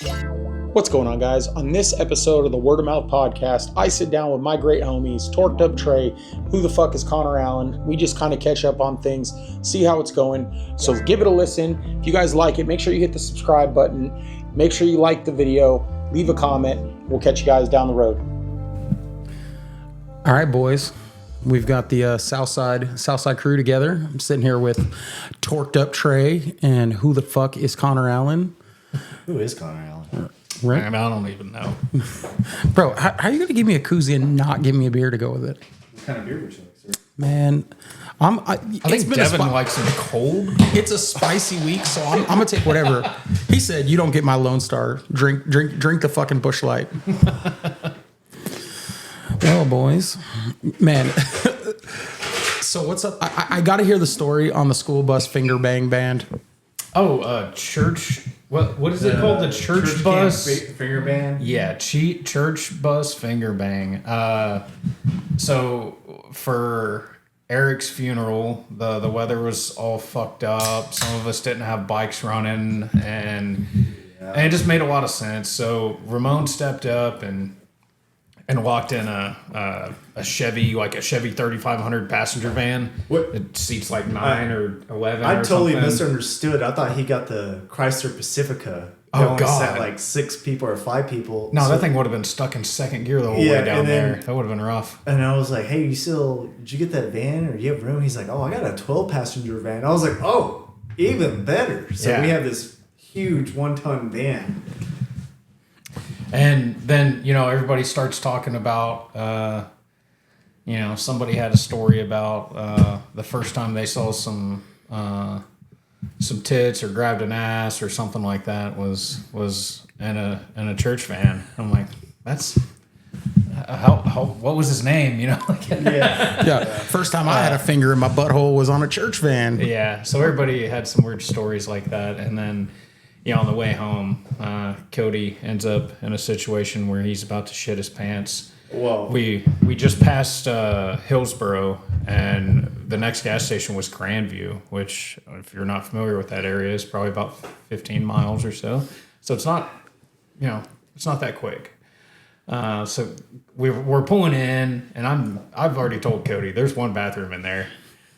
What's going on, guys? On this episode of the Word of Mouth podcast, I sit down with my great homies, TorquedUpTrey, Who the Fuck is Connor Allen. We just kind of catch up on things, see how it's going. So give it a listen. If you guys like it, make sure you hit the subscribe button. Make sure you like the video. Leave a comment. We'll catch you guys down the road. All right, boys. We've got the Southside Crew together. I'm sitting here with TorquedUpTrey and Who the Fuck is Connor Allen. Who is Connor Allen? Right. I don't even know. Bro, how are you going to give me a koozie and not give me a beer to go with it? What kind of beer would you like, sir? Man, I think Devin likes some cold. It's a spicy week, so I'm going to take whatever. He said, you don't get my Lone Star. Drink the fucking Busch Light. Well, boys. Man. So what's up? I got to hear the story on the school bus finger bang band. Oh, church. What is it called? The church bus finger bang. Yeah, church bus finger bang. So for Eric's funeral, the weather was all fucked up. Some of us didn't have bikes running, and it just made a lot of sense. So Ramon stepped up and walked in a Chevy, like a Chevy 3500 passenger van. What? It seats like 9 or 11. I or totally something. misunderstood. I thought he got the Chrysler Pacifica. Oh, God. Sat like 6 people or 5 people. No, that thing would have been stuck in second gear the whole way down there. That would have been rough. And I was like, hey, did you get that van or do you have room? He's like, oh, I got a 12 passenger van. I was like, oh, even better. So we have this huge 1-ton van. And then, everybody starts talking about, somebody had a story about the first time they saw some tits or grabbed an ass or something like that was in a church van. I'm like, that's what was his name? Yeah. First time I had a finger in my butthole was on a church van. Yeah. So everybody had some weird stories like that, and then. On the way home, Cody ends up in a situation where he's about to shit his pants. Whoa. We just passed Hillsboro, and the next gas station was Grandview, which, if you're not familiar with that area, is probably about 15 miles or so. So it's not, it's not that quick. So we're pulling in, and I've already told Cody there's one bathroom in there.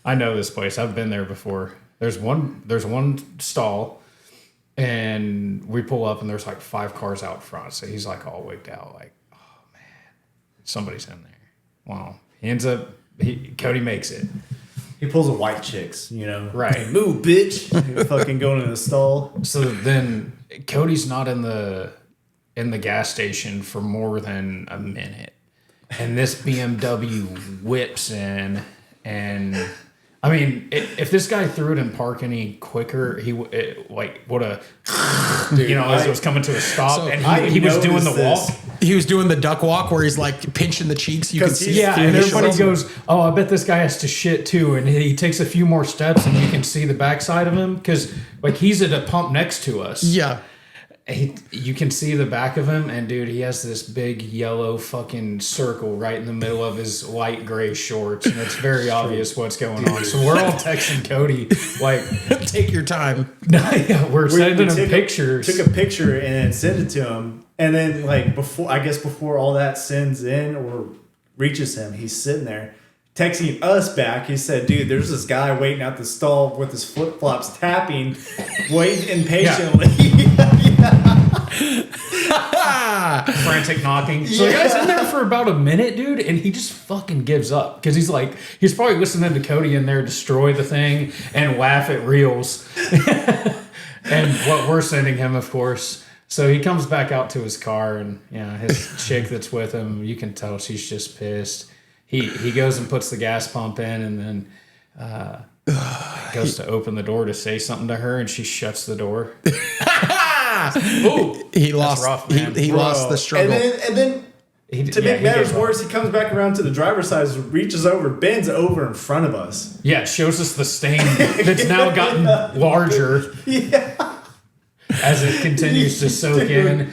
I know this place. I've been there before. There's one stall. And we pull up, and there's like 5 cars out front. So he's like all wigged out, like, oh man, somebody's in there. Well, Cody makes it. He pulls a white chicks, Right. Hey, move, bitch. Fucking going in the stall. So then Cody's not in the gas station for more than a minute. And this BMW whips in, and I mean, if this guy threw it in park any quicker, he would have, as it was coming to a stop, So and he was doing the walk. He was doing the duck walk where he's like pinching the cheeks. You can see. Yeah, and everybody goes, "Oh, I bet this guy has to shit too." And he takes a few more steps, and you can see the backside of him because, he's at a pump next to us. Yeah. You can see the back of him, and dude, he has this big yellow fucking circle right in the middle of his light gray shorts, and it's very obvious what's going on. So we're all texting Cody, like, take your time. we're sending him pictures. Took a picture and then sent it to him, and then before all that sends in or reaches him, he's sitting there texting us back. He said, dude, there's this guy waiting out the stall with his flip-flops tapping, waiting impatiently. Frantic knocking. So the guy's in there for about a minute, dude, and he just fucking gives up because he's probably listening to Cody in there destroy the thing and laugh at reels and what we're sending him, of course. So he comes back out to his car, and his chick that's with him, you can tell she's just pissed. He goes and puts the gas pump in, and then goes to open the door to say something to her, and she shuts the door. Ooh, he lost. Rough, he lost the struggle. And then to make matters worse, he comes back around to the driver's side, reaches over, bends over in front of us. Yeah, it shows us the stain that's now gotten larger. Yeah. As it continues to soak in.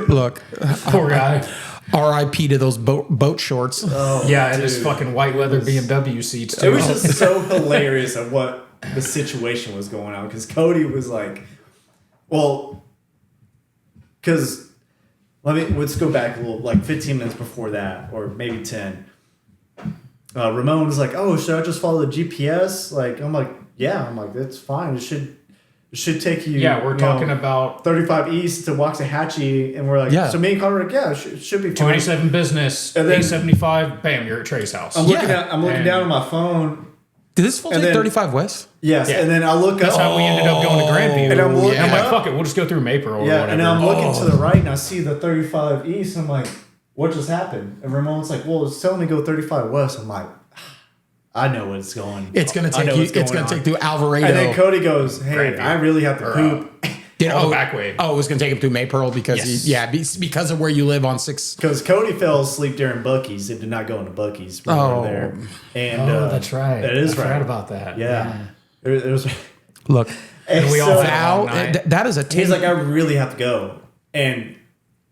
Look, poor guy. R.I.P. to those boat shorts. Oh, yeah, and his fucking white leather BMW seats too. It was just so hilarious of what the situation was going on, because Cody was like, well, because let's go back a little, like 15 minutes before that, or maybe 10. Ramon was like, "Oh, should I just follow the GPS?" Like, I'm like, "Yeah." I'm like, "That's fine. It should take you." Yeah, we're talking about 35 East to Waxahachie, and we're like, Yeah. So me and Connor were like, "Yeah, it should be fine." 27 business, And then- 875. Bam, you're at Trey's house. I'm looking down at my phone. Did this full And take then- 35 West? Yes, Yeah. and then I look That's up. how we ended up going to Grandview. And I'm looking I'm like, up. fuck it, we'll just go through Maple or Yeah, whatever. and I'm looking to the right, and I see the 35 East. And I'm like, "What just happened?" And Ramon's like, "Well, it's telling me to go 35 West." I'm like, "I know what it's going. It's going to I take know you. what's It's going going to on." take through Alvarado. And then Cody goes, "Hey, Grandview. I really have to poop." the back way. Oh, it was going to take him through Maypearl because because of where you live on 6. Because Cody fell asleep during Buc-ee's and did not go into Buc-ee's when we were there. And That's right. That is I forgot right. about that. Yeah. It was. Look, And we all so- had a long Al, night. that is a He's 10. like, "I really have to go." And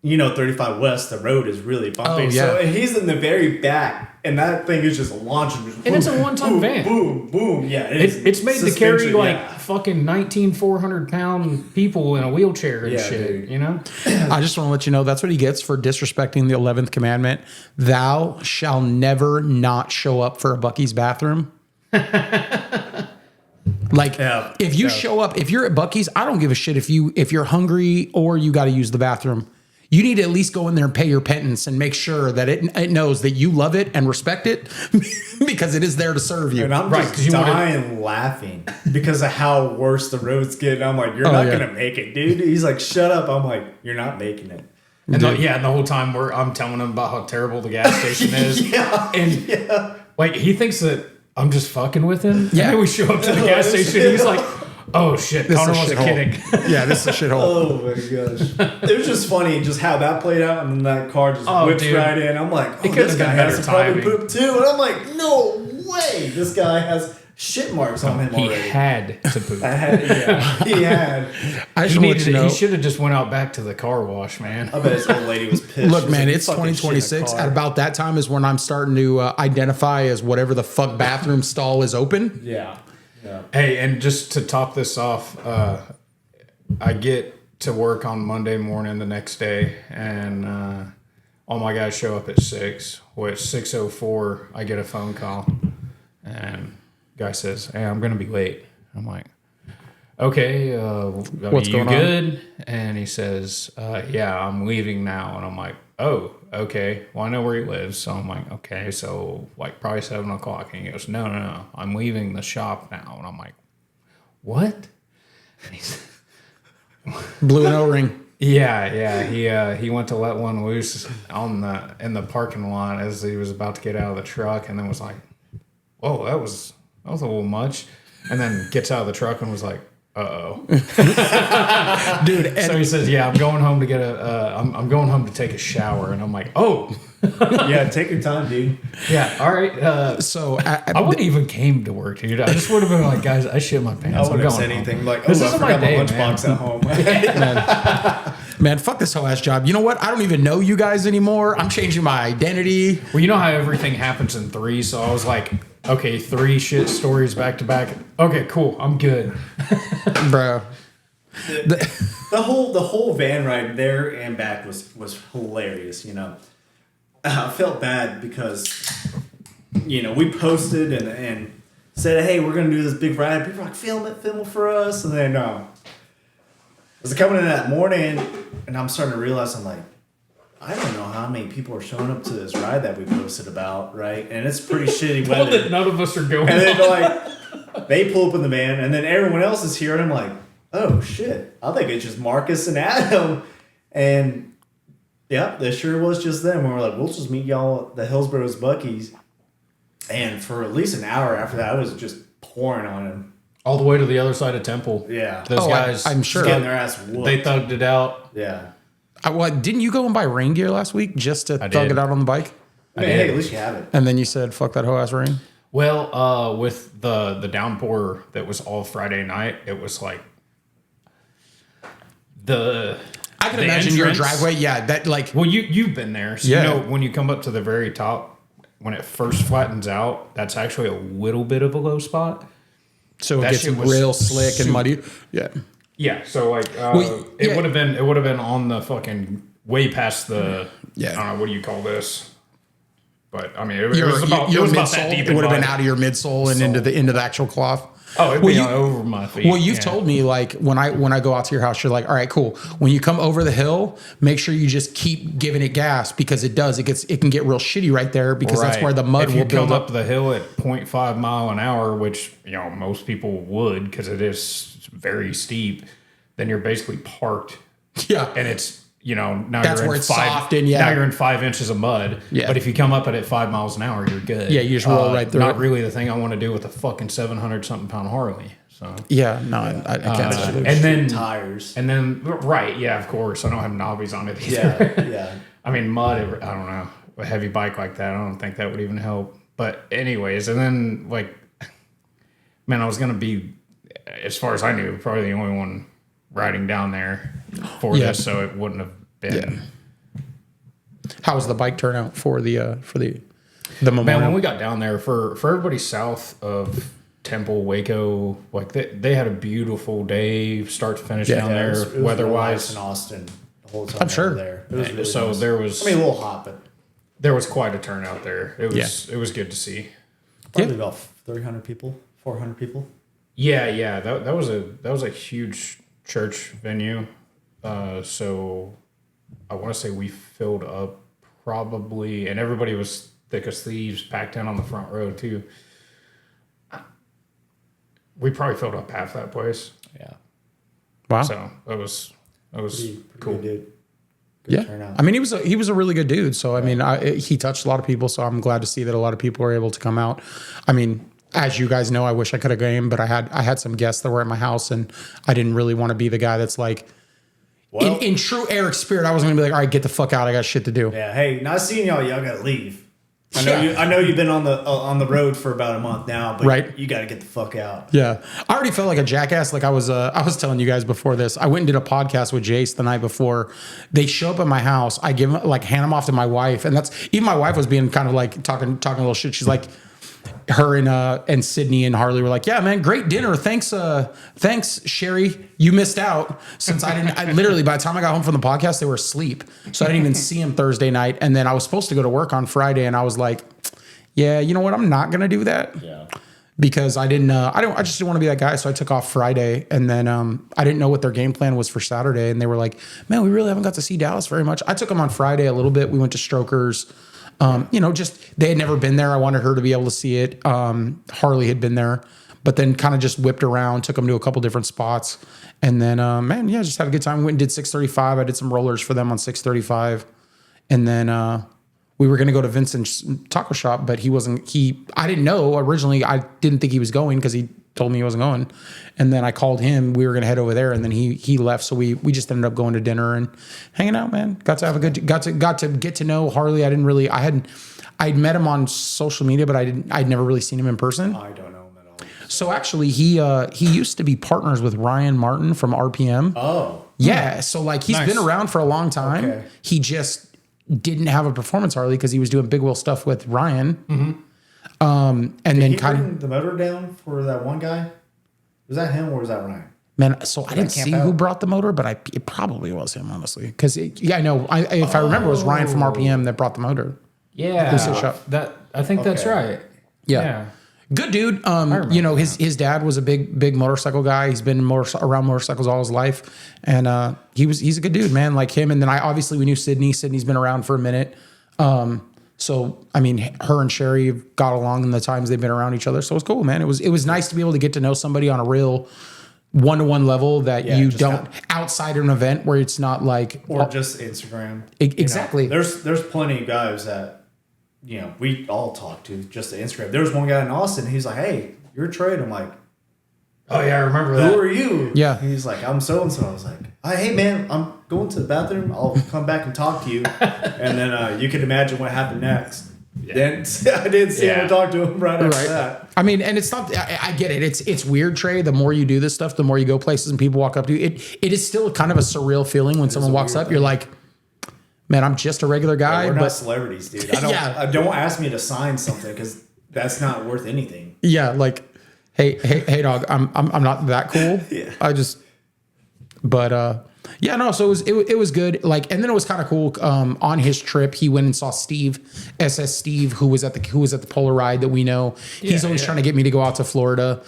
35 West, the road is really bumpy. Oh, yeah. So and he's in the very back, and that thing is just launching. Just And it's a boom, one-ton boom, van. Boom, boom. Yeah, It's made to carry suspension, like yeah. fucking 400-pound people in a wheelchair and Yeah, shit, dude. you know? I just want to let you know that's what he gets for disrespecting the 11th commandment. Thou shall never not show up for a Bucky's bathroom. Like, Yeah. if you show up, if you're at Bucky's, I don't give a shit if you're hungry or you got to use the bathroom. You need to at least go in there and pay your pittance and make sure that it knows that you love it and respect it because it is there to serve you. And I'm Right, 'cause just you wanna- dying laughing because of how worse the roads get. And I'm like, "You're not yeah. going to make it, dude." He's like, "Shut up." I'm like, "You're not making it." And the whole time I'm telling him about how terrible the gas station is. Like, he thinks that I'm just fucking with him. Yeah. And then we show up to the gas station. He's like, "Oh shit, This is Connor a wasn't shithole. kidding." Yeah, this is a shithole. Oh my gosh. It was just funny just how that played out, and then that car just whips dude. right in. I'm like, It "Oh, could've this been guy better has to probably timing. poop too." And I'm like, "No way. This guy has shit marks on him He already." had to poop. He had. I just He, want to let you know. he should have just went out back to the car wash, man. I bet his old lady was pissed. Look, She's man, like, it's "You fucking shit in a 2026. car." At about that time is when I'm starting to identify as whatever the fuck bathroom stall is open. Yeah. Yeah. Hey, and just to top this off, I get to work on Monday morning the next day, and all my guys show up at 6. Well, at 6:04, I get a phone call, and guy says, "Hey, I'm going to be late." I'm like, "Okay, What's going on?" good?" And he says, "Yeah, I'm leaving now." And I'm like, "Oh, okay. Well, I know where he lives." So I'm like, "Okay, so like probably 7 o'clock." And he goes, No, I'm leaving the shop now." And I'm like, "What?" And he's Blew an O-ring. yeah. He went to let one loose in the parking lot as he was about to get out of the truck, and then was like, "Whoa, that was a little much." And then gets out of the truck and was like, "Uh-oh." Dude, and So he says, "Yeah, I'm going home to get I'm going home to take a shower." And I'm like, "Oh, Yeah, take your time, dude. yeah, all right." so I wouldn't even came to work, dude. I just would have been like, "Guys, I shit my pants. I I'm wouldn't have going said home." anything like, This "Oh, I isn't forgot my day, my lunchbox at home." man, fuck this whole ass job. You know what? I don't even know you guys anymore. I'm changing my identity. Well, you know how everything happens in 3, so I was like, okay, 3 shit stories back to back. Okay, cool. I'm good. Bro. The whole van ride there and back was hilarious. I felt bad because we posted and said, "Hey, we're gonna do this big ride." People were like, film it for us," and then as coming in that morning, and I'm starting to realize, I'm like, I don't know how many people are showing up to this ride that we posted about, right? And it's pretty shitty Well, weather. that none of us are going And then on. they pull up in the van, and then everyone else is here, and I'm like, "Oh shit! I think it's just Marcus and Adam." And yeah, there sure was just them. And we're like, "We'll just meet y'all at the Hillsborough's Buc-ee's." And for at least an hour after that, I was just pouring on him. All the way to the other side of Temple. Yeah, Those guys, I'm sure. getting their ass whooped. they thugged it out. Yeah. Didn't you go and buy rain gear last week just to thug did. it out on the bike? I mean, did. hey, at least you have it. And then you said, fuck that whole ass rain? Well, with the downpour that was all Friday night, it was like I can the imagine your entrance- driveway. Yeah, that like... Well, you've been there, so Yeah. you know when you come up to the very top, when it first flattens out, that's actually a little bit of a low spot. So it That gets shit was real slick and super- muddy. Yeah. Yeah, so like it would have been on the fucking way past the I don't know, what do you call this? But I mean, it was about that deep. It would have been out of your midsole and into the actual cloth. Oh, it'd be over my feet. Well, you've told me like when I go out to your house, you're like, all right, cool. When you come over the hill, make sure you just keep giving it gas because it can get real shitty right there because that's where the mud will build up. If you come up the hill at 0.5 mile an hour, which most people would because it is very steep, then you're basically parked. Yeah, and it's now that's you're where in it's soft and now you're in 5 inches of mud. Yeah. But if you come up at 5 miles an hour, you're good. Yeah, you just roll right through. Not really the thing I want to do with a fucking 700-something pound Harley. So yeah, no, I can't. And then tires. And then yeah, of course, I don't have knobbies on it either. Yeah. I mean, mud. I don't know, a heavy bike like that. I don't think that would even help. But anyways, and then like, man, I was gonna be, as far as I knew, probably the only one riding down there for this, so it wouldn't have been. Yeah. How was the bike turnout for the memorial? Man, when we got down there, for everybody south of Temple, Waco, like they had a beautiful day, start to finish down there, it was weather-wise. in Austin the whole time. I'm sure. There. It was really so nice. there was. I mean, a little hot, but there was quite a turnout there. It was good to see. Probably about 300 people, 400 people. Yeah. That was a huge church venue. So I want to say we filled up probably, and everybody was thick as thieves, packed in on the front row too. We probably filled up half that place. Yeah. Wow. So that was pretty cool. Good turnout. I mean, he was a really good dude. So I mean, he touched a lot of people. So I'm glad to see that a lot of people were able to come out. I mean, as you guys know, I wish I could have gone, but I had some guests that were at my house, and I didn't really want to be the guy that's like, in true Eric spirit, I was going to be like, all right, get the fuck out. I got shit to do. Yeah. Hey, not seeing y'all got to leave. I know you've been on the road for about a month now, but you got to get the fuck out. Yeah, I already felt like a jackass. Like I was telling you guys before this. I went and did a podcast with Jace the night before. They show up at my house. I give them, hand them off to my wife, and that's even my wife was being kind of like talking a little shit. She's like, her and Sydney and Harley were like, yeah, man, great dinner. Thanks, Sherry. You missed out since I literally, by the time I got home from the podcast, they were asleep. So I didn't even see him Thursday night. And then I was supposed to go to work on Friday, and I was like, yeah, you know what? I'm not going to do that. Yeah. Because I just didn't want to be that guy. So I took off Friday, and then I didn't know what their game plan was for Saturday. And they were like, man, we really haven't got to see Dallas very much. I took them on Friday a little bit. We went to Strokers. Just they had never been there. I wanted her to be able to see it. Harley had been there, but then kind of just whipped around, took them to a couple different spots. And then, just had a good time. Went and did 635. I did some rollers for them on 635. And then we were going to go to Vincent's taco shop, but I didn't know originally. I didn't think he was going because he told me he wasn't going. And then I called him. We were going to head over there, and then he left. So we just ended up going to dinner and hanging out, man. Got to get to know Harley. I'd met him on social media, but I'd never really seen him in person. I don't know him at all. So actually he used to be partners with Ryan Martin from RPM. Oh. Yeah. So he's been around for a long time. Okay. He just didn't have a performance Harley because he was doing Big Wheel stuff with Ryan. Mm-hmm. And Did then he bring the motor down for that one guy? Was that him or was that Ryan? Man, so I didn't see who brought the motor, but it probably was him, honestly. Because I know if I remember, it was Ryan from RPM that brought the motor. Yeah, I think that's right. Yeah. Good dude. His dad was a big motorcycle guy. He's been around motorcycles all his life, and he's a good dude, man. Like him. And then we knew Sydney. Sydney's been around for a minute. So I mean, her and Sherry got along in the times they've been around each other. So it was cool, man. It was nice to be able to get to know somebody on a real one-to-one level that you don't outside an event where it's not like just Instagram. Exactly. There's plenty of guys that we all talk to just the Instagram. There was one guy in Austin. He's like, "Hey, you're Trey." And I'm like, "Oh yeah, I remember that. Who are you?" Yeah. He's like, "I'm so and so." I was like, "Hey man, I'm going to the bathroom. I'll come back and talk to you." And then you can imagine what happened next. Yeah. Then I didn't see him and talk to him right after that. I mean, and it's not. I get it. It's weird, Trey. The more you do this stuff, the more you go places and people walk up to you. It is still kind of a surreal feeling when someone walks up. You're like, man, I'm just a regular guy. We're not celebrities, dude. Don't ask me to sign something because that's not worth anything. Yeah, like, hey, dog, I'm not that cool. Yeah. I just But yeah, no. So it was good. Like, and then it was kind of cool. On his trip, he went and saw Steve, SS Steve, who was at the Polar Ride that we know. He's always trying to get me to go out to Florida.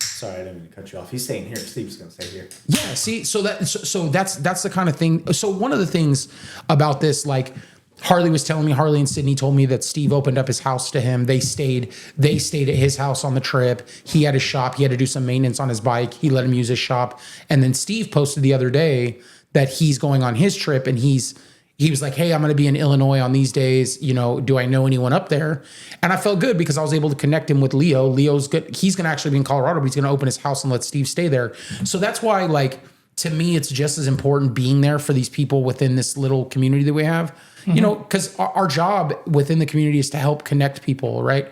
Sorry, I didn't mean to cut you off. He's staying here. Steve's gonna stay here. Yeah. See, so that's the kind of thing. So one of the things about this, like, Harley and Sydney told me that Steve opened up his house to him. They stayed at his house on the trip. He had a shop. He had to do some maintenance on his bike. He let him use his shop. And then Steve posted the other day that he's going on his trip, and he was like, hey, I'm going to be in Illinois on these days. You know, do I know anyone up there? And I felt good because I was able to connect him with Leo. Leo's good. He's going to actually be in Colorado, but he's going to open his house and let Steve stay there. So that's why, like, to me, it's just as important being there for these people within this little community that we have. You know, because our job within the community is to help connect people, right?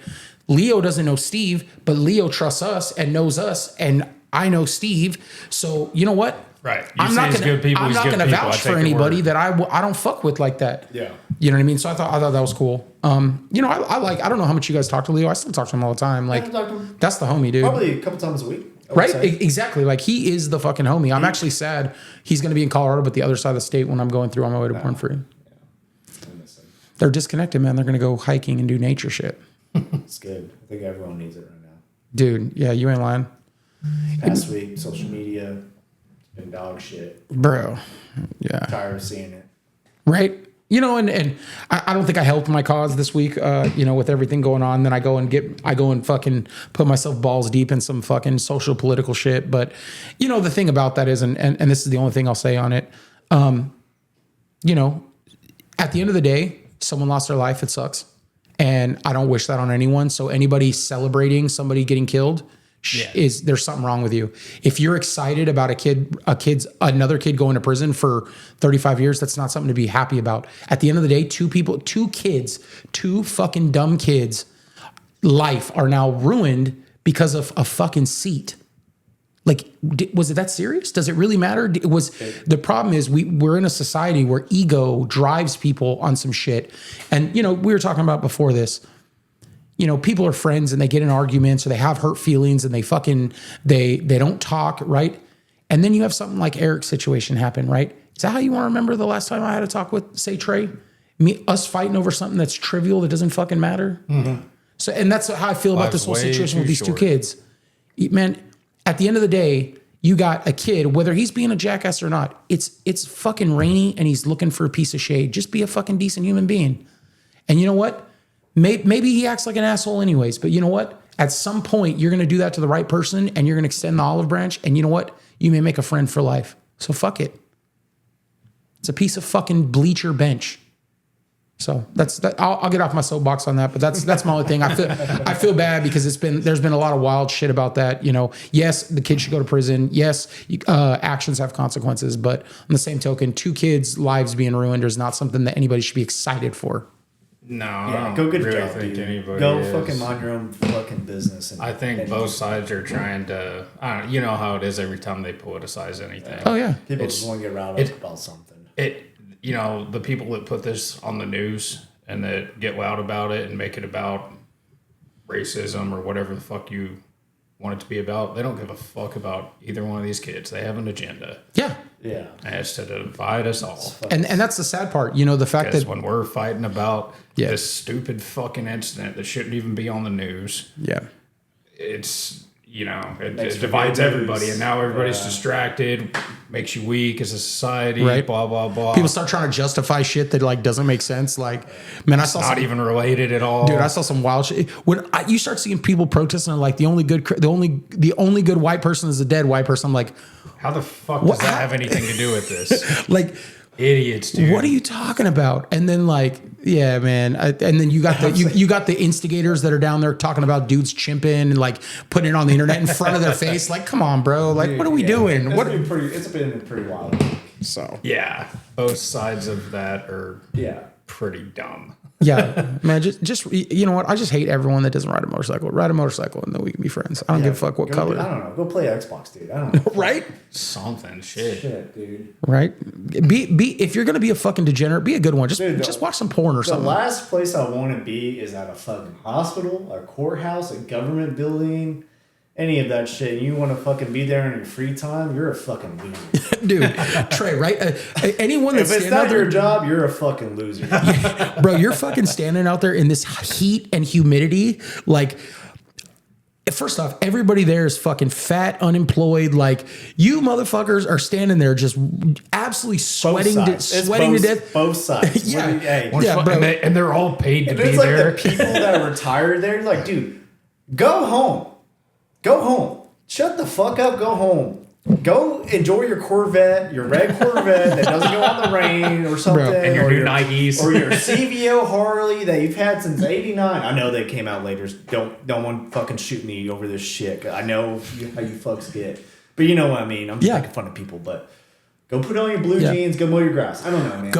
Leo doesn't know Steve, but Leo trusts us and knows us, and I know Steve. So you know what? Right. I'm not gonna vouch for anybody that I don't fuck with like that. Yeah. You know what I mean? So I thought that was cool. You know, I don't know how much you guys talk to Leo. I still talk to him all the time. Like, that's the homie, dude. Probably a couple times a week. Right? Exactly. Like, he is the fucking homie. I'm actually sad he's going to be in Colorado, but the other side of the state when I'm going through on my way to Born Free. They're disconnected, man. They're going to go hiking and do nature shit. It's good. I think everyone needs it right now. Dude, yeah, you ain't lying. Past week, social media, it's been dog shit. Bro, yeah. Tired of seeing it. Right? You know, and I don't think I helped my cause this week, you know, with everything going on. Then I go and fucking put myself balls deep in some fucking social political shit. But, you know, the thing about that is, and this is the only thing I'll say on it, you know, at the end of the day, someone lost their life. It sucks. And I don't wish that on anyone. So anybody celebrating somebody getting killed, there's something wrong with you. If you're excited about another kid going to prison for 35 years, that's not something to be happy about. At the end of the day, two fucking dumb kids' life are now ruined because of a fucking seat. Like, was it that serious? Does it really matter? The problem is we're in a society where ego drives people on some shit. And, you know, we were talking about before this, you know, people are friends and they get in arguments or they have hurt feelings and they don't talk, right? And then you have something like Eric's situation happen, right? Is that how you want to remember the last time I had a talk with, say, Trey? Us fighting over something that's trivial that doesn't fucking matter? Mm-hmm. So, and that's how I feel about this whole situation with these two kids. Man, at the end of the day, you got a kid, whether he's being a jackass or not, it's fucking rainy and he's looking for a piece of shade. Just be a fucking decent human being. And you know what? Maybe he acts like an asshole anyways, but you know what? At some point, you're going to do that to the right person and you're going to extend the olive branch. And you know what? You may make a friend for life. So fuck it. It's a piece of fucking bleacher bench. So I'll get off my soapbox on that, but that's my only thing. I feel bad because there's been a lot of wild shit about that. You know, yes, the kid should go to prison. Yes, actions have consequences, but on the same token, two kids' lives being ruined is not something that anybody should be excited for. No, yeah, go get really a job, think dude. anybody Go is. fucking mind your own fucking business. I think both sides are trying to. I don't know, you know how it is every time they politicize anything. Oh yeah, people just want to get riled up about something. You know, the people that put this on the news and that get loud about it and make it about racism or whatever the fuck you want it to be about, they don't give a fuck about either one of these kids. They have an agenda. Yeah. Yeah. And it's to divide us all. And that's the sad part, you know, the fact that when we're fighting about this stupid fucking incident that shouldn't even be on the news. Yeah. It's, you know, it divides everybody, and now everybody's distracted, makes you weak as a society, right. Blah, blah, blah. People start trying to justify shit that like doesn't make sense. Like, man, I saw not even related at all. Dude, I saw some wild shit. When you start seeing people protesting like the only good white person is a dead white person, I'm like, how the fuck does that have anything to do with this? Like, idiots, dude. What are you talking about? And then like, yeah, man. And then you got you got the instigators that are down there talking about dudes chimping and like putting it on the internet in front of their face. Like, come on, bro. Like, what are we doing? It's been pretty wild. So yeah, both sides of that are pretty dumb. Yeah, man. Just you know what? I just hate everyone that doesn't ride a motorcycle. Ride a motorcycle, and then we can be friends. I don't give a fuck what color. I don't know. Go play Xbox, dude. I don't know. Right? Something shit, dude. Right? Be if you're gonna be a fucking degenerate, be a good one. Just watch some porn or something. The last place I want to be is at a fucking hospital, a courthouse, a government building, any of that shit, and you want to fucking be there in your free time, you're a fucking loser. Dude, Trey, right? Anyone that's if it's not your job, you're a fucking loser. Bro, you're fucking standing out there in this heat and humidity. Like, first off, everybody there is fucking fat, unemployed. Like, you motherfuckers are standing there just absolutely sweating to death. Both sides. Yeah, bro. And they're all paid to be it's like there. the people that are retired there, like, dude, go home. Go home. Shut the fuck up. Go home. Go enjoy your Corvette, your red Corvette that doesn't go on the rain or something. Bro, and your new Nikes. Or your CVO Harley that you've had since '89. I know they came out later. Don't want fucking shoot me over this shit. I know how you fucks get. But you know what I mean. I'm just making fun of people. But go put on your blue jeans. Go mow your grass. I don't know, man.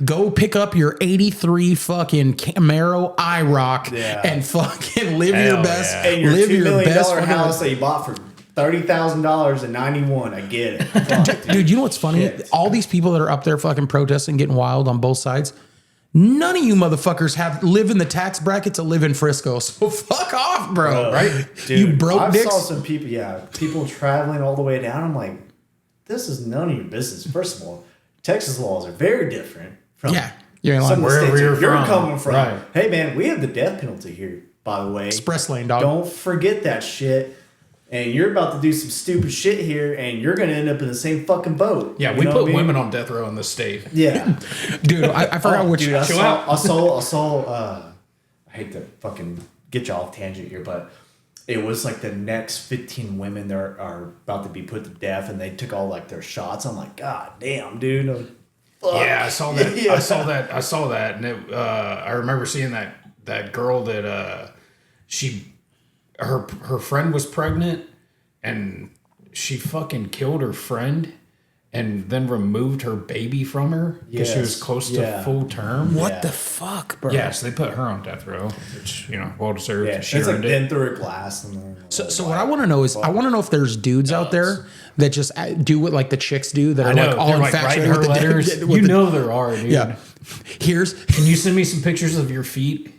Go pick up your '83 fucking Camaro IROC and fucking live your best. And your $2 million house that you bought for $30,000 in '91. I get it. Dude, you know what's funny? Shit. All these people that are up there fucking protesting, getting wild on both sides, none of you motherfuckers live in the tax bracket to live in Frisco. So fuck off, bro. Right? Dude, you broke dicks. I saw some people, people traveling all the way down. I'm like, this is none of your business. First of all, Texas laws are very different from some of the states you're coming from. Right. Hey, man, we have the death penalty here, by the way. Express lane, dog. Don't forget that shit. And you're about to do some stupid shit here, and you're going to end up in the same fucking boat. Yeah, we put women on death row in this state. Yeah. Dude, I forgot which... Dude, I saw I hate to fucking get you off tangent here, but it was like the next 15 women that are about to be put to death, and they took all like their shots. I'm like, God damn, dude. Yeah, I saw that. Yeah. I saw that. And I remember seeing that girl that her friend was pregnant, and she fucking killed her friend and then removed her baby from her because she was close to full term. What the fuck, bro? Yeah, so they put her on death row, which, well deserved. Yeah, it's like then through a glass. So what I want to know is, I want to know if there's dudes out there that just do what like the chicks do that are like all infatuated with the letters. There are, dude. Yeah. Can you send me some pictures of your feet?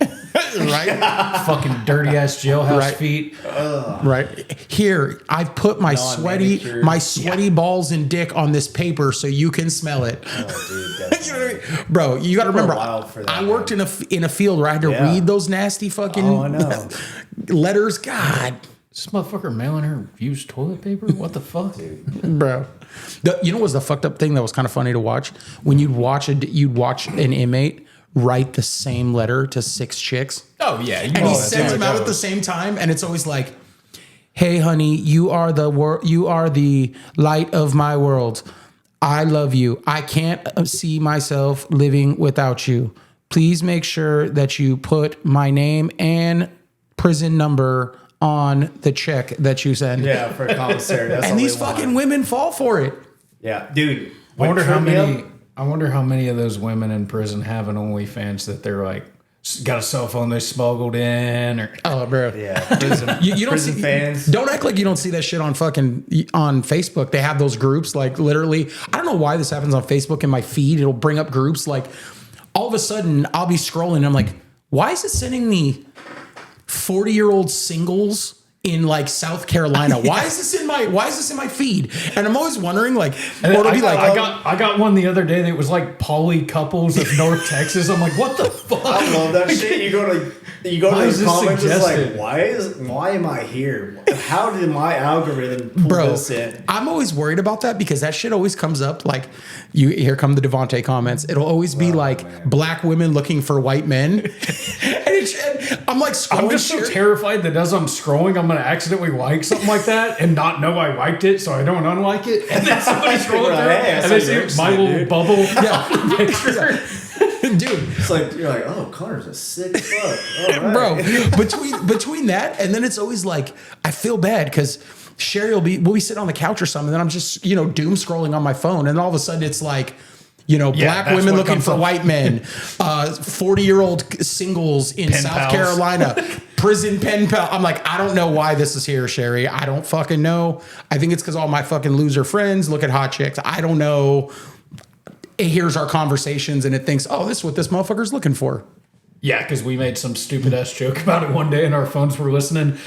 Right? Fucking dirty ass jailhouse feet. Right. Here, I've put my sweaty balls and dick on this paper so you can smell it. Oh, dude, you know what I mean? Bro, you got to remember, I worked in a field where I had to read those nasty fucking letters. God. This motherfucker mailing her used toilet paper? What the fuck? Dude. Bro. You know what was the fucked up thing that was kind of funny to watch? When you'd watch an inmate write the same letter to 6 chicks. Oh, yeah. And he sends them out at the same time, and it's always like, hey, honey, you are the light of my world. I love you. I can't see myself living without you. Please make sure that you put my name and prison number on the check that you send. Yeah, for a commissary. That's and these fucking women fall for it. Yeah, dude. I wonder how many of those women in prison have an OnlyFans that they're like, got a cell phone they smuggled in, or bro, you don't prison see fans. Don't act like you don't see that shit on Facebook. They have those groups, like literally. I don't know why this happens on Facebook in my feed. It'll bring up groups like all of a sudden I'll be scrolling and I'm like, why is it sending me 40-year-old singles in like South Carolina? Why is this in my feed? And I'm always wondering, like, I got one the other day that was like poly couples of North Texas. I'm like, what the fuck? I love that shit. You go to the comments, it's like, why am I here? How did my algorithm pull this in? I'm always worried about that because that shit always comes up like, here come the Devontae comments. It'll always be black women looking for white men. and I'm like scrolling. I'm just so terrified that as I'm scrolling, I'm going to accidentally like something like that and not know I liked it, so I don't unlike it. And then somebody scrolling through and they see my little bubble picture. Dude, it's like you're like, oh, Connor's a sick fuck, right. Bro. Between that and then it's always like I feel bad because Sherry we'll be sitting on the couch or something, and then I'm just doom scrolling on my phone, and all of a sudden it's like black women looking for white men, 40-year-old singles in South Carolina, prison pen pal. I'm like, I don't know why this is here, Sherry. I don't fucking know. I think it's because all my fucking loser friends look at hot chicks. I don't know. It hears our conversations and it thinks, oh, this is what this motherfucker's looking for. Yeah, because we made some stupid ass joke about it one day and our phones were listening.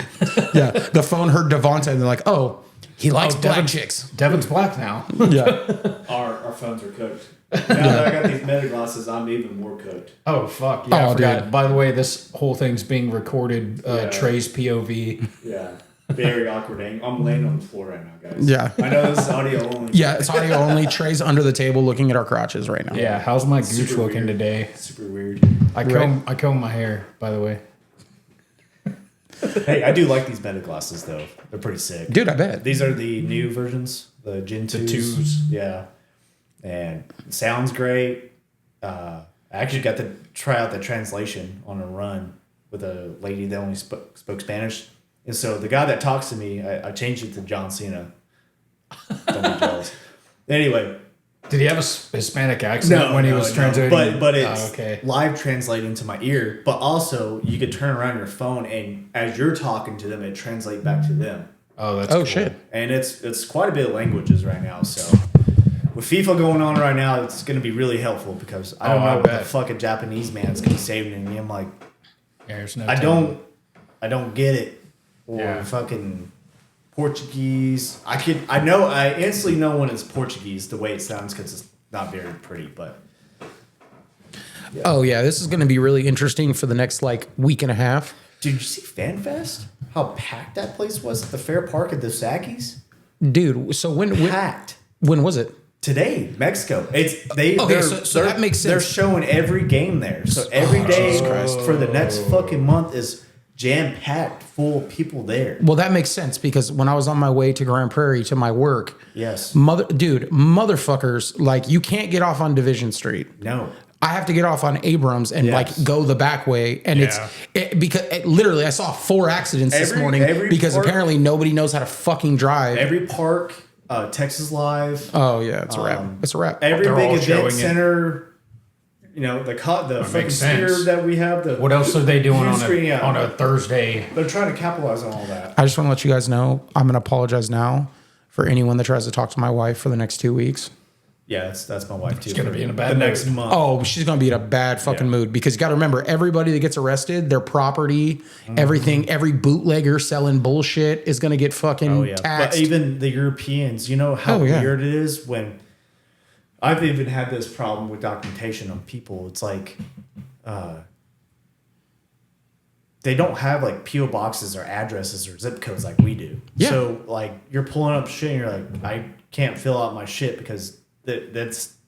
Yeah, the phone heard Devontae and they're like, oh, he likes black Devin's, chicks. Devin's black now. Yeah. Our phones are cooked. Now that I got these meta glasses, I'm even more cooked. Oh, fuck. Yeah, Oh, I forgot. dude. By the way, this whole thing's being recorded. Trey's POV. Yeah. Very awkward. I'm laying on the floor right now, guys. Yeah. I know this is audio only. Yeah, it's audio only. Trey's under the table looking at our crotches right now. Yeah, how's my gooch Super looking weird. today? Super weird. I comb my hair, by the way. Hey, I do like these meta glasses though. They're pretty sick. Dude, I bet. These are the new versions, the Gen 2s. The 2s. Yeah. And it sounds great. I actually got to try out the translation on a run with a lady that only spoke Spanish. And so the guy that talks to me, I changed it to John Cena. Don't be jealous. Anyway. Did he have a Hispanic accent when he was translating? But it's okay. live translating to my ear. But also, you could turn around your phone, and as you're talking to them, it translates back to them. Oh, that's Oh, cool. shit. And it's quite a bit of languages right now. So with FIFA going on right now, it's going to be really helpful because I don't know what the fuck a Japanese man's going to say to me. I'm like, Yeah, there's no I telling. don't get it. Or Yeah. fucking Portuguese. I instantly know when it's Portuguese the way it sounds because it's not very pretty. But Oh, yeah, this is going to be really interesting for the next, week and a half. did you see FanFest? How packed that place was at the Fair Park at the Sackies? Dude, so when Packed. was it? Today, Mexico. So that makes sense. They're showing every game there. So every day Jesus Christ. for the next fucking month is jam packed full of people there. Well, that makes sense because when I was on my way to Grand Prairie to my work, Yes. motherfuckers, you can't get off on Division Street. No. I have to get off on Abrams and Yes. go the back way, and literally I saw 4 accidents this morning because apparently nobody knows how to fucking drive. Every park, Texas Live. Oh yeah, it's a wrap. It's a wrap. Every They're big all event showing it. center. You know the fucking makes theater sense. that we have. What else are they doing huge on screen, yeah. on a Thursday? They're trying to capitalize on all that. I just want to let you guys know I'm going to apologize now for anyone that tries to talk to my wife for the next 2 weeks. Yeah, that's my wife too. She's gonna be in a bad the mood. next month. Oh, she's going to be in a bad fucking mood because you got to remember everybody that gets arrested, their property, everything, every bootlegger selling bullshit is going to get fucking But taxed. even the Europeans, you know how Oh, yeah. weird it is when I've even had this problem with documentation on people. It's like they don't have PO boxes or addresses or zip codes like we do. Yeah. So you're pulling up shit and you're like, I can't fill out my shit because that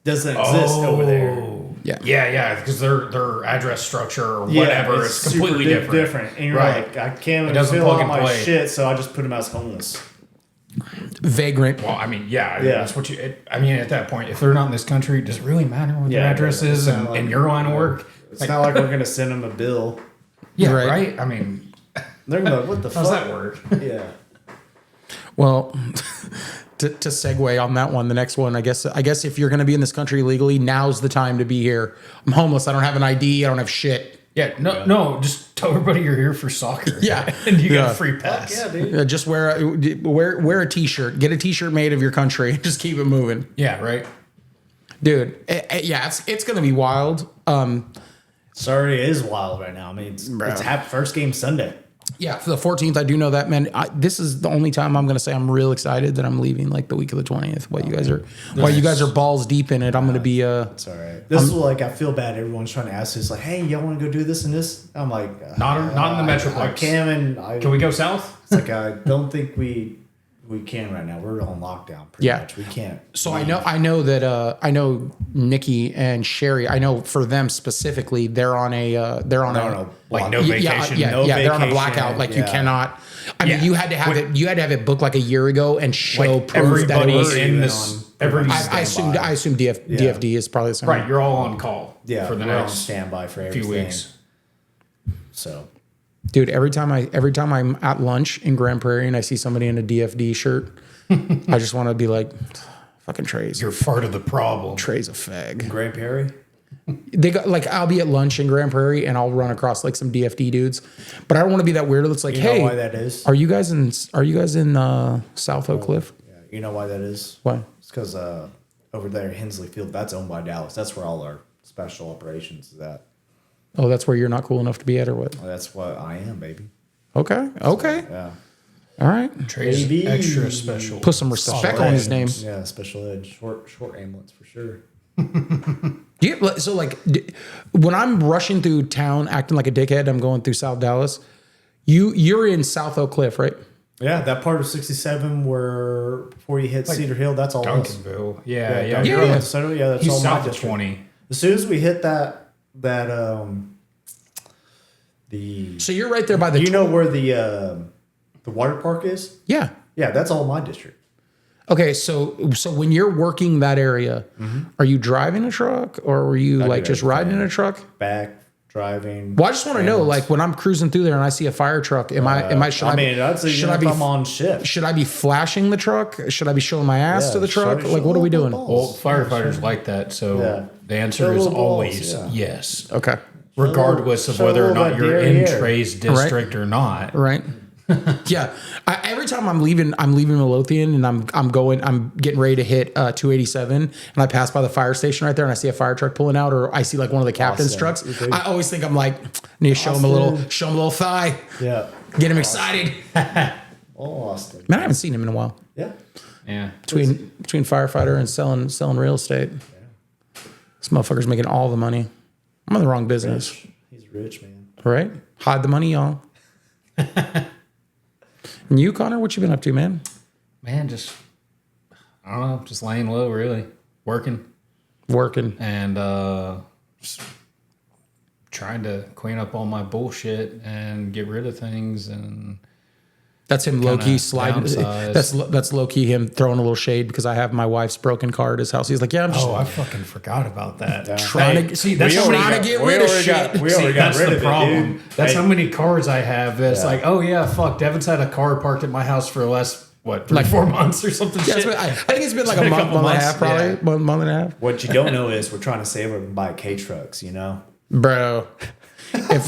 doesn't exist over there. Yeah. Because their address structure or whatever is super completely different. And you're Right. like, I can't It even doesn't fill plug out and my play. shit, so I just put them as homeless. Vagrant. Well, I mean, yeah. Yeah. That's what at that point, if they're not in this country, does it really matter what their Yeah, address it's is not and your line of work? It's not like we're gonna send them a bill. Yeah, Right. right? I mean, They're gonna be like, what the how's fuck? that work? Yeah. Well, to segue on that one, the next one, I guess if you're going to be in this country legally, now's the time to be here. I'm homeless. I don't have an ID. I don't have shit. Yeah, no, just tell everybody you're here for soccer. Yeah. and you get Yeah. a free pass. Yeah, dude. Just wear a t-shirt. Get a t-shirt made of your country. Just keep it moving, Yeah, right. dude. Yeah, it's going to be wild. Sorry, it is wild right now. I mean, it's first game Sunday. Yeah, for the 14th, I do know that, man. This is the only time I'm going to say I'm real excited that I'm leaving the week of the 20th. While you guys are balls deep in it, I'm going to be It's all right. This is I feel bad. Everyone's trying to ask us hey, y'all want to go do this and this? I'm like, Not in the Metroplex. I can. Can we go south? It's like I don't think we can right now. We're on lockdown. Pretty Yeah. much. We can't. So I know that I know Nikki and Sherry. I know for them specifically, they're on a no Yeah, vacation. yeah, no they're on a vacation, blackout. You yeah. cannot. I mean, Yeah. you had to have it. You had to have it booked a year ago and show proof that it everybody was. in even this. on- Everybody's I assume DFD is probably the same. right. You're all on call. Yeah, for the we're on next standby for everything. few weeks. So Dude, every time I'm at lunch in Grand Prairie and I see somebody in a DFD shirt, I just want to be like, fucking Trey's. You're part of the problem. Trey's a fag. Grant Perry. They got I'll be at lunch in Grand Prairie and I'll run across some DFD dudes, but I don't want to be that weirdo that's You hey, know why that is? are you guys in South Oak Cliff? Yeah, you know why that is? Why? It's because over there, Hensley Field, that's owned by Dallas. That's where all our special operations is at. Oh, that's where you're not cool enough to be at, or what? Well, that's what I am, baby. Okay. Okay. Yeah. All right. Trey's Baby. extra special. Put some respect on his name. Yeah, special ed, short ambulance for sure. So like, when I'm rushing through town acting like a dickhead, I'm going through South Dallas. You're in South Oak Cliff, right? Yeah, that part of 67 where before you hit Cedar Hill, that's all us. Duncanville. Yeah. Yeah, You're yeah. So yeah, that's He's all my south of district. 20. As soon as we hit the So you're right there by the. you know where the water park is? Yeah. Yeah, that's all my district. Okay, so when you're working that area, are you driving a truck or were you like just riding in a truck? Back driving. Well, I just want to know, like when I'm cruising through there and I see a fire truck, should I'd say should I be I'm on shift. should I be flashing the truck? Should I be showing my ass to the truck? show Like what are we the doing? balls. Well, firefighters like that, so Yeah. the answer Show is little balls, always yeah. yes, Okay, regardless of show whether or little not you're derriere. in Trey's district or not. right. Yeah, every time I'm leaving Midlothian and I'm getting ready to hit 287 and I pass by the fire station right there and I see a fire truck pulling out or I see like one of the captain's trucks. I always think I'm like, need to show him a little thigh, Yeah. get him excited. Oh, Austin. Man, I haven't seen him in a while. Yeah. Yeah, Between firefighter and selling real estate, this motherfucker's making all the money. I'm in the wrong business, He's rich, man. right? Hide the money, y'all. And you, Connor, what you been up to, man? man, just I don't know, just laying low, really, working Working. and just trying to clean up all my bullshit and get rid of things and. That's him low key sliding. downsize. That's low key him throwing a little shade because I have my wife's broken car at his house. He's like, yeah, I'm just I fucking forgot about that. trying to see. That's We already trying to get rid of shit. We already got That's rid the of problem. it, dude. That's Hey, how many cars I have. That's like, oh yeah, fuck. Devin's had a car parked at my house for the last Like 4 months or something. Yeah, shit. I think it's been like It's a been a month, couple month and a months, half, probably. yeah. Month and a half. What you don't know is we're trying to save up and buy K trucks, you know? Bro. If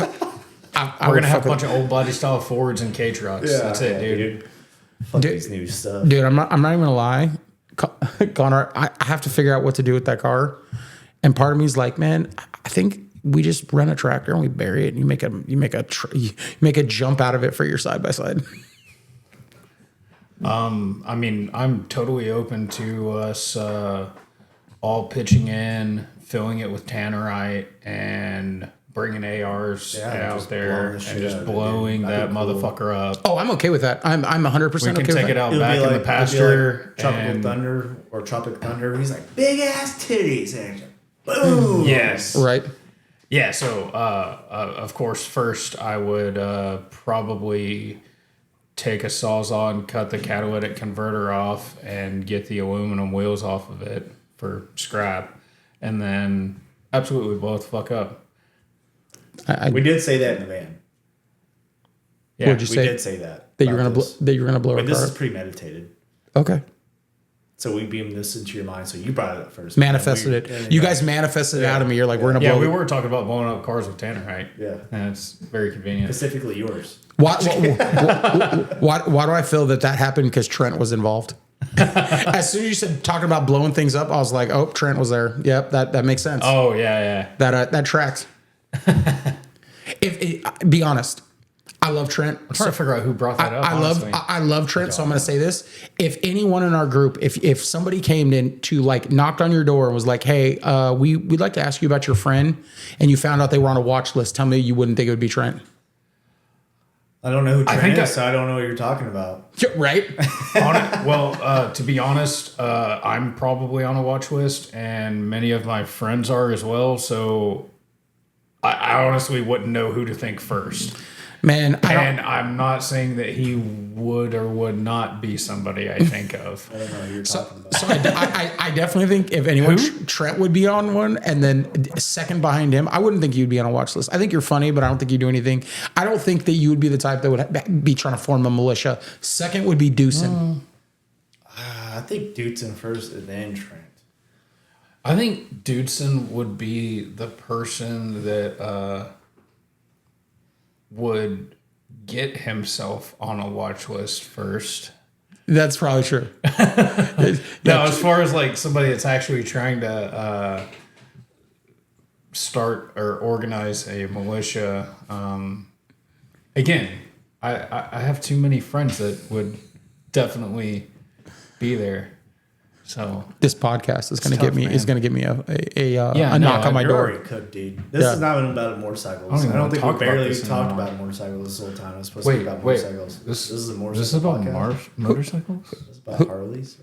We're gonna have a bunch of old body style Fords and K trucks. That's it, dude. Fuck Dude. these new stuff. Dude, I'm not even gonna lie. Connor, I have to figure out what to do with that car. And part of me is like, man, I think we just rent a tractor and we bury it and you make a jump out of it for your side by side. I mean, I'm totally open to us all pitching in, filling it with tannerite, and bringing ARs Yeah, out just there blowing the and shit just out of it, blowing dude. that That'd be cool. motherfucker up. Oh, I'm okay with that. I'm 100% We okay can with take that. it out It'll back be in like, the pasture. Tropical and- Thunder or Tropic Thunder. He's like, big ass titties. And boom. Yes. Right. Yeah. So, of course, first I would probably take a Sawzall and cut the catalytic converter off and get the aluminum wheels off of it for scrap, and then absolutely blow the fuck up. We did say that in the van. Yeah. What'd you We say? did say that. That you're about gonna blow, this. that you're gonna blow But a this car is up? premeditated. Okay. So we beamed this into your mind. So you brought it up first. Manifested We- it. You guys manifested it out of me. You're like, we're gonna Yeah, blow. we were talking about blowing up cars with tannerite. Yeah. And it's very convenient. Specifically yours. Why do I feel that happened? Because Trent was involved. As soon as you said talking about blowing things up, I was like, oh, Trent was there. Yep, that makes sense. Oh, yeah. That tracks. Be honest, I love Trent. I'm trying to figure out who brought that up. honestly. I love Trent, so I'm going to say this: if anyone in our group, if somebody came in to like knocked on your door and was like, "Hey, we'd like to ask you about your friend," and you found out they were on a watch list, tell me you wouldn't think it would be Trent, I don't know who Trent think is, so I don't know what you're talking about. right? To be honest, I'm probably on a watch list, and many of my friends are as well. So I honestly wouldn't know who to think first. Man, And I'm not saying that he would or would not be somebody I think of. I don't know who you're talking about. So I definitely think if anyone, Trent would be on one, and then second behind him, I wouldn't think you'd be on a watch list. I think you're funny, but I don't think you do anything. I don't think that you would be the type that would be trying to form a militia. Second would be Dewson. I think Dutson first and then Trent. I think Dudson would be the person that would get himself on a watch list first. That's probably true. No, as far as like somebody that's actually trying to start or organize a militia. Again, I have too many friends that would definitely be there. So this podcast is going to get me a knock on my you're door. already cooked, dude. This is not even about motorcycles. I don't think we barely talked about motorcycles this whole time. It was supposed to be about motorcycles. This is a motorcycle. This is about motorcycles? This is about Harleys.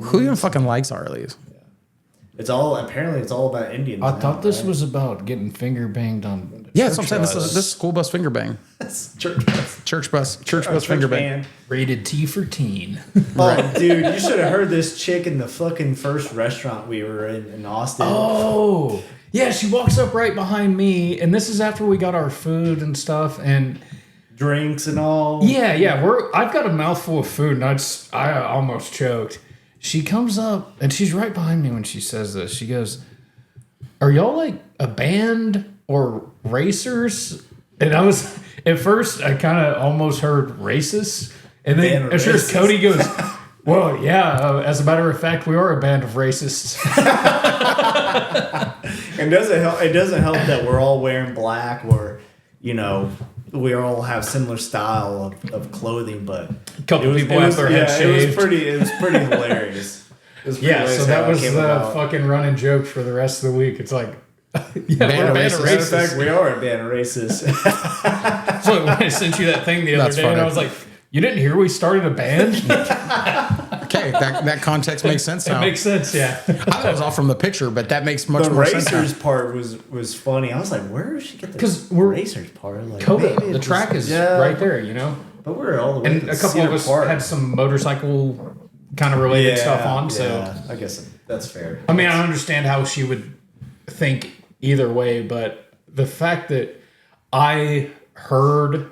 Who even fucking likes Harleys? It's all about Indians. I thought this was about getting finger banged on. Yeah, that's what I'm saying. This is school bus finger bang. Church bus finger bang. Rated T for teen. Oh, dude, you should have heard this chick in the fucking first restaurant we were in Austin. Oh, yeah, she walks up right behind me, and this is after we got our food and stuff, and drinks and all. Yeah. I've got a mouthful of food, and I almost choked. She comes up, and she's right behind me when she says this. She goes, "Are y'all like a band or racers?" And I was, at first, I kind of almost heard racist. And then, as sure as Cody goes, "Well, yeah, as a matter of fact, we are a band of racists." And it doesn't help that we're all wearing black, or, we all have similar style of clothing, but a couple people have their heads shaved. It was pretty hilarious. So that was the fucking running joke for the rest of the week. It's like, we're a band of racists. In fact, we are a band of racists. So when I sent you that thing the other day, and I was like, "You didn't hear we started a band?" Okay, that context makes sense now. It makes sense, yeah. I thought it was all from the picture, but that makes much more sense. The racers part was funny. I was like, where did she get the racers part? Like, Coda, the track is right there, But we're all the way. And a couple of us had some motorcycle kind of related stuff on, so I guess that's fair. I mean, I understand how she would think either way, but the fact that I heard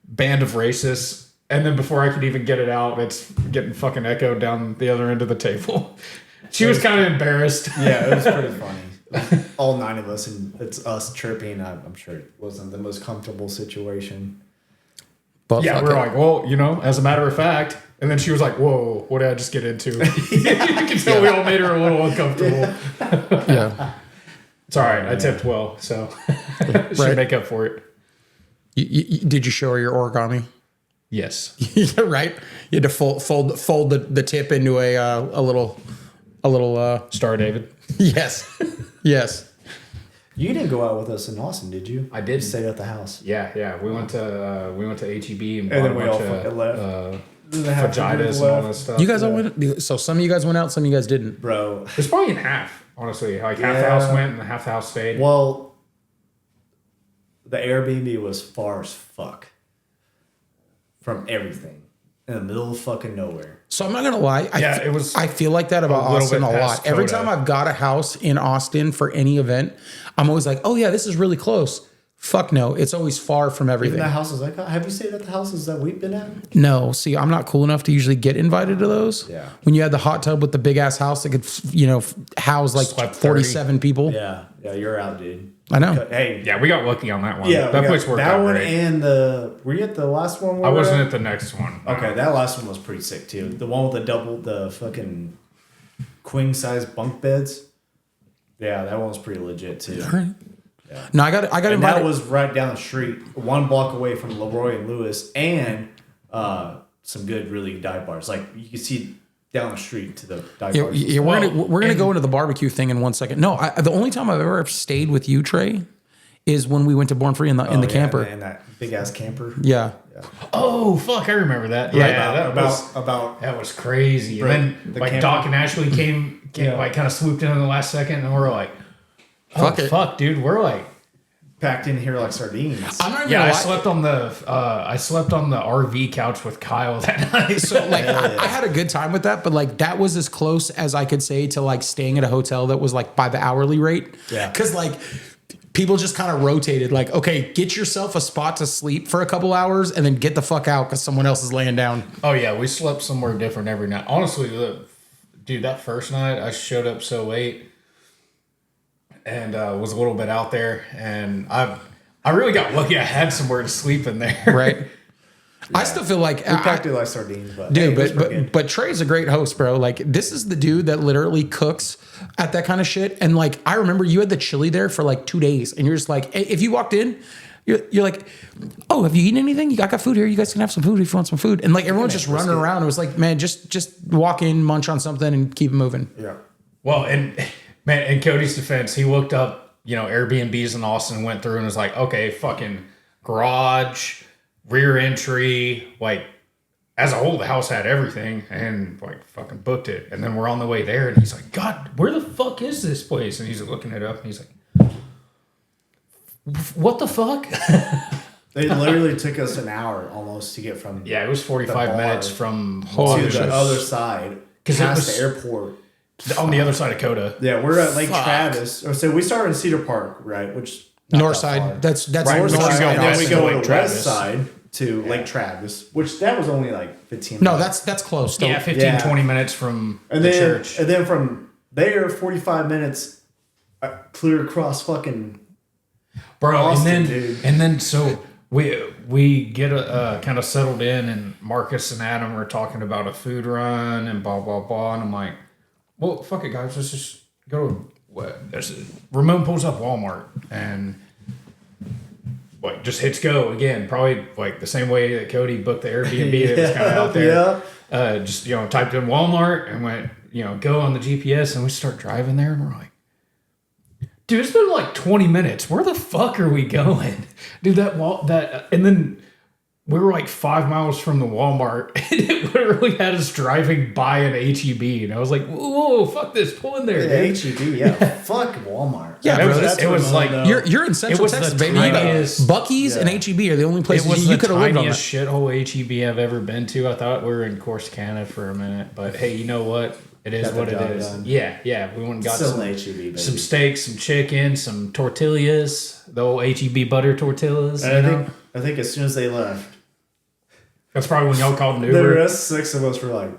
Band of Racists, and then before I could even get it out, it's getting fucking echoed down the other end of the table. She was kind of embarrassed. Yeah, it was pretty funny. All 9 of us, and it's us chirping. I'm sure it wasn't the most comfortable situation. But yeah, we're like, well, as a matter of fact. And then she was like, "Whoa, what did I just get into?" You can tell we all made her a little uncomfortable. Yeah. It's all right. I tipped well, so should make up for it. Did you show her your origami? Yes. Right. You had to fold the tip into a little Star David. Yes. Yes. You didn't go out with us in Austin, did you? I did. Stay at the house. Yeah. We went to HEB and then bought we a all bunch fucking left. of vaginas and all that stuff. You guys all went. So some of you guys went out, some of you guys didn't. Bro, It's probably in half, honestly. Like half the house went and half the house stayed. well, the Airbnb was far as fuck from everything in the middle of fucking nowhere. So I'm not gonna lie. It was. I feel like that about Austin a lot. Coda. Every time I've got a house in Austin for any event, I'm always like, "Oh yeah, this is really close." Fuck no, it's always far from everything. Even the houses have you stayed at the houses that we've been at? No, see, I'm not cool enough to usually get invited to those. Yeah. When you had the hot tub with the big ass house that could, house like Slept 47 people. Yeah, you're out, dude. I know. Hey, Yeah, we got lucky on that one. yeah, that place worked that out one great. and were you at the last one? I wasn't at the next one. Okay, that last one was pretty sick too. The one with the fucking queen size bunk beds. Yeah, that one was pretty legit too. All right. Yeah. No, I got And invited. that was right down the street, 1 block away from Leroy and Lewis, and some good really dive bars. Like you can see down the street to the dive bars. Yeah, we're gonna go into the barbecue thing in 1 second. No, the only time I've ever stayed with you, Trey, is when we went to Born Free in the camper. And that big ass camper. Yeah. Oh fuck, I remember that. Yeah, that was crazy. Bro, and then like camper. Doc and Ashley came like kind of swooped in the last second, and we're like, fuck, dude, we're like packed in here like sardines. I'm not even yeah. gonna I lie. slept on the RV couch with Kyle that night. So like I had a good time with that, but like that was as close as I could say to like staying at a hotel that was like by the hourly rate. Yeah. Because like people just kind of rotated. Like, okay, get yourself a spot to sleep for a couple hours and then get the fuck out because someone else is laying down. Oh yeah, we slept somewhere different every night. Honestly, dude, that first night I showed up so late and was a little bit out there, and I really got lucky. I had somewhere to sleep in there. Right. I still feel like we packed it like sardines, but dude, hey, but Trey's a great host, bro. Like this is the dude that literally cooks at that kind of shit. And like I remember you had the chili there for like 2 days, and you're just like, if you walked in, you're like, oh, have you eaten anything? I got food here. You guys can have some food if you want some food. And like everyone's just running around. It was like, man, just walk in, munch on something, and keep it moving. Yeah. Well, and man, in Cody's defense, he looked up, Airbnbs in Austin, went through and was like, okay, fucking garage, rear entry, like as a whole, the house had everything, and like fucking booked it. And then we're on the way there, and he's like, God, where the fuck is this place? And he's looking it up, and he's like, what the fuck? They literally took us an hour almost to get from it was 45 minutes from to the other side, because it was the airport. On the other side of Coda. Yeah, we're at Lake Travis. So we started in Cedar Park, right? Which North side. That's right, north side. And then we go to the Travis. west side to Lake Travis, which that was only like 15 minutes. No, that's close. Still. Yeah, 15, 20 minutes from the church. And then from there, 45 minutes clear across fucking bro. Austin, dude. And then so we get kind of settled in, and Marcus and Adam are talking about a food run and blah blah blah, and I'm like, well, fuck it, guys, let's just go. Ramon pulls up Walmart and like just hits go again, probably like the same way that Cody booked the Airbnb that was kind of out there. Yeah. Just typed in Walmart and went go on the GPS, and we start driving there, and we're like, dude, it's been like 20 minutes. Where the fuck are we going? Dude, and then we were like 5 miles from the Walmart, and it literally had us driving by an HEB, and I was like, whoa, fuck this, pull in there, yeah, dude. HEB, yeah, fuck Walmart. Yeah, bro, bro, it was like you're in Central Texas, baby. Buc-ee's and HEB are the only places you could have lived on. It was the tiniest shithole HEB I've ever been to. I thought we were in Corsicana for a minute, but hey, you know what? It is what it is. Done. Yeah. We went and got some steaks, some chicken, some tortillas, the old HEB butter tortillas. And I think as soon as they left, that's probably when y'all called an Uber. The rest 6 of us were like,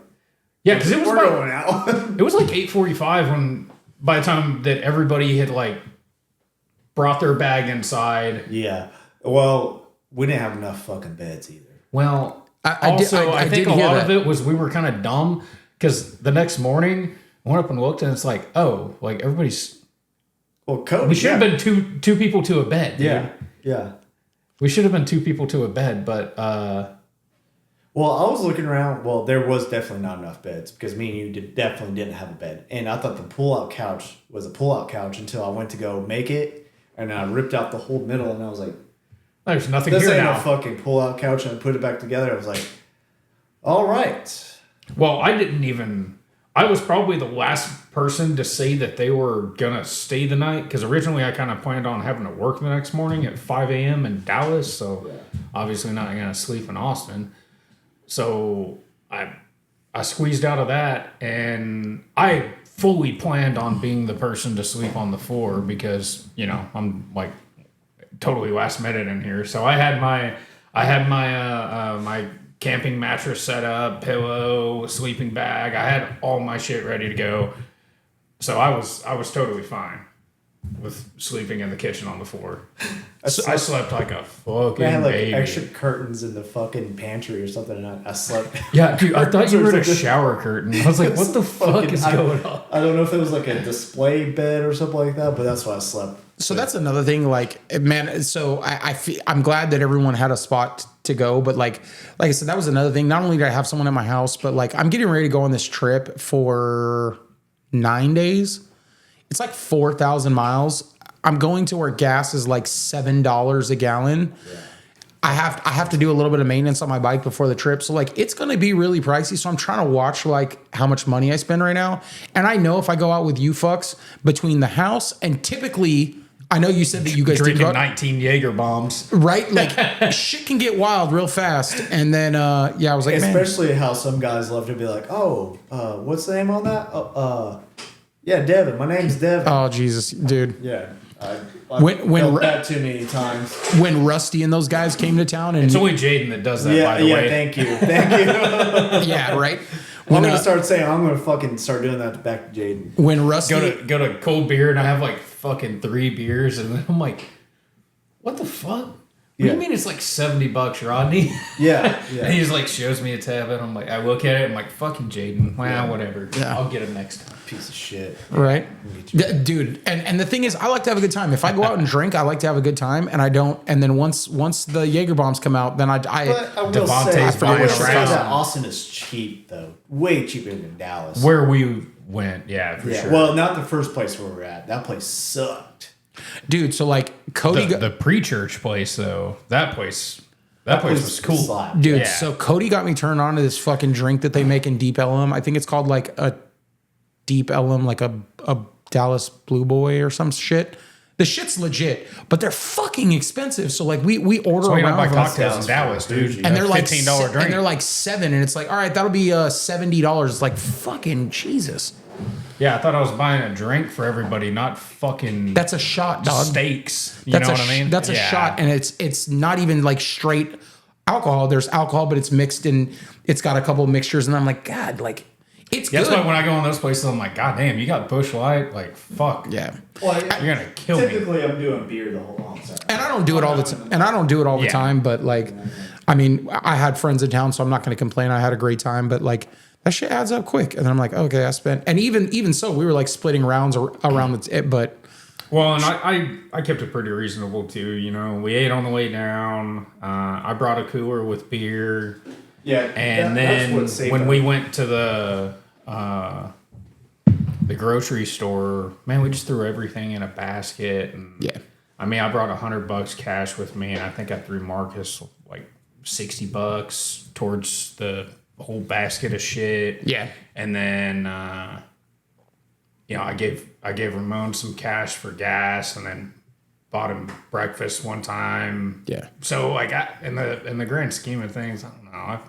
yeah, because it was going out. It was like 8:45 when by the time that everybody had like brought their bag inside. Yeah. Well, we didn't have enough fucking beds either. Well, I think a lot of it was we were kind of dumb. Because the next morning, I went up and looked, and it's like, oh, like everybody's. Well, Cody. We should have been two people to a bed. Dude. Yeah. We should have been 2 people to a bed, but. Well, I was looking around. Well, there was definitely not enough beds because me and you definitely didn't have a bed, and I thought the pull-out couch was a pull-out couch until I went to go make it, and I ripped out the whole middle, and I was like, "There's nothing this here ain't now." a fucking pull-out couch, and I put it back together. I was like, all right. Well, I was probably the last person to say that they were gonna stay the night, because originally I kind of planned on having to work the next morning at 5 a.m. in Dallas, so obviously not gonna sleep in Austin. So I squeezed out of that, and I fully planned on being the person to sleep on the floor because I'm like totally last minute in here. So I had my my camping mattress set up, pillow, sleeping bag. I had all my shit ready to go. So I was totally fine with sleeping in the kitchen on the floor. I slept like a fucking I had like baby. extra curtains in the fucking pantry or something, and I slept. Yeah, dude, I thought you were in a shower curtain. I was like, what the fuck is going on? I don't know if it was like a display bed or something like that, but that's why I slept. So that's another thing, like, man, so I'm glad that everyone had a spot to go, but like I said, that was another thing. Not only did I have someone in my house, but like I'm getting ready to go on this trip for 9 days. It's like 4,000 miles. I'm going to where gas is like $7 a gallon. Yeah. I have to do a little bit of maintenance on my bike before the trip. So like it's going to be really pricey. So I'm trying to watch like how much money I spend right now. And I know if I go out with you fucks between the house and typically I know you said that you guys drinking 19 Jaeger bombs, right? Like shit can get wild real fast. And then I was like, especially how some guys love to be like, oh, what's the name on that? Yeah, Devin. My name's Devin. Oh Jesus, dude. Yeah. I've felt that too many times. When Rusty and those guys came to town, and it's only Jaden that does that. By the way, thank you. Yeah, right. I'm gonna start saying I'm gonna fucking start doing that back to Jaden. When Rusty go to cold beer, and I have like fucking 3 beers, and then I'm like, what the fuck? What do you mean it's like $70, Rodney? Yeah. And he's like, shows me a tab, and I'm like, I look at it, I'm like, fucking Jaden. Well, whatever. Yeah. I'll get him next time. Piece of shit. Right. Dude, and the thing is, I like to have a good time. If I go out and drink, I like to have a good time, and I don't. And then once the Jaeger bombs come out, then But I will Devontae's say, buying around. around. Austin is cheap though, way cheaper than Dallas. Where we went, for sure. Well, not the first place where we're at. That place sucked. dude. So like Cody, the pre-church place though, that place was cool. Slap. dude. Yeah. So Cody got me turned on to this fucking drink that they make in Deep Ellum. I think it's called like a Deep Ellum, like a Dallas Blue Boy or some shit. The shit's legit, but they're fucking expensive. So like we order So we don't around buy from- cocktails in Dallas, dude. and they're like $15 drink. and they're like $7, and it's like, all right, that'll be $70. It's like fucking Jesus. Yeah, I thought I was buying a drink for everybody, not fucking That's a shot, dog. steaks. You That's know a what I mean? That's a shot, and it's not even like straight alcohol. There's alcohol, but it's mixed and it's got a couple of mixtures, and I'm like, God, like it's That's good. why when I go in those places, I'm like, God damn, you got Busch Light? Like, fuck. Yeah. Well, You're gonna kill me. typically, I'm doing beer the whole long time. And I don't do it all the time. And I don't do it all the Yeah. time, but like, I mean, I had friends in town, so I'm not going to complain. I had a great time, but like that shit adds up quick. And then I'm like, okay, I spent, and even so, we were like splitting rounds around it, but Well, and I kept it pretty reasonable too. You know, we ate on the way down. I brought a cooler with beer. Yeah, And that's then what saved when us. we went to the grocery store, man, we just threw everything in a basket. And yeah. I mean, I brought $100 cash with me, and I think I threw Marcus like $60 towards the whole basket of shit. Yeah. And then I gave Ramon some cash for gas, and then bought him breakfast one time. Yeah. So like in the grand scheme of things, I don't know. I've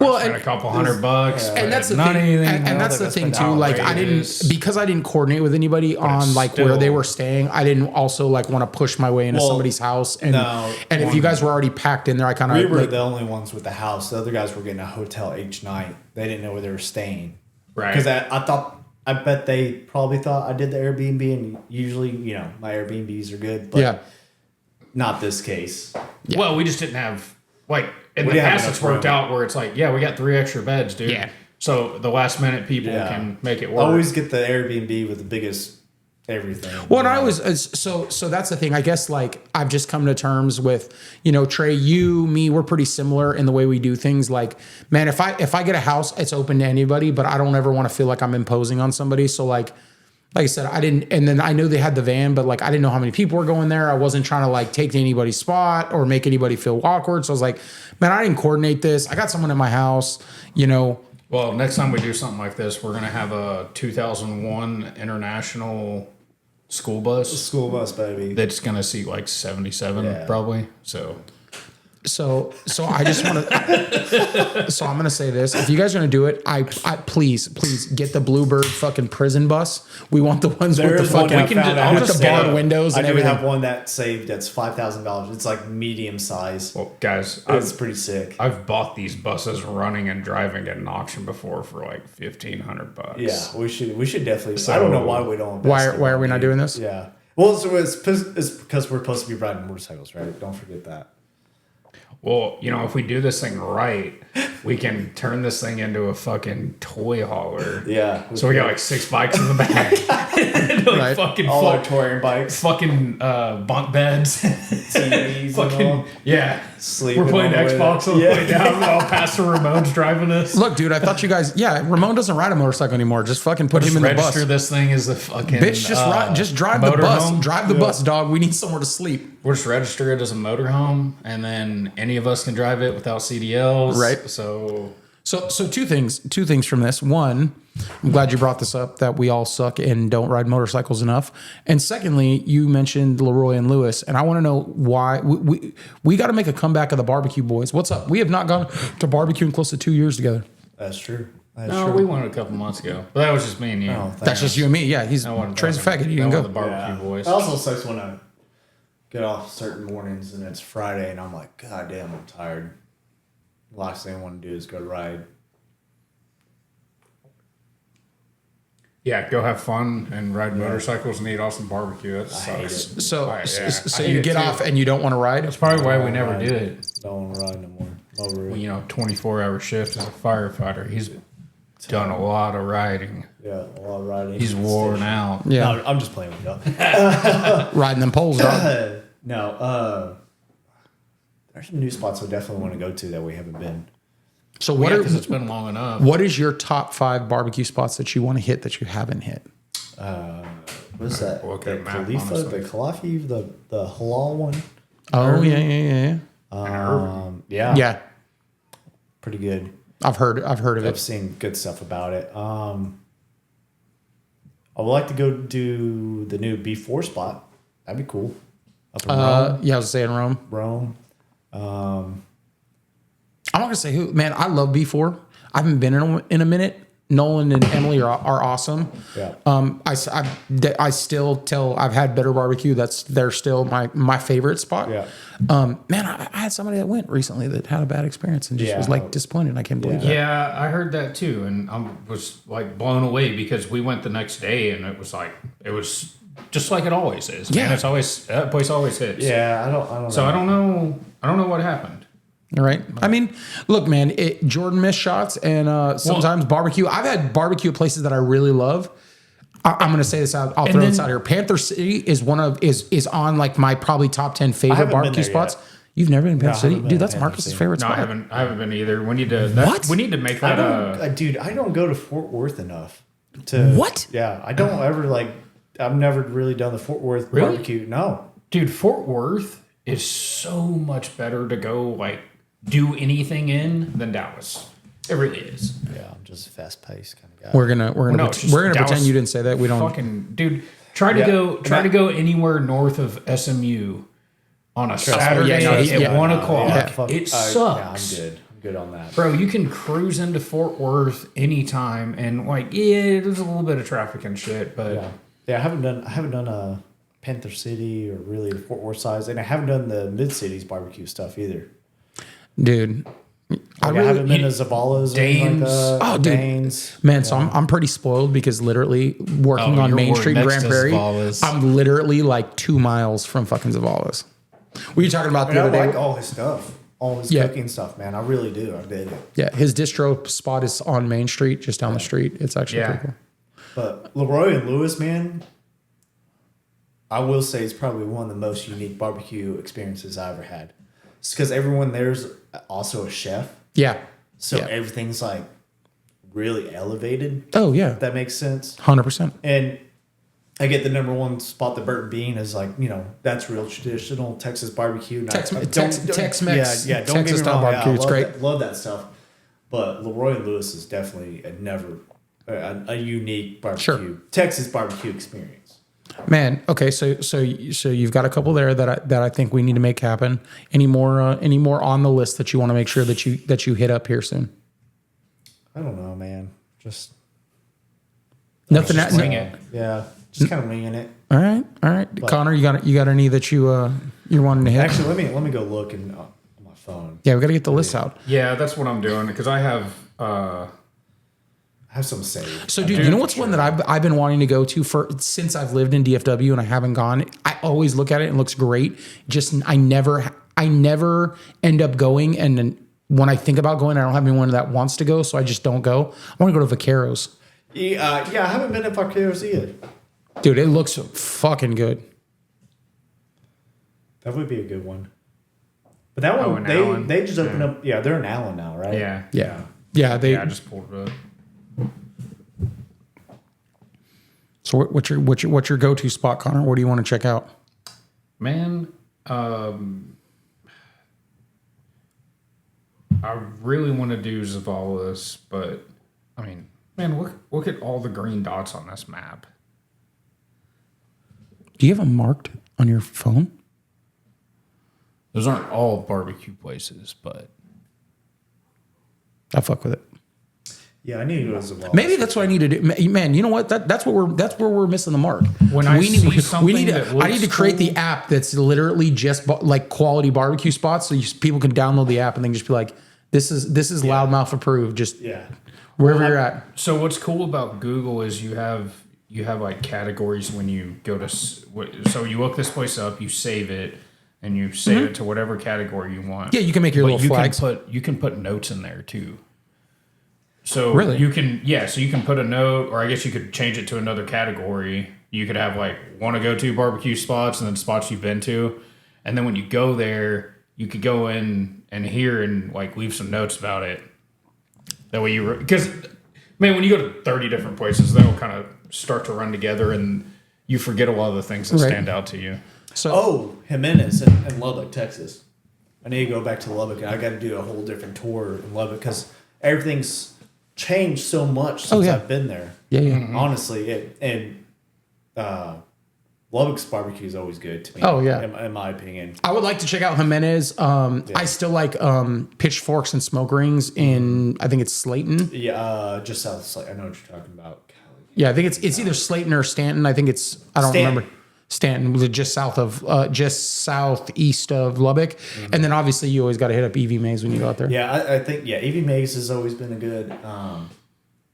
Well, spent and, a couple $100, and that's the not thing, anything. and that's the thing too. Like I didn't, outrageous. because I didn't coordinate with anybody on like where still- they were staying. I didn't also like want to push my way into Well, somebody's house. And no, and if you guys were already packed in there, I kind of We were like, the only ones with the house. The other guys were getting a hotel each night. They didn't know where they were staying. Right. Because I bet they probably thought I did the Airbnb, and usually, my Airbnbs are good, but yeah. not this case. Well, we just didn't have like in We the didn't have past. It's enough worked room. out where it's like, yeah, we got 3 extra beds, dude. Yeah. So the last minute people Yeah. can make it work. Always get the Airbnb with the biggest everything. Well, and I was so that's the thing. I guess like I've just come to terms with, Trey, you, me, we're pretty similar in the way we do things. Like, man, if I get a house, it's open to anybody, but I don't ever want to feel like I'm imposing on somebody. So like I said, I didn't, and then I knew they had the van, but like I didn't know how many people were going there. I wasn't trying to like take anybody's spot or make anybody feel awkward. So I was like, man, I didn't coordinate this. I got someone in my house, Well, next time we do something like this, we're gonna have a 2001 International school bus school bus, baby. that's gonna seat like 77 Yeah. probably. So So I just want to. So I'm gonna say this: if you guys are gonna do it, I please get the Bluebird fucking prison bus. We want the ones with the There's one fucking I found out. with the barred windows I and do everything. have one that saved that's $5,000. It's like medium size. well, guys, It's pretty sick. I've bought these buses running and driving at an auction before for like $1,500. Yeah, we should definitely. I don't know why we don't. Why invest in are we one, not dude. doing this? Yeah. Well, so it's because we're supposed to be riding motorcycles, right? Don't forget that. Well, if we do this thing right, we can turn this thing into a fucking toy hauler. Yeah. So we got like 6 bikes in the back. Like Right. fucking all our touring bikes, fucking bunk beds. TVs, and all. fucking yeah. Sleeping We're playing on the way Xbox on the Yeah. way down. All Pastor Ramon's driving us. Look, dude, I thought you guys. Yeah, Ramon doesn't ride a motorcycle anymore. Just fucking put Just him in the register bus. this thing as the fucking Bitch, just drive the bus. motorhome. Drive the bus, dog. We need somewhere to sleep. We'll just register it as a motorhome, and then any of us can drive it without CDLs. Right. So two things from this. One, I'm glad you brought this up that we all suck and don't ride motorcycles enough. And secondly, you mentioned Leroy and Lewis, and I want to know why we got to make a comeback of the barbecue boys. What's up? We have not gone to barbecue in close to 2 years together. That's true. No, we went a couple months ago, but that was just me and you. Oh, That's just you and me. Yeah, Trey's a faggot. He didn't The go. barbecue boys. It also sucks when I get off certain mornings and it's Friday and I'm like, God damn, I'm tired. Last thing I want to do is go ride. Yeah, go have fun and ride motorcycles and eat awesome barbecue. That sucks. So you get off and you don't want to ride? That's probably why we never did it. Don't want to ride no more. Over Well, 24-hour shift as a firefighter. He's done a lot of riding. Yeah, a lot of riding. He's worn out. Yeah. No, I'm just playing with y'all. Riding them poles, dog. No, there's some new spots I definitely want to go to that we haven't been. So Because it's been long enough. what is your top 5 barbecue spots that you want to hit that you haven't hit? What's that? Look The at map, Khalifa, honestly. the Khalafi, the halal one. Oh, yeah. Yeah, pretty good. I've heard of I've it. seen good stuff about it. I would like to go do the new B4 spot. That'd be cool. Up in Rome. Yeah, I was saying Rome. Rome. I'm not gonna say who. Man, I love B4. I haven't been in a minute. Nolan and Emily are awesome. Yeah. I still tell I've had better barbecue. They're still my favorite spot. Yeah. Man, I had somebody that went recently that had a bad experience and just was like disappointed. I can't believe that. Yeah, I heard that too, and I was like blown away because we went the next day and it was just like it always is. Man, Yeah. it's always that place always hits. Yeah, I don't know. So I don't know what happened. All right. I mean, look, man, Jordan missed shots and sometimes barbecue. I've had barbecue at places that I really love. I'm going to say this out. I'll throw this out here. Panther City is is on like my probably top 10 favorite barbecue spots. Yet. You've never been in Panther City? been Dude, to that's Panther Marcus's City. favorite No, spot. I haven't been either. We need to What? We need to make that Dude, I don't go to Fort Worth enough. To What? Yeah, I don't ever I've never really done the Fort Worth Really? barbecue. No. Dude, Fort Worth is so much better to go do anything in than Dallas. It really is. Yeah, I'm just a fast paced kind of guy. We're gonna it's just pretend Dallas you didn't say that. We don't. Fucking dude, try to go anywhere north of SMU on a Saturday at 1 o'clock. It sucks. Yeah, I'm good on that. Bro, you can cruise into Fort Worth anytime, and there's a little bit of traffic and shit, but Yeah, I haven't done a Panther City or really the Fort Worth size, and I haven't done the mid cities barbecue stuff either. Dude. I haven't been to Zavala's or anything like that. Oh, dude. Danes. Man, so I'm pretty spoiled because literally working on Main Street in Grand Prairie, I'm literally like 2 miles from fucking Zavala's. Were you talking about the other day? I like all his stuff. All his cooking stuff, man. I really do. I did it. Yeah, his distro spot is on Main Street, just down the street. It's actually pretty cool. But Leroy and Lewis, man, I will say it's probably one of the most unique barbecue experiences I ever had. It's because everyone there's also a chef. Yeah. So everything's like really elevated. Oh, yeah. If that makes sense. 100%. And I get the number one spot that Burton Bean is that's real traditional Texas barbecue. Tex-Mex. Yeah, don't Texas get me style wrong. barbecue. I It's love great. love that stuff. But Leroy and Lewis is definitely a unique barbecue, Texas barbecue experience. Man, okay, so you've got a couple there that I think we need to make happen. Any more on the list that you want to make sure that you hit up here soon? I don't know, man. Just Nothing. wing it. Yeah, just kind of winging it. All right. Connor, you got any that you're wanting to hit? Actually, let me go look on my phone. Yeah, we got to get the list out. Yeah, that's what I'm doing because I have I have some saved. So, dude, you know what's one that I've been wanting to go to since I've lived in DFW and I haven't gone. I always look at it and it looks great. Just I never end up going, and then when I think about going, I don't have anyone that wants to go, so I just don't go. I want to go to Vaqueros. Yeah, I haven't been to Vaqueros either. Dude, it looks fucking good. That would be a good one. But that one, they just opened up. Yeah, they're in Allen now, right? Yeah. I just pulled it up. So what's your go-to spot, Connor? What do you want to check out? Man, I really want to do Zavala's, but I mean, man, look at all the green dots on this map. Do you have them marked on your phone? Those aren't all barbecue places, but I fuck with it. Yeah, I need to go to Zavala's. Maybe that's what I need to do. Man, you know what? That's where we're missing the mark. When I see something that I need to looks create cool- the app that's literally just like quality barbecue spots, so people can download the app and then just be like, This is loudmouth approved. Just Yeah. wherever you're at. So what's cool about Google is you have like categories when you go to. So you look this place up, you save it, and you save it to whatever category you want. Yeah, you can make your But little flags. You can put notes in there too. So Really? you can put a note, or I guess you could change it to another category. You could have like want to go to barbecue spots and then spots you've been to, and then when you go there, you could go in and hear and like leave some notes about it. That way because man, when you go to 30 different places, they'll kind of start to run together, and you forget a lot of the things that stand out to you. So Jimenez in Lubbock, Texas. I need to go back to Lubbock, and I got to do a whole different tour in Lubbock because everything's changed so much since I've been there. Yeah, yeah. Honestly, Lubbock's barbecue is always good to me. Oh, yeah. In my opinion. I would like to check out Jimenez. I still like Pitchforks and Smoke Rings in, I think it's Slayton. Yeah, just south of Slate. I know what you're talking about. Yeah, I think it's either Slayton or Stanton. I think I don't remember. Stanton was just southeast of Lubbock. And then obviously you always got to hit up Evie Mays when you go out there. Yeah, I think Evie Mays has always been a good,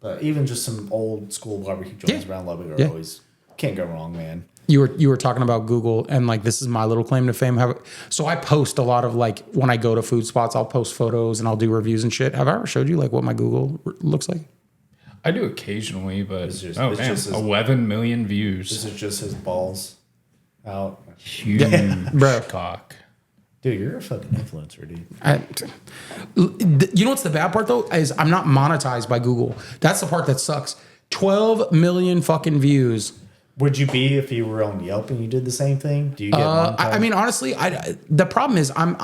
but even just some old school barbecue joints around Lubbock are always, can't go wrong, man. You were talking about Google, and like this is my little claim to fame. So I post a lot of like when I go to food spots, I'll post photos and I'll do reviews and shit. Have I ever showed you like what my Google looks like? I do occasionally, but It's just 11 million views. This is just his balls out. Huge Bro. cock. Dude, you're a fucking influencer, dude. You know what's the bad part though is I'm not monetized by Google. That's the part that sucks. 12 million fucking views. Would you be if you were on Yelp and you did the same thing? Do you get monetized? I mean, honestly, the problem is if I'm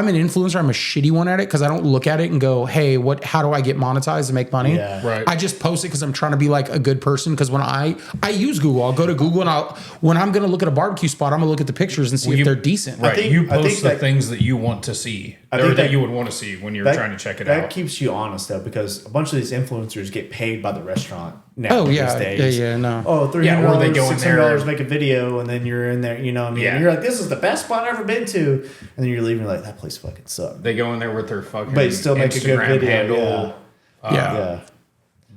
an influencer, I'm a shitty one at it because I don't look at it and go, hey, how do I get monetized and make money? Yeah. Right. I just post it because I'm trying to be like a good person. Because when I use Google, I'll go to Google and when I'm going to look at a barbecue spot, I'm going to look at the pictures and see if they're decent. Right. You post the things that you want to see, or that you would want to see when you're trying to check it out. That keeps you honest though, because a bunch of these influencers get paid by the restaurant now. Oh yeah, these days. yeah, no. Oh, $300, or they go in there $600, make a video, and then you're in there. You know what I mean? Yeah. And you're like, this is the best spot I've ever been to, and then you're leaving like that place fucking sucked. They go in there with their fucking But you still make Instagram a good video. handle. Yeah.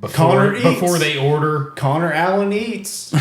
Before they order. Connor Allen eats.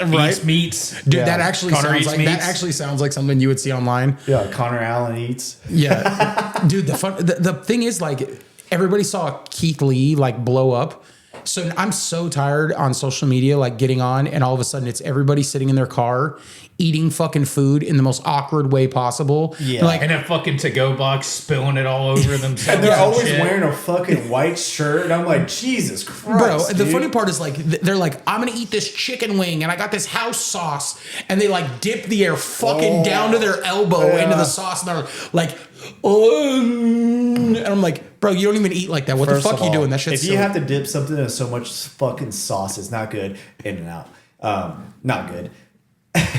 Right. Meats. Dude, Yeah. that actually sounds like something you would see online. Yeah, Connor Allen eats. Yeah, dude. The thing is, like, everybody saw Keith Lee like blow up. So I'm so tired on social media, like getting on, and all of a sudden it's everybody sitting in their car eating fucking food in the most awkward way possible. Yeah. Like, And a fucking to-go box spilling it all over themselves. And they're always shit. wearing a fucking white shirt, and I'm like, Jesus Christ, bro, the dude. funny part is like they're like, I'm gonna eat this chicken wing and I got this house sauce, and they like dip the air fucking down to their elbow into the sauce, and they're like, oh, and I'm like, bro, you don't even eat like that. What First the fuck of you all, doing? That shit's if you have to dip something in so much fucking sauce, it's not good. In and out, not good.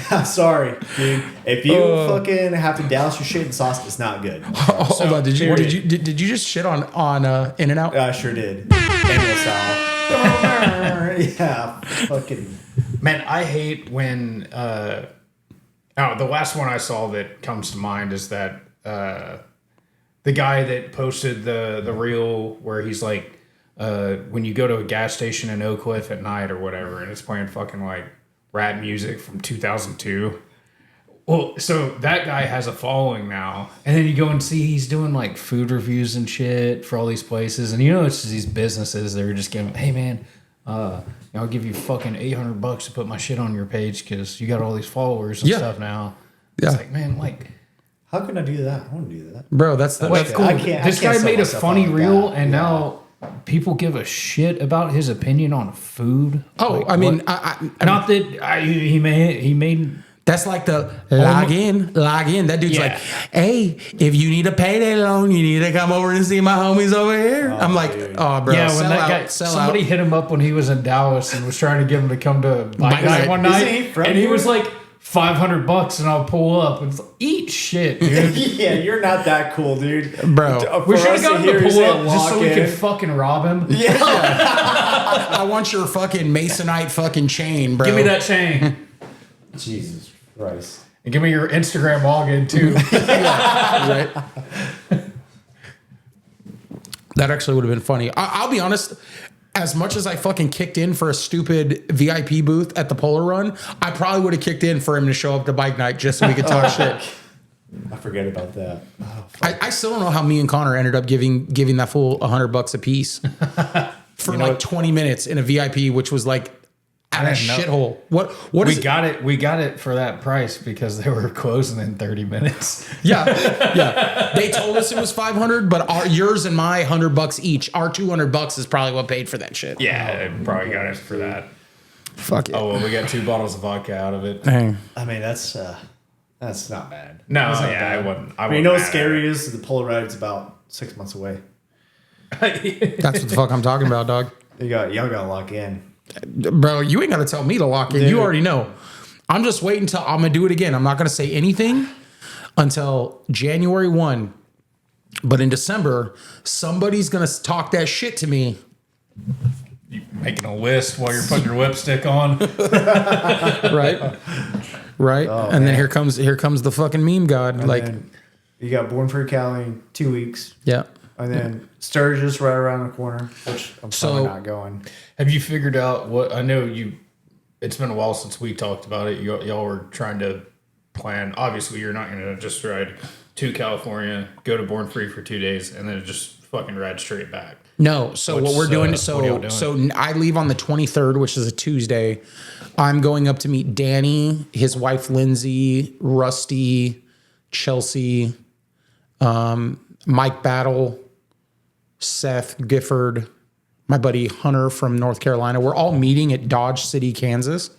I'm sorry, dude. If you fucking have to douse your shit in sauce, it's not good. Hold on, did you just shit on In and Out? I sure did. Animal style. Yeah, fucking. Man, I hate when. The last one I saw that comes to mind is that the guy that posted the reel where he's like, when you go to a gas station in Oak Cliff at night or whatever, and it's playing fucking like rap music from 2002. Well, so that guy has a following now, and then you go and see he's doing like food reviews and shit for all these places, and it's just these businesses that are just giving, hey man, I'll give you fucking $800 to put my shit on your page because you got all these followers and stuff now. Yeah. It's like, man, like, How can I do that? I want to do that. Bro, that's cool. I can't This guy sell made a myself funny on reel, that. and now people give a shit about his opinion on food. Oh, Like, I mean, what? Not that he made. that's like the log in. That dude's like, hey, if you need a payday loan, you need to come over and see my homies over here. I'm like, dude. oh, bro, Yeah, when sell that out, guy, sell somebody out. hit him up when he was in Dallas and was trying to get him to come to Bike Night one night, Isn't he from and he here? was like $500, and I'll pull up and it's like, eat shit, dude. Yeah, you're not that cool, dude. Bro. We For should us have to gotten hear to you pull say up just so lock we in. could fucking rob him. Yeah. I want your fucking Masonite fucking chain, bro. Give me that chain. Jesus Christ. And give me your Instagram login too. Right? That actually would have been funny. I'll be honest. As much as I fucking kicked in for a stupid VIP booth at the Polar Run, I probably would have kicked in for him to show up to bike night just so we could talk shit. I forget about that. Oh, I still don't know how me and Connor ended up giving that fool $100 a piece for like 20 minutes in a VIP, which was like at a shithole. What we is got it? We got it for that price because they were closing in 30 minutes. Yeah. They told us it was 500, but yours and my $100 each. Our $200 is probably what paid for that shit. Yeah, they probably got it for that. Fuck it. Oh well, we got 2 bottles of vodka out of it. Hey. I mean, that's not bad. No, That's not yeah, bad. I wouldn't. I mean, you know what's scary is the Polar Ride's about 6 months away. That's what the fuck I'm talking about, dog. Y'all gotta lock in. Bro, you ain't got to tell me to lock in. Dude. You already know. I'm just waiting until I'm going to do it again. I'm not going to say anything until January 1. But in December, somebody's going to talk that shit to me. You making a list while you're putting your lipstick on. Right? Right? Oh, and man. then here comes the fucking meme god. And like, then you got Born Free Cali in 2 weeks. yeah. And then Sturgis right around the corner, which I'm probably not going. Have you figured out what? I know you. It's been a while since we talked about it. Y'all were trying to plan. Obviously, you're not going to just ride to California, go to Born Free for 2 days, and then just fucking ride straight back. No. So what we're doing, what are y'all doing? so I leave on the 23rd, which is a Tuesday. I'm going up to meet Danny, his wife Lindsay, Rusty, Chelsea, Mike Battle, Seth Gifford, my buddy Hunter from North Carolina. We're all meeting at Dodge City, Kansas.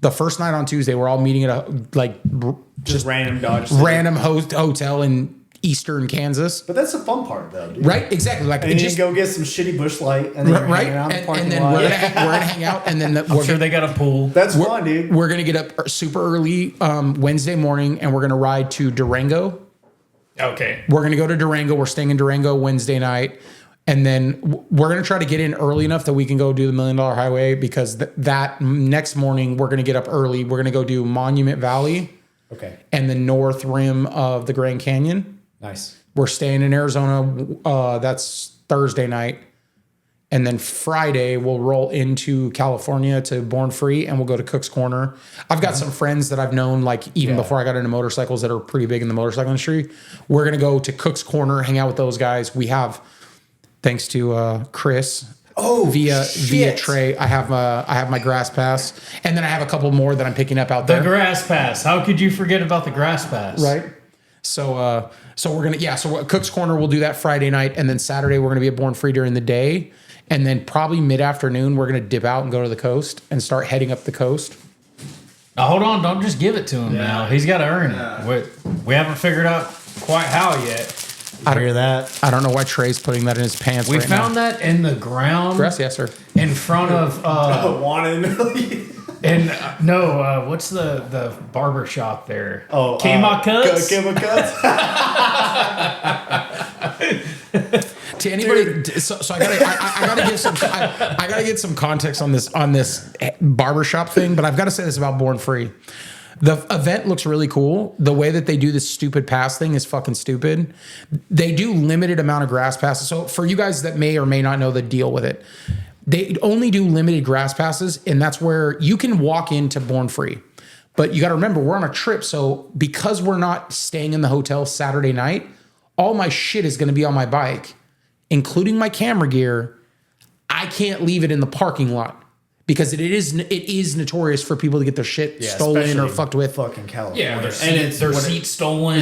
The first night on Tuesday, we're all meeting at a Just random Dodge City. random hotel in eastern Kansas. But that's the fun part, though, dude. Right? Exactly. Like And just go get some shitty Busch Light, and then you're right, hanging out in the parking and then lot. we're gonna hang out, and then I'm sure they got a pool. That's fun, dude. we're gonna get up super early Wednesday morning, and we're gonna ride to Durango. Okay. We're gonna go to Durango. We're staying in Durango Wednesday night, and then we're gonna try to get in early enough that we can go do the $1 Million Highway, because that next morning we're gonna get up early. We're gonna go do Monument Valley Okay. and the north rim of the Grand Canyon. Nice. We're staying in Arizona. That's Thursday night. And then Friday, we'll roll into California to Born Free, and we'll go to Cook's Corner. I've got some friends that I've known, like, even before I got into motorcycles, that are pretty big in the motorcycle industry. We're going to go to Cook's Corner, hang out with those guys. We have, thanks to Chris, via Trey, I have my grass pass. And then I have a couple more that I'm picking up out The there. grass pass. How could you forget about the grass pass? Right. So we're gonna so Cook's Corner, we'll do that Friday night, and then Saturday we're gonna be at Born Free during the day, and then probably mid-afternoon we're gonna dip out and go to the coast and start heading up the coast. Now, hold on, don't just give it to him now. He's got to earn it. We haven't figured out quite how yet. I hear that. I don't know why Trey's putting that in his pants. We right found now. that in the ground. Yes, sir. In front of what's the barber shop there? Oh, K-Ma Cuts? K-Ma Cuts? To anybody, so I gotta get some context on this barbershop thing, but I've got to say this about Born Free. The event looks really cool. The way that they do this stupid pass thing is fucking stupid. They do limited amount of grass passes. So for you guys that may or may not know the deal with it, they only do limited grass passes, and that's where you can walk into Born Free. But you got to remember, we're on a trip. So because we're not staying in the hotel Saturday night, all my shit is going to be on my bike, including my camera gear. I can't leave it in the parking lot because it is notorious for people to get their shit stolen or fucked with. Fucking California. Yeah, their seats stolen.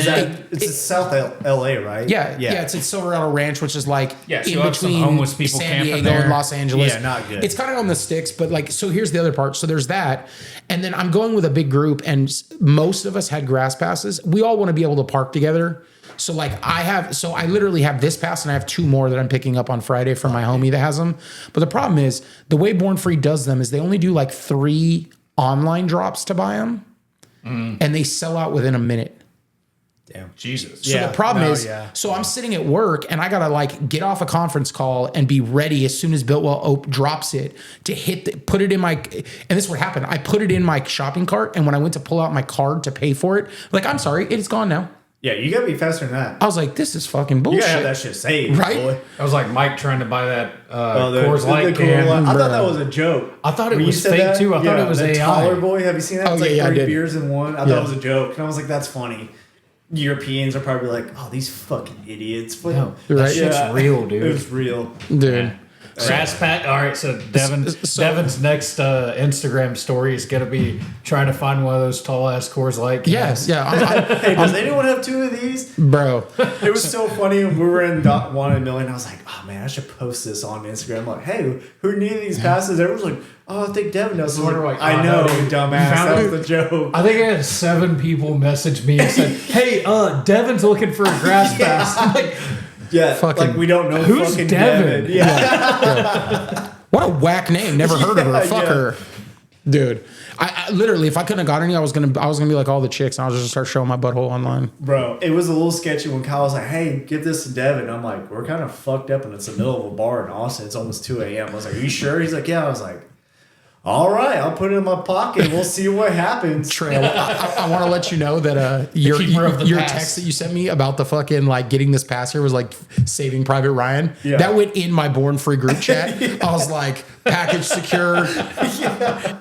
It's South LA, right? Yeah. It's at Silverado Ranch, which is like so in you have some between homeless people San camping Diego there. and Los Angeles. Yeah, not good. It's kind of on the sticks, but like, so here's the other part. So there's that. And then I'm going with a big group, and most of us had grass passes. We all want to be able to park together. So like I literally have this pass, and I have 2 more that I'm picking up on Friday from my homie that has them. But the problem is the way Born Free does them is they only do like 3 online drops to buy them, and they sell out within a minute. Damn. Jesus. So the problem is, so I'm sitting at work, and I gotta like get off a conference call and be ready as soon as Biltwell drops it to put it in my, and this is what happened. I put it in my shopping cart, and when I went to pull out my card to pay for it, like, I'm sorry, it's gone now. Yeah, you gotta be faster than that. I was like, this is fucking You bullshit. gotta have that shit saved, Right? boy. I was like Mike trying to buy that Coors Light the can. I thought that was a joke. I thought it When you was said fake that, too. I thought it was the AI. Tyler boy. Have you seen that? Oh, It's yeah, like I 3 did. beers in one. I thought it was a joke, and I was like, that's funny. Europeans are probably like, oh, these fucking idiots. But No, Right. that shit's real, dude. It was real. Dude. Grass patch. All right, so Devin's next Instagram story is gonna be trying to find one of those tall ass Coors Light cans. Yes, yeah. Hey, does anyone have 2 of these? Bro. It was so funny. We were in One in a Million. I was like, oh man, I should post this on Instagram. I'm like, hey, who needed these passes? Everyone's like, oh, I think Devin does. I know, you dumbass. That was the joke. I think I had 7 people message me and said, "Hey, Devin's looking for a grass pass." I'm like, Yeah, fucking- like we don't know who's fucking Devin? Yeah. What a whack name. Never heard of her. Fuck Yeah. her. Dude. I literally, if I couldn't have got any, I was gonna be like all the chicks and I was just start showing my butthole online. Bro, it was a little sketchy when Kyle was like, hey, give this to Devin. I'm like, we're kind of fucked up and it's the middle of a bar in Austin. It's almost 2 a.m. I was like, are you sure? He's like, yeah. I was like, all right, I'll put it in my pocket. We'll see what happens. Trey, I want to let you know that your keeper of the pass. text that you sent me about the fucking like getting this pass here was like Saving Private Ryan. Yeah. That went in my Born Free group chat. I was like, package secure.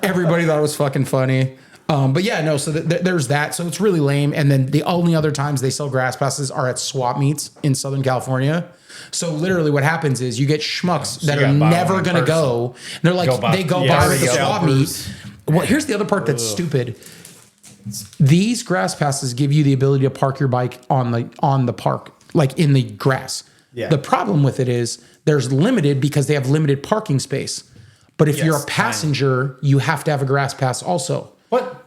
Everybody thought it was fucking funny. But yeah, no, so there's that. So it's really lame. And then the only other times they sell grass passes are at swap meets in Southern California. So literally what happens is you get schmucks that you are gotta buy never one in going to go. And they're like, they go buy it at the swap meet. Well, here's the other part that's stupid. These grass passes give you the ability to park your bike on the park, like in the grass. Yeah. The problem with it is there's limited because they have limited parking space. But if you're a passenger, you have to have a grass pass also. what?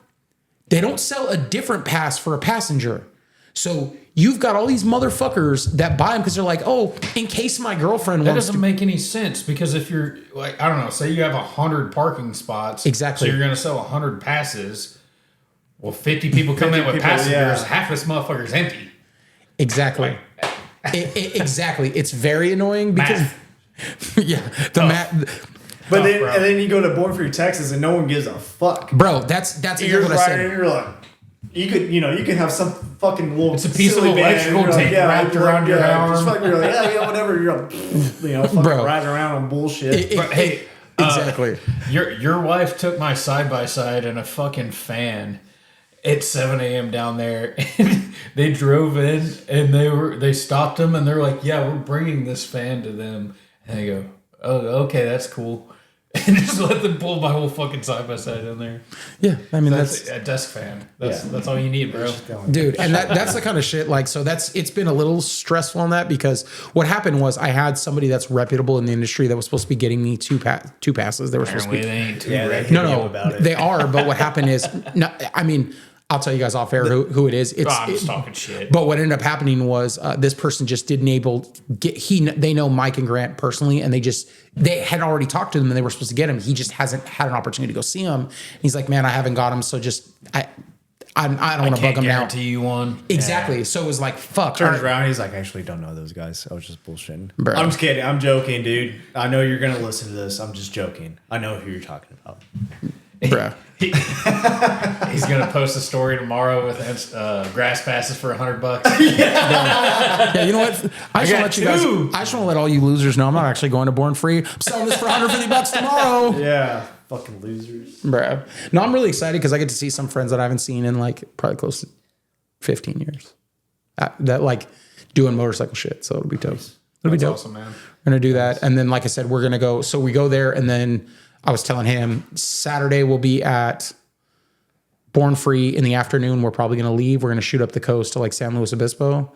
They don't sell a different pass for a passenger. So you've got all these motherfuckers that buy them because they're like, oh, in case my girlfriend That wants doesn't to. make any sense because if you're like, I don't know, say you have 100 parking spots, Exactly. So you're going to sell 100 passes. Well, 50 people come in with 50 people, passengers. yeah. Half this motherfucker's empty. Exactly. Exactly. It's very annoying because, yeah, the math. But Oh, then, bro. and then you go to Born Free, Texas, and no one gives a fuck. Bro, that's exactly You're what I riding, said. and you're like, you could have some fucking little. It's a piece of silly band, electrical and you're tape wrapped around your arm. Just fucking, you're like, yeah, whatever. You're like, fucking Bro. riding around on bullshit. But hey, Exactly. Your wife took my side by side and a fucking fan at 7 a.m. down there. And they drove in and they stopped them and they're like, "Yeah, we're bringing this fan to them." And they go, "Oh, okay, that's cool." And just let them pull my whole fucking side by side in there. Yeah, I mean That's a desk fan. That's all you need, bro. dude, and that's the kind of shit. Like, so it's been a little stressful on that because what happened was I had somebody that's reputable in the industry that was supposed to be getting me two passes. They were supposed to Apparently be. they ain't too Yeah, they ready. hit me No, up about it. they are. But what happened is, no, I mean, I'll tell you guys off air who it is. I'm just talking shit. But what ended up happening was this person just didn't they know Mike and Grant personally, and they had already talked to them and they were supposed to get him. He just hasn't had an opportunity to go see him. And he's like, man, I haven't got him, so just I don't want to bug him now. Guarantee you one. Exactly. So it was like, fuck. Turns all right. around, he's like, I actually don't know those guys. I was just bullshitting. Bro. I'm just kidding. I'm joking, dude. I know you're gonna listen to this. I'm just joking. I know who you're talking about. Bruh. He's gonna post a story tomorrow with grass passes for $100. Yeah, you know what? I just got want to let you two. guys. I just want to let all you losers know I'm not actually going to Born Free. I'm selling this for $150 tomorrow. Yeah, fucking losers. Bruh. No, I'm really excited because I get to see some friends that I haven't seen in like probably close to 15 years. That like doing motorcycle shit. So it'll be dope. It'll be That's dope. awesome, man. We're gonna do that, and then like I said, we're gonna go. So we go there, and then I was telling him Saturday we'll be at Born Free in the afternoon. We're probably gonna leave. We're gonna shoot up the coast to like San Luis Obispo,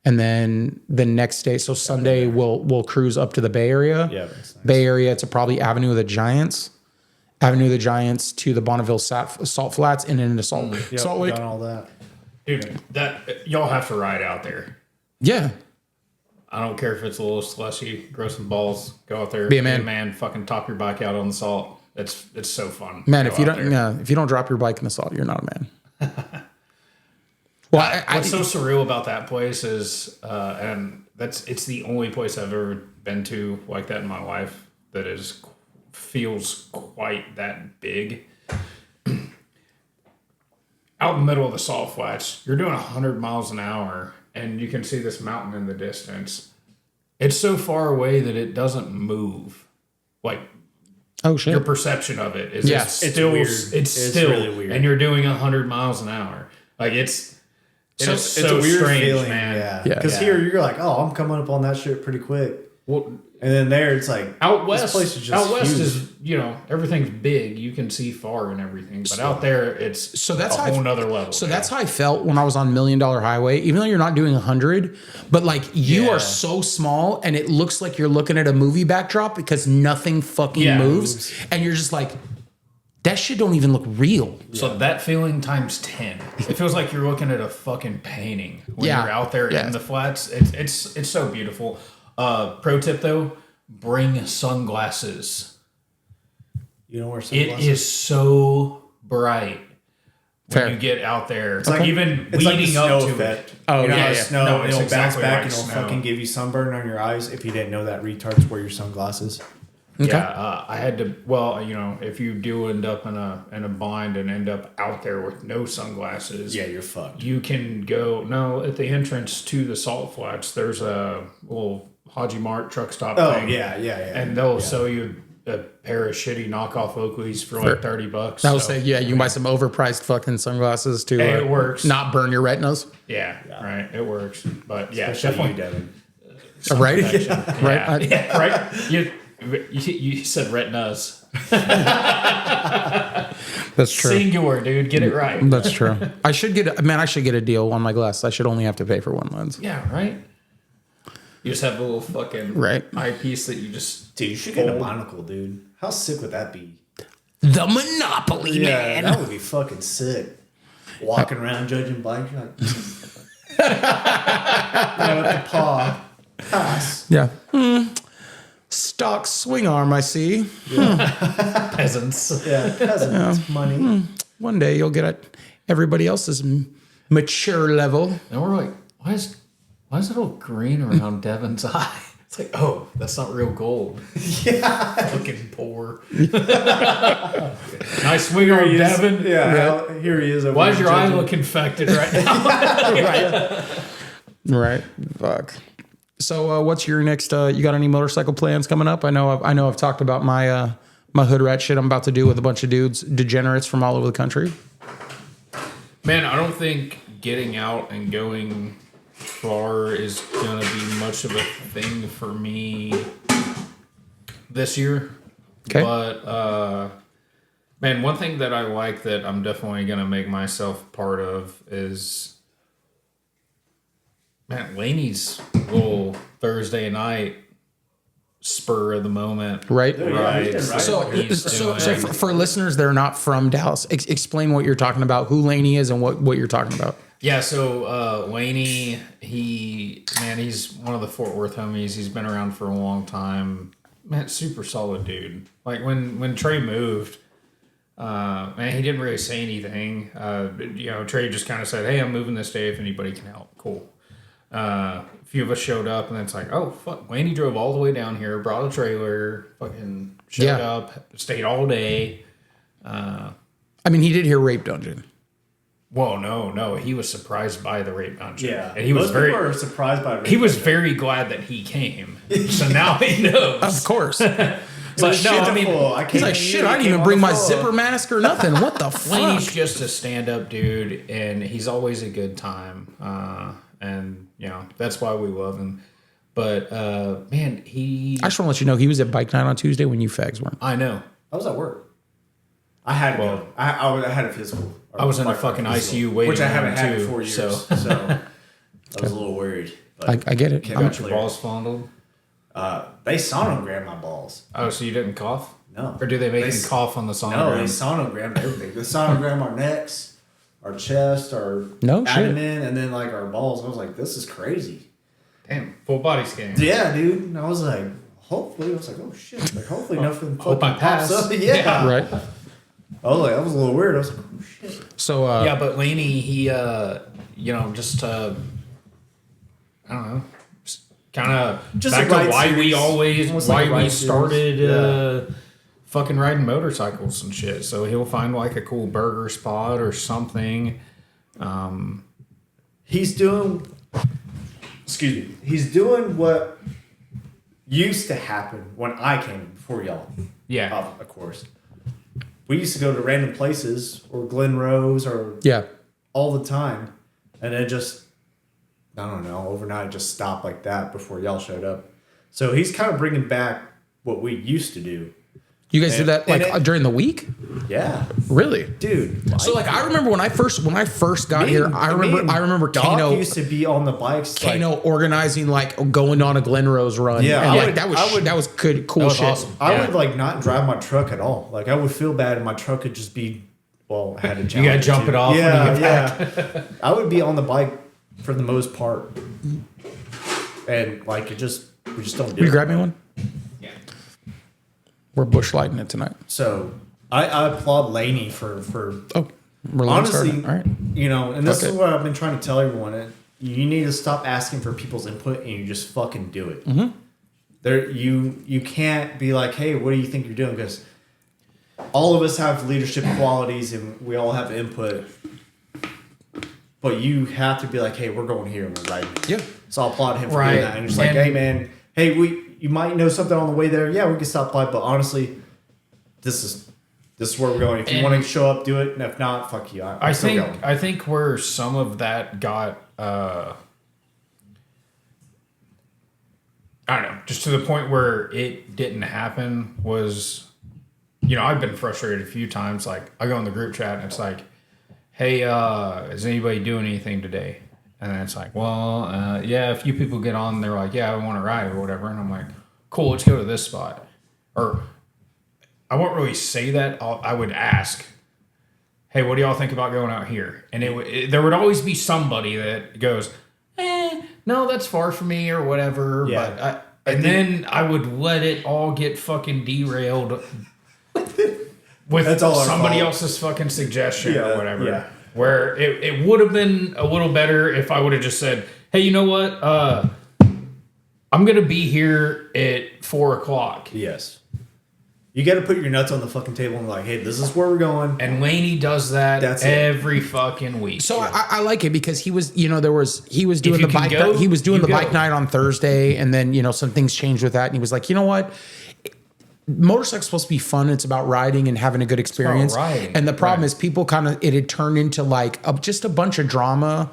and then the next day, so Sunday we'll cruise up to the Bay Area. Yeah, that's nice. Bay Area to probably Avenue of the Giants to the Bonneville Salt Flats, and then into Salt Lake. Done all that. Dude, that y'all have to ride out there. Yeah, I don't care if it's a little slushy, grow some balls, go out there, Be a man. fucking top your bike out on the salt. It's so fun. man. Go If you out don't, there. if you don't drop your bike in the salt, you're not a man. Well, What's so surreal about that place is, and it's the only place I've ever been to like that in my life that feels quite that big. out in the middle of the salt flats. You're doing 100 miles an hour, and you can see this mountain in the distance. It's so far away that it doesn't move. Like, oh shit, your perception of it is Yes. it's still weird. it's It's still really weird. and you're doing 100 miles an hour. Like it's It's so a weird strange, feeling, man. Yeah. Because here you're like, oh, I'm coming up on that shit pretty quick, Well, and then there it's like out this west, place is just out west huge. is everything's big. You can see far and everything, but out there it's So that's a how whole nother level. So that's how I felt when I was on $1 Million Highway, even though you're not doing 100, but like you Yeah. are so small and it looks like you're looking at a movie backdrop because nothing fucking moves. And you're just like, that shit don't even look real. So that feeling times 10. It feels like you're looking at a fucking painting when Yeah. you're out there Yeah. in the flats. It's so beautiful. Pro tip though, bring sunglasses. you know where It sunglasses. is so bright when Fair. you get out there. It's like even it's like the leading snow up to effect. it. Oh, you know yeah, how yeah. snow No, it's it'll bounce exactly back like and it'll snow. fucking give you sunburn on your eyes. If you didn't know that, retards wear your sunglasses. Okay. Yeah, I had to. Well, if you do end up in a bind and end up out there with no sunglasses, Yeah, you're fucked. you can go. No, at the entrance to the salt flats, there's a little Haji Mart truck stop Oh thing. yeah, And they'll sell you a pair of shitty knockoff Oakleys for like $30. I would say, yeah, you can buy some overpriced fucking sunglasses to It works. not burn your retinas. Yeah, right. It works. But yeah, especially you, definitely. Devin. Right? Yeah, Right? yeah, right. You said retinas. That's true. Singular, dude. Get it right. That's true. I should get a deal on my glass. I should only have to pay for one lens. Yeah, right. You just have a little fucking Right. eyepiece that you just. Dude, you should get a monocle, dude. How sick would that be? The Monopoly Man. that would be fucking sick. Walking around judging bikes, you're like, with the paw. Pass. Yeah. Stock swing arm, I see. Peasants. Yeah, peasants, money. One day you'll get at everybody else's mature level. And we're like, why is it all green around Devin's eye? It's like, oh, that's not real gold. Yeah. Fucking poor. Nice swing on Devin. Yeah, here he is. Why does your eye look infected right now? Right. Fuck. So, what's your next? You got any motorcycle plans coming up? I know I've talked about my my hood rat shit I'm about to do with a bunch of dudes, degenerates from all over the country. Man, I don't think getting out and going far is gonna be much of a thing for me this year. Okay. But man, one thing that I like that I'm definitely gonna make myself part of is Laney's little Thursday night spur of the moment. Right. Right. So, He's so doing- for listeners that are not from Dallas, explain what you're talking about, who Laney is, and what you're talking about. Yeah, so Laney, he's one of the Fort Worth homies. He's been around for a long time. Man, super solid dude. Like when Trey moved, man, he didn't really say anything. Trey just kind of said, "Hey, I'm moving this day. If anybody can help, cool." A few of us showed up, and it's like, "Oh fuck!" Laney drove all the way down here, brought a trailer, fucking showed up, stayed all day. I mean, he did hear Rape Dungeon. Whoa, no, he was surprised by the rape dungeon. Yeah, and he was most people are surprised by. He was very glad that he came. So now he knows. Of course. But no, I mean, He's like, shit, I didn't even bring my zipper mask or nothing. What the fuck? Laney's just a stand-up dude, and he's always a good time. And, that's why we love him. But, man, I just want to let you know he was at Bike Night on Tuesday when you fags weren't. I know. I was at work. I had to go. I had a physical. I was in the fucking ICU waiting which I haven't had too, in 4 years. so. So I was a little worried. But I get it. Got your balls fondled? they sonogrammed my balls. Oh, so you didn't cough? No. Or do they make you cough on the sonogram? No, they sonogrammed everything. They sonogrammed our necks, our chest, our No shit. abdomen, and then like our balls. I was like, this is crazy. Damn, full body scan. Yeah, dude. And I was like, hopefully, oh shit. Like, hopefully nothing hope I fucking pops pass. up. Yeah. Right. I was like, that was a little weird. I was like, oh shit. So, Yeah, but Laney, he, just, I don't know, kind of Just back a ride to why we series. always, Almost why like a we ride series. started fucking riding motorcycles and shit. So he'll find like a cool burger spot or something. He's doing. Excuse me. He's doing what used to happen when I came before y'all. Yeah. Of course. We used to go to random places or Glen Rose or all the time, and it just, I don't know, overnight just stopped like that before y'all showed up. So he's kind of bringing back what we used to do. You guys did that during the week? Yeah, really, dude. So like I remember when I first got here, I remember Kano used to be on the bikes. Kano organizing like going on a Glen Rose run. Yeah, and that was good, cool shit. Awesome. I would like not drive my truck at all. Like I would feel bad, and my truck could just be. Well, I had to jump. You gotta jump it off. Yeah, when you get back. I would be on the bike for the most part, and like we just don't do. Will you grab me one? We're bush lighting it tonight. So I applaud Laney for we're honestly, all right. you know, and this is what I've been trying to tell everyone. You need to stop asking for people's input and you just fucking do it. Mm-hmm. You can't be like, hey, what do you think you're doing? Because all of us have leadership qualities and we all have input. But you have to be like, hey, we're going here and we're riding. Yeah. So I'll applaud him for doing that. And just like, hey, man, hey, you might know something on the way there. Yeah, we can stop by. But honestly, this is where we're going. If you want to show up, do it. And if not, fuck you. I think where some of that got, I don't know, just to the point where it didn't happen was, you know, I've been frustrated a few times. Like I go in the group chat and it's like, hey, is anybody doing anything today? And then it's like, well, yeah, a few people get on. They're like, yeah, I want to ride or whatever. And I'm like, cool, let's go to this spot. Or I won't really say that. I would ask, hey, what do y'all think about going out here? And there would always be somebody that goes, no, that's far from me or whatever. Yeah. But then I would let it all get fucking derailed with That's all somebody fault. else's fucking suggestion or whatever. Yeah. Where it would have been a little better if I would have just said, hey, you know what? I'm going to be here at 4:00. Yes. You got to put your nuts on the fucking table and be like, hey, this is where we're going. And Laney does that every fucking week. So I like it because he was, you know, he was doing the bike. Go, he was doing the go. bike night on Thursday, and then you know some things changed with that, and he was like, you know what? Motorcycle's supposed to be fun. It's about riding and having a good experience. And the problem is people it had turned into like just a bunch of drama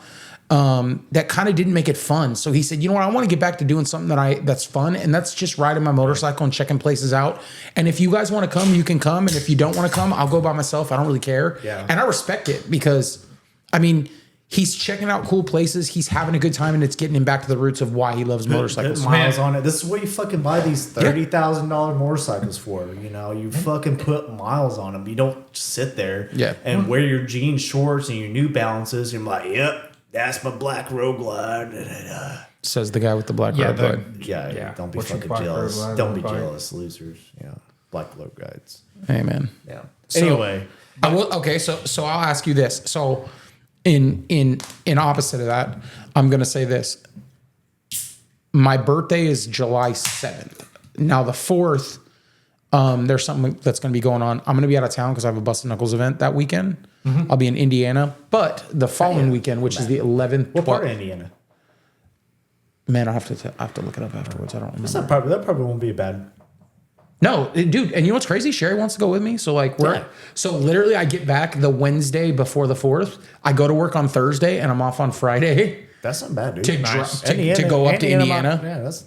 that kind of didn't make it fun. So he said, you know what? I want to get back to doing something that's fun. And that's just riding my motorcycle and checking places out. And if you guys want to come, you can come. And if you don't want to come, I'll go by myself. I don't really care. Yeah. And I respect it because, I mean, he's checking out cool places. He's having a good time, and it's getting him back to the roots of why he loves motorcycles. Put miles on it. This is what you fucking buy these $30,000 motorcycles for. You know, you fucking put miles on them. You don't sit there and wear your jean shorts and your New Balances. And you're like, yep, that's my black Road Glide. Says the guy with the black Road Glide. Yeah. Don't be fucking jealous. Don't be jealous, losers. Yeah, black Road Glides. Hey, man. Yeah. So, anyway, so I'll ask you this. So. In opposite of that, I'm going to say this. My birthday is July 7th. Now the 4th, there's something that's going to be going on. I'm going to be out of town because I have a Busted Knuckles event that weekend. Mm-hmm. I'll be in Indiana. But the following weekend, which is the 11th. What part of Indiana? Man, I have to look it up afterwards. I don't remember. That probably won't be bad. No, dude, and you know what's crazy? Sherry wants to go with me. So so literally I get back the Wednesday before the 4th. I go to work on Thursday and I'm off on Friday. That's not bad, dude. To go up to Indiana. Yeah, that's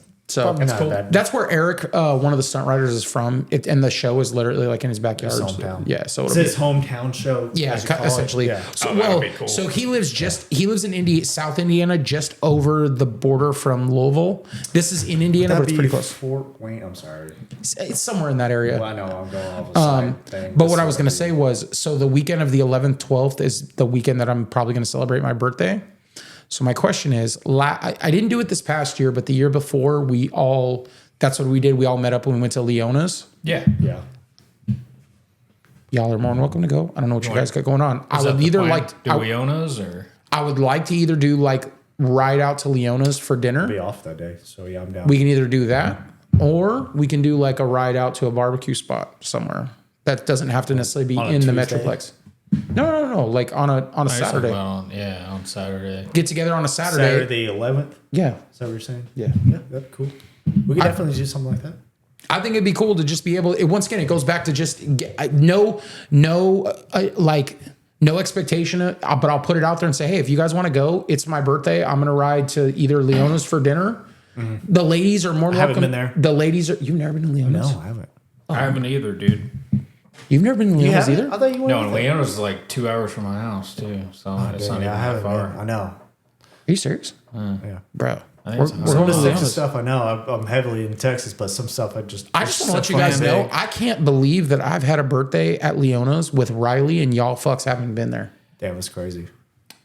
cool. bad. That's where Eric, one of the stunt riders, is from. And the show is literally like in his backyard. His hometown. Yeah, so it's his hometown show. Yeah, essentially. Yeah. So, cool. So he lives in South Indiana, just over the border from Louisville. This is in Indiana, but it's pretty close. Fort Wayne. I'm sorry. It's somewhere in that area. Well, I know I'm going off a side thing. But what I was going to say was, so the weekend of the 11th, 12th is the weekend that I'm probably going to celebrate my birthday. So my question is, I didn't do it this past year, but the year before, that's what we did. We all met up when we went to Leona's. Yeah. Y'all are more than welcome to go. I don't know what you guys got going on. I would either like do Leona's or I would like to either do like ride out to Leona's for dinner. I'll be off that day, so yeah, I'm down. We can either do that, or we can do like a ride out to a barbecue spot somewhere. That doesn't have to necessarily be in the Metroplex. No. Like on a Saturday. On Saturday. Get together on a Saturday. Saturday the 11th? Yeah. Is that what you're saying? Yeah. Yeah, that'd be cool. We could definitely do something like that. I think it'd be cool to just be able. Once again, it goes back to just no expectation. But I'll put it out there and say, hey, if you guys want to go, it's my birthday. I'm gonna ride to either Leona's for dinner. Mm-hmm. The ladies are more than welcome. I haven't been there. The ladies are. You've never been to Leona's? No, I haven't. I haven't either, dude. You've never been to Leona's either? I thought you went. No, Leona's is like 2 hours from my house too, so it's not even that far. I know. Are you serious? Yeah, bro. We're some of the Texas stuff I know. I'm heavily in Texas, but some stuff I just want to let you guys know. I can't believe that I've had a birthday at Leona's with Riley and y'all fucks haven't been there. Damn, it's crazy.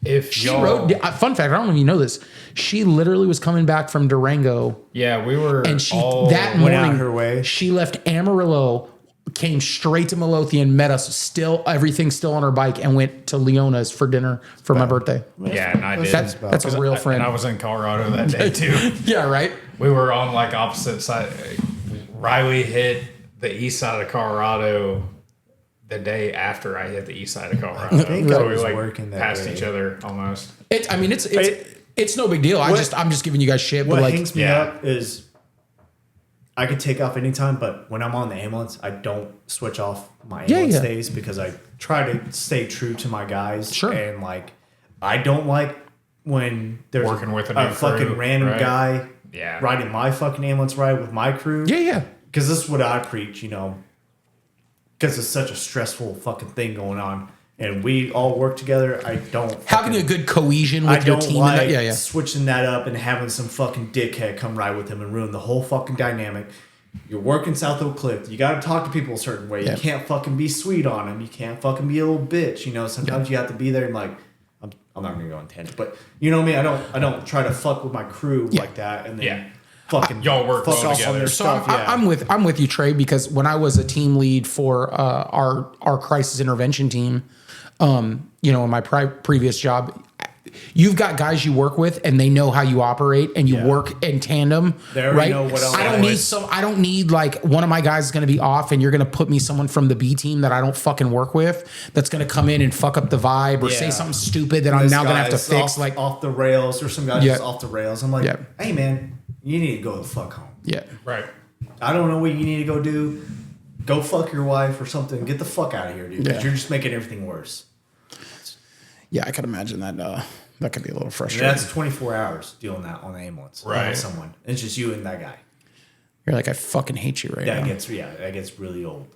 If she rode, fun fact, I don't know if you know this. She literally was coming back from Durango. Yeah, we were. And that morning, went out her way. She left Amarillo, came straight to Midlothian, met us, everything still on her bike, and went to Leona's for dinner for my birthday. Yeah, and I did. That's a real friend. And I was in Colorado that day too. Yeah, right. We were on like opposite side. Riley hit the east side of Colorado the day after I hit the east side of Colorado. I think so I was we working that passed day. each other almost. It's no big deal. I'm just giving you guys shit. What but like, hangs me up is I could take off anytime, but when I'm on the ambulance, I don't switch off my ambulance days because I try to stay true to my guys. Sure. And like, I don't like when there's Working with a new fucking crew, random right? guy Yeah. riding my fucking ambulance ride with my crew. Yeah. Because this is what I preach, because it's such a stressful fucking thing going on. And we all work together. I don't. Having a good cohesion with your team. Like and switching that up and having some fucking dickhead come ride with him and ruin the whole fucking dynamic. You're working South Oak Cliff. You got to talk to people a certain way. You can't fucking be sweet on them. You can't fucking be a little bitch. Sometimes you have to be there and like, I'm not gonna go on tangent, but you know what I mean. I don't try to fuck with my crew like that. And then fucking y'all work fuck well off together. on their So stuff. I'm with you, Trey, because when I was a team lead for our crisis intervention team, in my previous job, you've got guys you work with and they know how you operate and you work in tandem. They already right? know what else I don't need like one of my guys is going to be off and you're going to put me someone from the B team that I don't fucking work with that's going to come in and fuck up the vibe or say something stupid that I'm now going to have to fix. Like off the rails, or some guys just off the rails. I'm like, hey man, you need to go the fuck home. Yeah. Right. I don't know what you need to go do. Go fuck your wife or something. Get the fuck out of here, dude. Because you're just making everything worse. Yeah, I can imagine that. That could be a little frustrating. And that's 24 hours dealing that on the ambulance. Right. With someone. It's just you and that guy. You're like, I fucking hate you right now. That gets really old.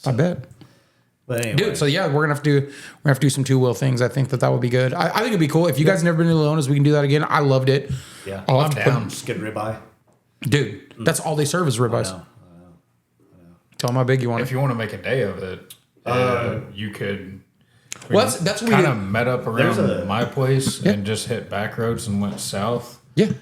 I bet. But anyway. Dude, so we're gonna have to do some two-wheel things. I think that would be good. I think it'd be cool if you guys have never been to Leona's. We can do that again. I loved it. Yeah, I'm down. Just get ribeye. Dude, that's all they serve is ribeyes. I know. Tell them how big you want If it. you want to make a day of it, you could. Well, that's what we kind did. of met up around my place and just hit back roads and went south. Yeah.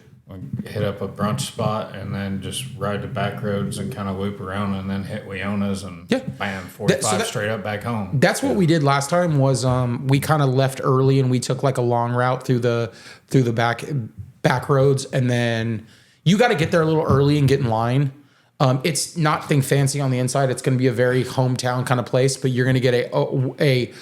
Hit up a brunch spot and then just ride the back roads and kind of loop around and then hit Leona's and bam, 45 straight up back home. That's what we did last time was we kind of left early and we took like a long route through the back roads, and then you got to get there a little early and get in line. It's not anything fancy on the inside. It's going to be a very hometown kind of place, but you're going to get a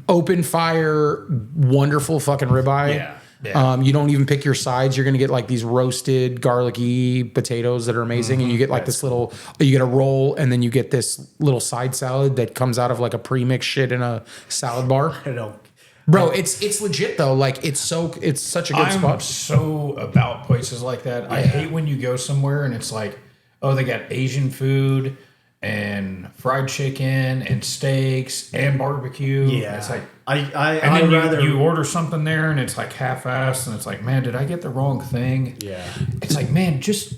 open fire, wonderful fucking ribeye. Yeah. You don't even pick your sides. You're going to get like these roasted garlicky potatoes that are amazing. And you get like you get a roll and then you get this little side salad that comes out of like a pre-mixed shit in a salad bar. I know. Bro, it's legit though. Like it's such a good spot. I'm so about places like that. I hate when you go somewhere and it's like, oh, they got Asian food and fried chicken and steaks and barbecue. Yeah. It's like, I'd rather you order something there and it's like half-assed and it's like, man, did I get the wrong thing? Yeah. It's like, man, just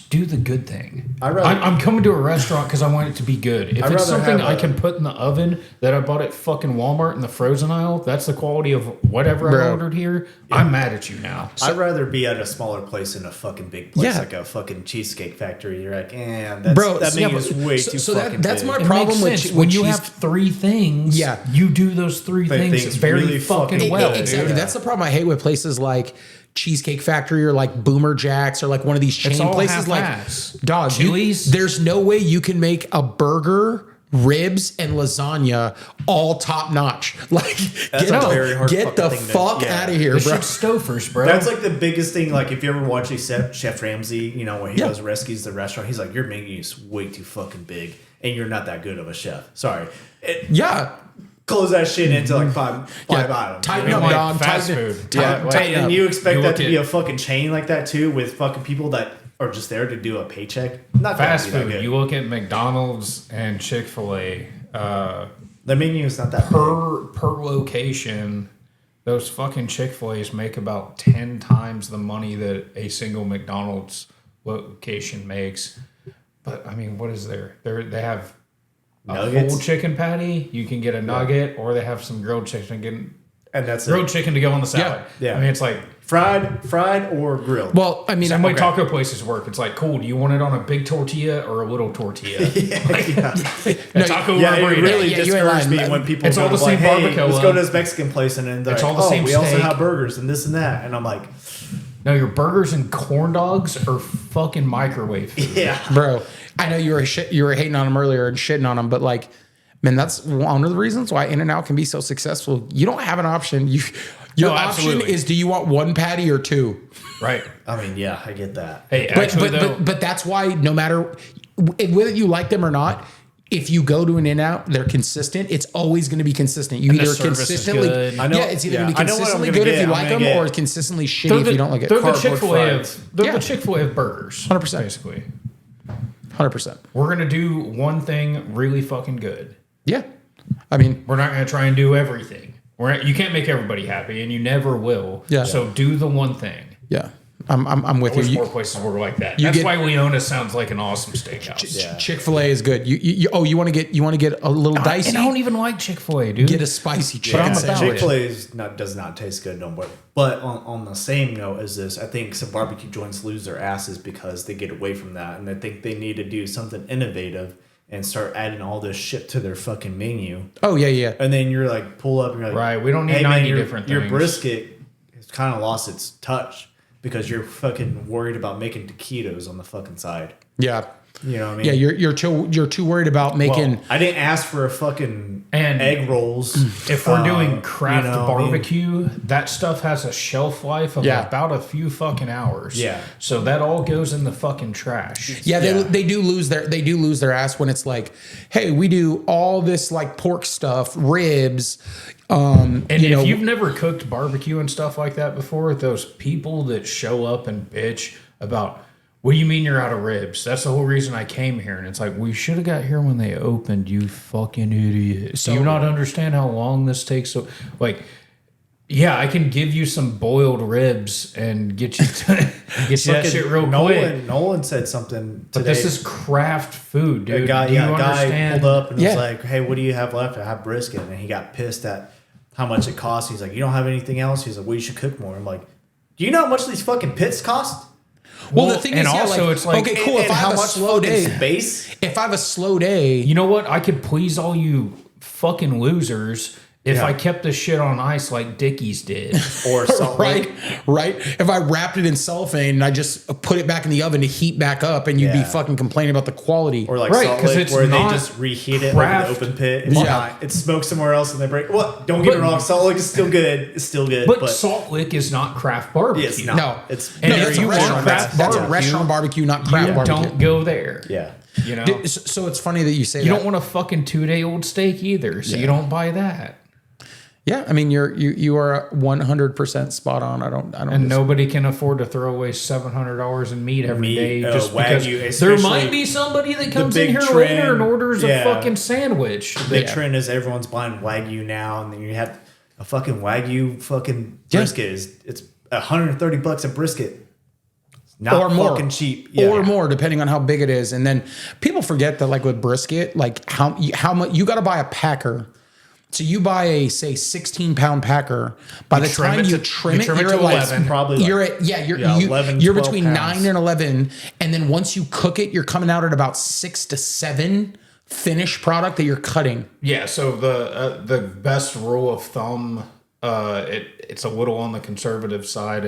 do the good thing. I'm coming to a restaurant because I want it to be good. If it's something I can put in the oven that I bought at fucking Walmart in the frozen aisle, that's the quality of whatever I ordered here. Yeah. I'm mad at you now. I'd rather be at a smaller place than a fucking big place, like a fucking Cheesecake Factory. You're like, that menu is way too fucking that's big. my problem with when you have three things. Yeah. You do those three things very really fucking well. Exactly. Dude. That's the problem I hate with places like Cheesecake Factory or like Boomer Jacks or like one of these chain places. Like, dog, Chili's. there's no way you can make a burger ribs and lasagna all top notch. Like, That's a very hard get the fucking thing to- fuck yeah. out of here, This bro. shit's Stouffer's, bro. That's like the biggest thing. Like if you ever watch Chef Ramsay, you know, when he Yeah. goes rescues the restaurant, he's like, your menu is way too fucking big, and you're not that good of a chef. Sorry. Yeah. Close that shit into like five items. Tighten you up, know? like dog. fast Tighten food. it. Yeah, Tighten and up. you expect You that look to be at- a fucking chain like that too, with fucking people that are just there to do a paycheck. Not fast gonna be food. that good. You look at McDonald's and Chick-fil-A. The menu is not that big. Per location, those fucking Chick-fil-A's make about 10 times the money that a single McDonald's location makes. But I mean, what is there? They have a Nuggets? whole chicken patty. You can get a nugget, or they have some grilled chicken. And that's Grilled it. chicken to go on the salad. Yeah. I mean, it's like Fried or grilled. Well, I mean, same way okay. taco places work. It's like, cool. Do you want it on a big tortilla or a little tortilla? A taco Yeah, or a it burrito? really Yeah, you ain't discourages me lying. when people It's go all the to like, same hey, barbacoa. let's go to this Mexican place, and then they're It's like, all the oh, same we also steak. have burgers and this and that, and I'm like, No, your burgers and corn dogs are fucking microwave food. yeah, Bro, I know you were hating on them earlier and shitting on them, but like, man, that's one of the reasons why In-N-Out can be so successful. You don't have an option. Your No, option absolutely. is, do you want one patty or two? Right. I mean, yeah, I get that. Hey, But actually, though, but that's why no matter whether you like them or not, if you go to an In-N-Out, they're consistent. It's always going to be consistent. You And the either service is consistently, good. I know- yeah, it's either yeah, going to be I know what I'm consistently gonna good if get. you I'm like gonna them, get- or consistently shitty if you don't like it. they're the Cardboard Chick-fil-A fries. of they're Yeah. the Chick-fil-A of burgers. 100%. Basically. 100%. We're gonna do one thing really fucking good. Yeah, I mean, We're not gonna try and do everything. You can't make everybody happy, and you never will. Yeah. So do the one thing. yeah, I'm with There's you. more places where we're like that. You That's get- why Leona sounds like an awesome steakhouse. Yeah. Chick-fil-A is good. You want to get a little dicey? And I don't even like Chick-fil-A, dude. Get a spicy I'm chicken about sandwich. it. Chick-fil-A does not taste good no more. But on the same note as this, I think some barbecue joints lose their asses because they get away from that, and I think they need to do something innovative and start adding all this shit to their fucking menu. Oh yeah. And then you're like, pull up and you're like, Right, we don't need hey, 90 your, different Your things. brisket has kind of lost its touch because you're fucking worried about making taquitos on the fucking side. Yeah. You know what I mean? Yeah, you're too worried about making. Well, I didn't ask for a fucking And egg rolls. If we're doing craft you know what I mean? barbecue, that stuff has a shelf life of Yeah. about a few fucking hours. Yeah. So that all goes in the fucking trash. Yeah, Yeah. they do lose their ass when it's like, hey, we do all this like pork stuff, ribs. And you know, if you've never cooked barbecue and stuff like that before, those people that show up and bitch about, what do you mean you're out of ribs? That's the whole reason I came here. And it's like, we should have got here when they opened, you fucking idiot. Do you not understand how long this takes? So, like, yeah, I can give you some boiled ribs and get you that shit real quick. Nolan said something today. But this is craft food, dude. A guy, Do you guy understand? pulled up and Yeah. was like, "Hey, what do you have left?" I have brisket, and he got pissed at how much it costs. He's like, "You don't have anything else?" He's like, "Well, you should cook more." I'm like, "Do you know how much these fucking pits cost?" well, Well, the thing and is, yeah, also it's like- okay, cool. If I how have a much slow fucking day, space? if I have a slow day, You know what? I could please all you fucking losers if Yeah. I kept this shit on ice like Dickies did. Or Salt Lake. right. If I wrapped it in cellophane and I just put it back in the oven to heat back up, and you'd be Yeah. fucking complaining about the quality. Or like Right, Salt 'cause Lake, it's where they not just reheat it craft. over the open pit. It's Yeah. not. It's smoked somewhere else, and they break. Well, don't get me wrong. Salt Lake is still good. It's still good, But but Salt Lick is not craft barbecue. it's not. No, It's And no, if that's you a want restaurant. craft That's a barbecue, restaurant barbecue, not craft You barbecue. don't go there. yeah. You know? So it's funny that you say You that. don't want a fucking 2-day-old steak either, so you don't buy that. Yeah, I mean you are 100% spot on. I don't. And nobody can afford to throw away $700 in meat every Meat, day just Wagyu, because there especially might be somebody that comes big in here trend, later and orders a yeah. fucking sandwich. The big trend is everyone's buying Wagyu now, and then you have a fucking Wagyu fucking Yeah. brisket. It's $130 a brisket. It's not or more fucking cheap. or more depending on how big it is. And then people forget that like with brisket, like how much you got to buy a packer. So you buy a say 16-pound packer. By the trim time it you to- trim it, you trim it you're to like 11. Probably like- you're at you're 11, you're 12 between pounds. 9 and 11, and then once you cook it, you're coming out at about 6 to 7 finished product that you're cutting. Yeah, so the best rule of thumb, it's a little on the conservative side,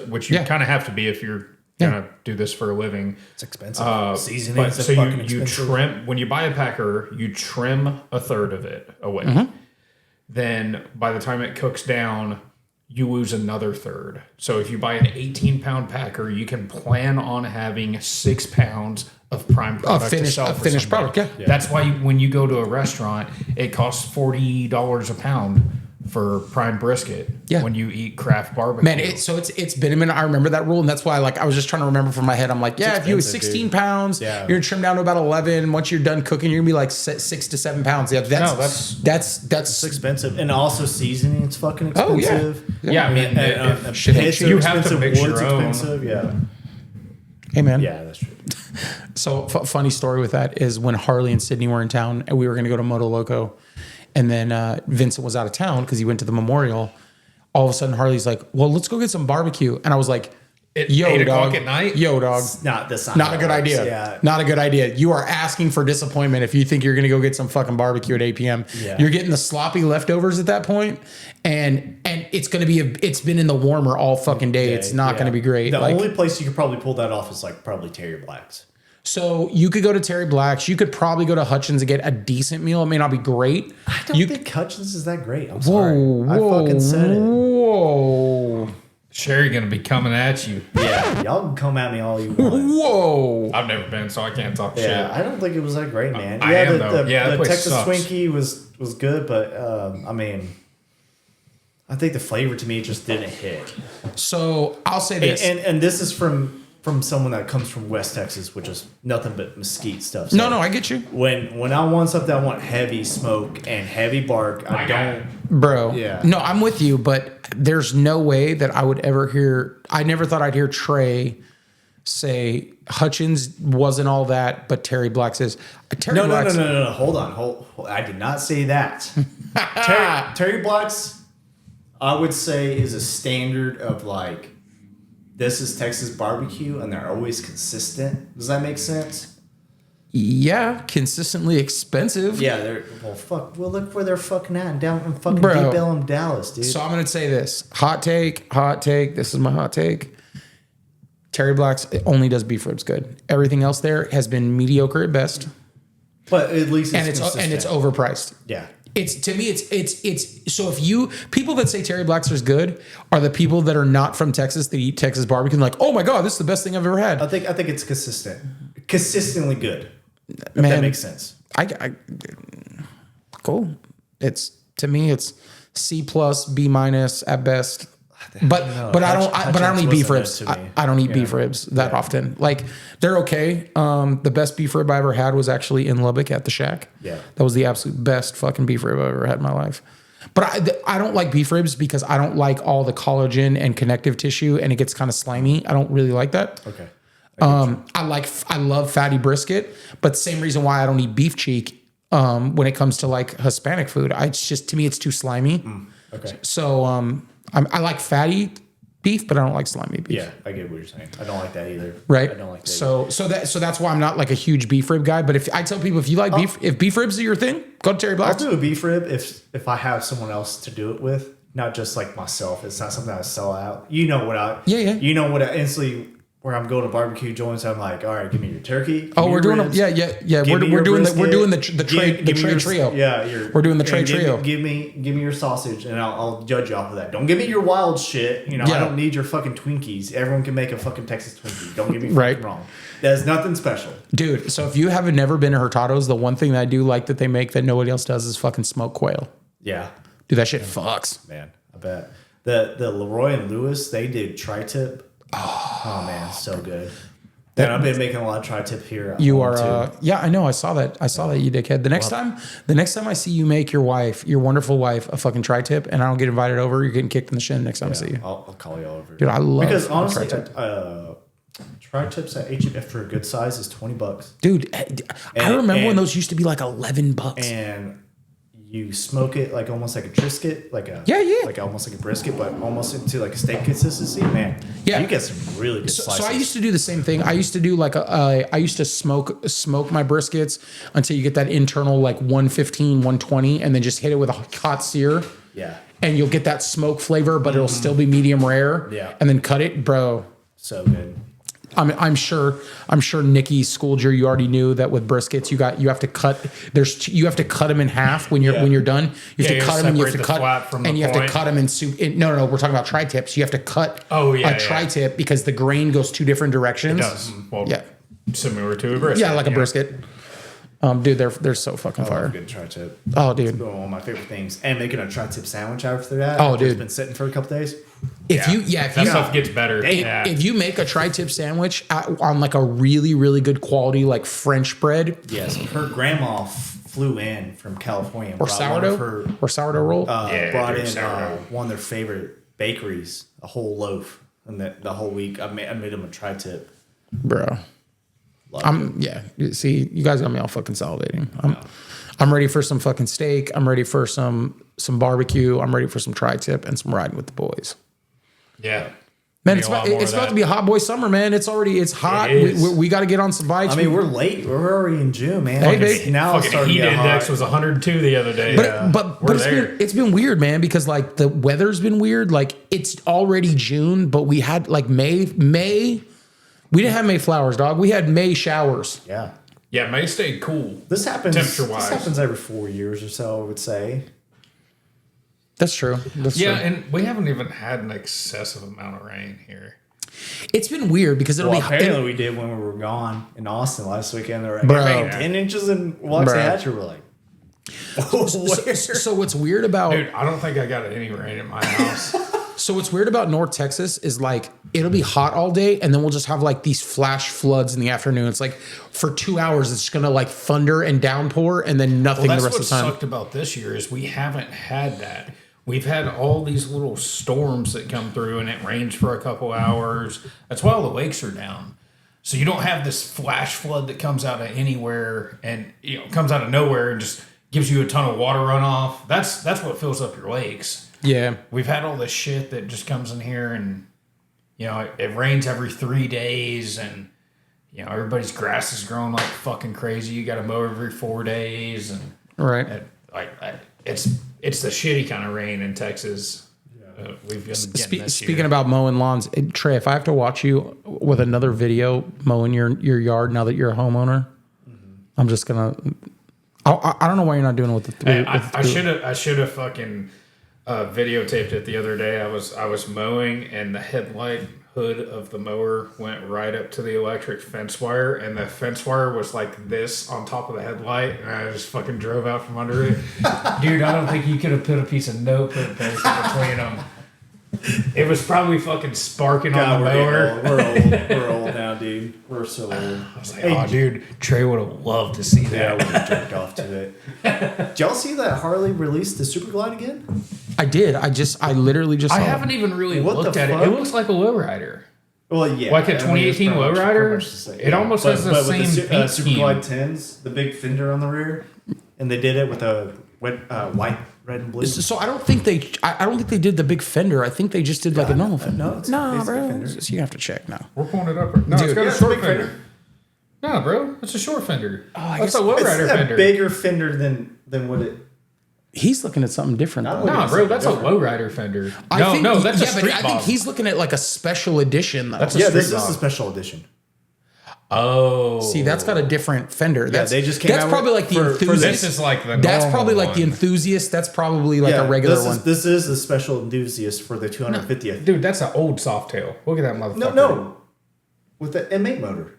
which you Yeah. kind of have to be if you're gonna do this for a living. It's expensive. Seasoning But is so fucking you expensive. trim when you buy a packer, you trim a third of it away. Mm-hmm. Then by the time it cooks down, you lose another third. So if you buy an 18-pound packer, you can plan on having 6 pounds of prime product to sell for finished somebody. product. Yeah. That's why when you go to a restaurant, it costs $40 a pound for prime brisket. Yeah. When you eat craft barbecue, Man, it's been a minute. I remember that rule, and that's why I was just trying to remember from my head. I'm like, if you was 16 pounds, you're gonna trim down to about 11. Once you're done cooking, you're gonna be like 6 to 7 pounds. Yeah, that's It's expensive, and also seasoning. It's fucking Oh, yeah. expensive. Yeah, I mean, And shit ain't pits cheap. are You have to expensive, mix wood's your own. expensive. Yeah, hey man. yeah, that's true. So funny story with that is when Harley and Sydney were in town, and we were gonna go to Moto Loco, and then Vincent was out of town because he went to the memorial. All of a sudden, Harley's like, "Well, let's go get some barbecue," and I was like, At "Yo, 8 dog, o'clock at night? yo, dog." That's Not a good idea. Yeah. Not a good idea. You are asking for disappointment if you think you're going to go get some fucking barbecue at 8 p.m. Yeah. You're getting the sloppy leftovers at that point, and it's going to be it's been in the warmer all fucking day. It's not going to be great. The Like, only place you could probably pull that off is like probably Terry Black's. so you could go to Terry Black's. You could probably go to Hutchins and get a decent meal. It may not be great. I don't think Hutchins is that great. I'm Whoa, sorry. I fucking said it. Whoa, Sherry gonna be coming at you. Yeah, y'all can come at me all you want. whoa. I've never been, so I can't talk Yeah, shit. I don't think it was that great, man. I am, though. Yeah, that the place Texas sucks. Twinkie was good, but I mean, I think the flavor to me just didn't hit. So I'll say this. And this is from someone that comes from West Texas, which is nothing but mesquite stuff. So no, I get you, when I want something, I want heavy smoke and heavy bark. I don't. bro. Yeah. No, I'm with you, but there's no way that I would ever hear. I never thought I'd hear Trey say Hutchins wasn't all that, but Terry Black's is. Terry No. Black's, Hold on. I did not say that. Terry Black's, I would say, is a standard of like, this is Texas barbecue, and they're always consistent. Does that make sense? Yeah, consistently expensive. Yeah, they're fuck. Well, look where they're fucking at down in fucking Bro. Deep Ellum, Dallas, dude. So I'm gonna say this hot take. This is my hot take. Terry Black's only does beef ribs good. Everything else there has been mediocre at best, but at least and it's overpriced. yeah. It's to me, it's so if you people that say Terry Black's is good are the people that are not from Texas that eat Texas barbecue and like, oh my god, this is the best thing I've ever had. I think it's consistently good. If Man, that makes sense. I cool. It's to me, it's C plus, B minus at best. But I don't eat beef ribs. I don't eat beef ribs that often. Like they're okay. The best beef rib I ever had was actually in Lubbock at the Shack. Yeah, that was the absolute best fucking beef rib I've ever had in my life. But I don't like beef ribs because I don't like all the collagen and connective tissue, and it gets kind of slimy. I don't really like that. Okay. I love fatty brisket, but the same reason why I don't eat beef cheek when it comes to like Hispanic food. It's just to me it's too slimy. Okay. So I like fatty beef, but I don't like slimy beef. Yeah, I get what you're saying. I don't like that either. Right. I don't like that. So that's why I'm not like a huge beef rib guy. But if I tell people if you like beef, if beef ribs are your thing, go to Terry Black's. I'll do a beef rib if I have someone else to do it with, not just like myself. It's not something I sell out. You know what I instantly where I'm going to barbecue joints. I'm like, all right, give me your turkey. We're doing We're doing the Trey trio. Yeah, we're doing the Trey trio. Give me your sausage, and I'll judge you off of that. Don't give me your wild shit. You know, I don't need your fucking Twinkies. Everyone can make a fucking Texas Twinkie. Don't get me fucking wrong. There's nothing special, dude. So if you haven't never been to Hurtado's, the one thing that I do like that they make that nobody else does is fucking smoked quail. Yeah, dude, that shit fucks. Man, I bet the Leroy and Lewis, they did tri-tip. Oh man, so good. And I've been making a lot of tri-tip here. You are, yeah, I know. I saw that, you dickhead. The next time I see you make your wonderful wife, a fucking tri-tip, and I don't get invited over, you're getting kicked in the shin next time I see you. I'll call you over. Dude, I love because honestly, tri-tip. tri-tips at H&F for a good size is $20. Dude, I remember when those used to be like $11. And you smoke it like almost like a Triscuit, like almost like a brisket, but almost into like a steak consistency. Man, you get some really good slices. So I used to do the same thing. I used to do like I used to smoke my briskets until you get that internal like 115, 120, and then just hit it with a hot sear. Yeah. And you'll get that smoke flavor, but it'll still be medium rare. Yeah. And then cut it, bro. So good. I'm sure Nikki schooled you. You already knew that with briskets, you have to cut. You have to cut them in half when you're done. You have to cut them and you have to cut and you have to cut them in soup. No, we're talking about tri-tips. You have to cut a tri-tip because the grain goes two different directions. It does. Well, yeah, similar to a brisket. Yeah, like a brisket. Dude, they're so fucking fire. Good tri-tip. Oh, dude, it's one of my favorite things. And making a tri-tip sandwich after that. Oh, dude, it's been sitting for a couple days. If that stuff gets better. If you make a tri-tip sandwich on like a really, really good quality like French bread. Yes, her grandma flew in from California. Or sourdough roll. Brought in one of their favorite bakeries, a whole loaf, and the whole week I made them a tri-tip. Bro. See, you guys got me all fucking salivating. I'm ready for some fucking steak. I'm ready for some barbecue. I'm ready for some tri-tip and some riding with the boys. Yeah. Man, it's about to be a hot boy summer, man. It's hot. We got to get on some bikes. I mean, we're late. We're already in June, man. Hey, babe. Now it's starting to get index was 102 the other day. But it's been weird, man, because like the weather's been weird. Like it's already June, but we had like May. We didn't have May flowers, dog. We had May showers. Yeah. Yeah, May stayed cool. This happens temperature-wise. This happens every 4 years or so, I would say. That's true. And we haven't even had an excessive amount of rain here. It's been weird because apparently we did when we were gone in Austin last weekend. There were 10 inches in Waxahachie. We're like, so what's weird about... Dude, I don't think I got any rain in my house. So what's weird about North Texas is like it'll be hot all day and then we'll just have like these flash floods in the afternoon. It's like for 2 hours it's just gonna like thunder and downpour and then nothing the rest of the time. What sucked about this year is we haven't had that. We've had all these little storms that come through and it rains for a couple hours. That's why all the lakes are down. So you don't have this flash flood that comes out of anywhere and comes out of nowhere and just gives you a ton of water runoff. That's what fills up your lakes. Yeah. We've had all this shit that just comes in here and, it rains every 3 days and, everybody's grass is growing like fucking crazy. You got to mow every 4 days. And right. It's the shitty kind of rain in Texas. We've been getting this Speaking year. about mowing lawns, Trey, if I have to watch you with another video mowing your yard now that you're a homeowner, I'm just going to... I don't know why you're not doing it with the three. I should have fucking... videotaped it the other day. I was mowing and the headlight hood of the mower went right up to the electric fence wire and the fence wire was like this on top of the headlight and I just fucking drove out from under it. Dude, I don't think you could have put a piece of notebook paper between them. It was probably fucking sparking on the mower. We're old now, dude. We're so old. I was like, dude, Trey would have loved to see that. Yeah, I would have jerked off to it. Did y'all see that Harley released the Super Glide again? I did. I literally just saw I haven't even really looked at it. It looks like a lowrider. Well, yeah. Like a 2018 lowrider? It almost has the same with the paint Super Glide 10s, the big fender on the rear, and they did it with a white, red, and blue. So I don't think they did the big fender. I think they just did like a normal fender. No, bro. So you have to check now. We're pulling it up. No, it's got a short fender. No, bro. It's a short fender. That's a lowrider fender. It's a bigger fender than what it... He's looking at something different. No, bro, that's a lowrider fender. That's a street bob. I think he's looking at like a special edition. Though. This is a special edition. Oh, see, that's got a different fender. They just came out. That's probably like the enthusiast. This is like the. That's probably like the enthusiast. That's probably like a regular one. This is the special enthusiast for the 250th. Dude, that's an old Softail. Look at that motherfucker. No, with the M8 motor.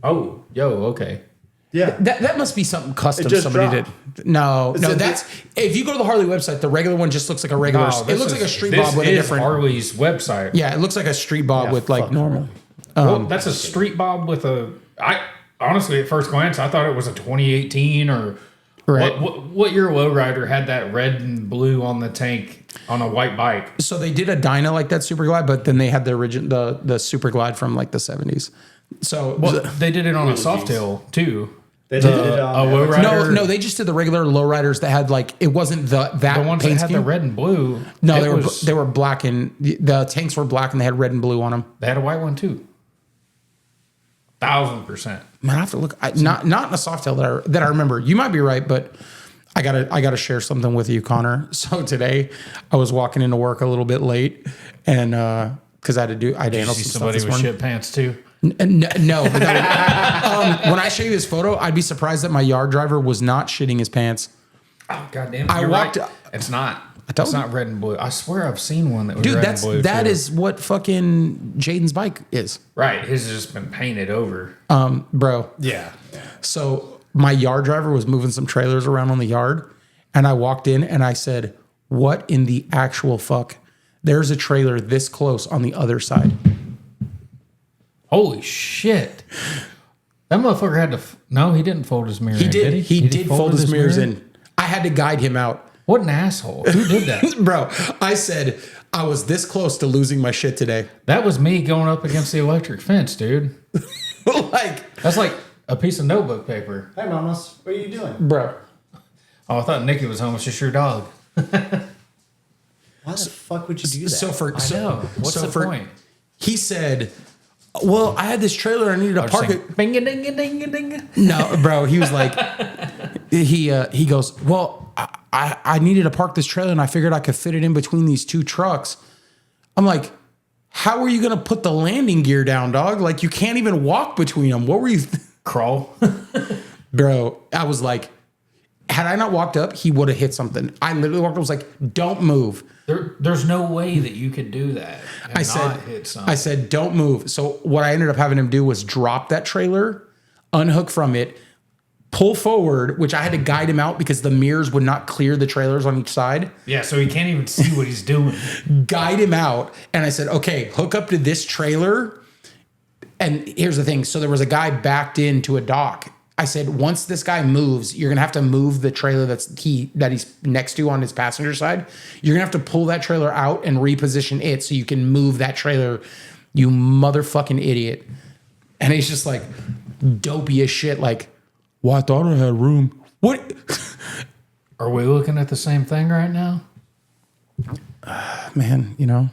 Oh, okay. Yeah, that must be something custom somebody did. No, that's if you go to the Harley website, the regular one just looks like a regular. It looks like a street bob with a different. Harley's website. Yeah, it looks like a street bob with like normal. That's a street bob with a. I honestly, at first glance, I thought it was a 2018 or. Right. What year lowrider had that red and blue on the tank on a white bike? So they did a Dyna like that Super Glide, but then they had the original the Super Glide from like the 70s. So they did it on a Softail too. They did it on a lowrider. No, they just did the regular lowriders that had like it wasn't the ones that had the red and blue. No, they were black and the tanks were black and they had red and blue on them. They had a white one too. 1000%. Man, I have to look. Not in a Softail that I remember. You might be right, but I gotta share something with you, Connor. So today I was walking into work a little bit late, and because I had to handle some stuff this morning. Somebody with shit pants too. No. When I show you this photo, I'd be surprised that my yard driver was not shitting his pants. Oh goddamn! I walked. Right. It's not. told It's not red and blue. I swear I've seen one that was Dude, red and blue. that too. is what fucking Jaden's bike is. Right. His has just been painted over. Bro. Yeah. So my yard driver was moving some trailers around on the yard, and I walked in and I said, "What in the actual fuck? There's a trailer this close on the other side." Holy shit! That motherfucker had to. No, he didn't fold his mirror. He did. He did fold his mirrors mirror? in. I had to guide him out. What an asshole! Who did that? Bro, I said I was this close to losing my shit today. That was me going up against the electric fence, dude. That's like a piece of notebook paper. Hey, mamas, what are you doing? Bro. Oh, I thought Nikki was home. It's just your dog. Why the fuck would you do that? I know. What's the point? He said, "Well, I had this trailer. I needed to park it." Bing a ding a ding a ding. No, bro. He was like, he goes, "Well, I needed to park this trailer, and I figured I could fit it in between these two trucks." I'm like, "How are you gonna put the landing gear down, dog? Like you can't even walk between them. What were you?" Crawl. Bro, I was like, had I not walked up, he would have hit something. I literally walked up, was like, "Don't move." There's no way that you could do that. And I said, not hit something. I said, "Don't move." So what I ended up having him do was drop that trailer, unhook from it, pull forward, which I had to guide him out because the mirrors would not clear the trailers on each side. Yeah, so he can't even see what he's doing. Guide him out. And I said, "Okay, hook up to this trailer." And here's the thing. So there was a guy backed into a dock. I said, once this guy moves, you're going to have to move the trailer that he's next to on his passenger side. You're going to have to pull that trailer out and reposition it so you can move that trailer, you motherfucking idiot. And he's just like dopey as shit. Like, well, I thought I had room. What? Are we looking at the same thing right now? Man, you know,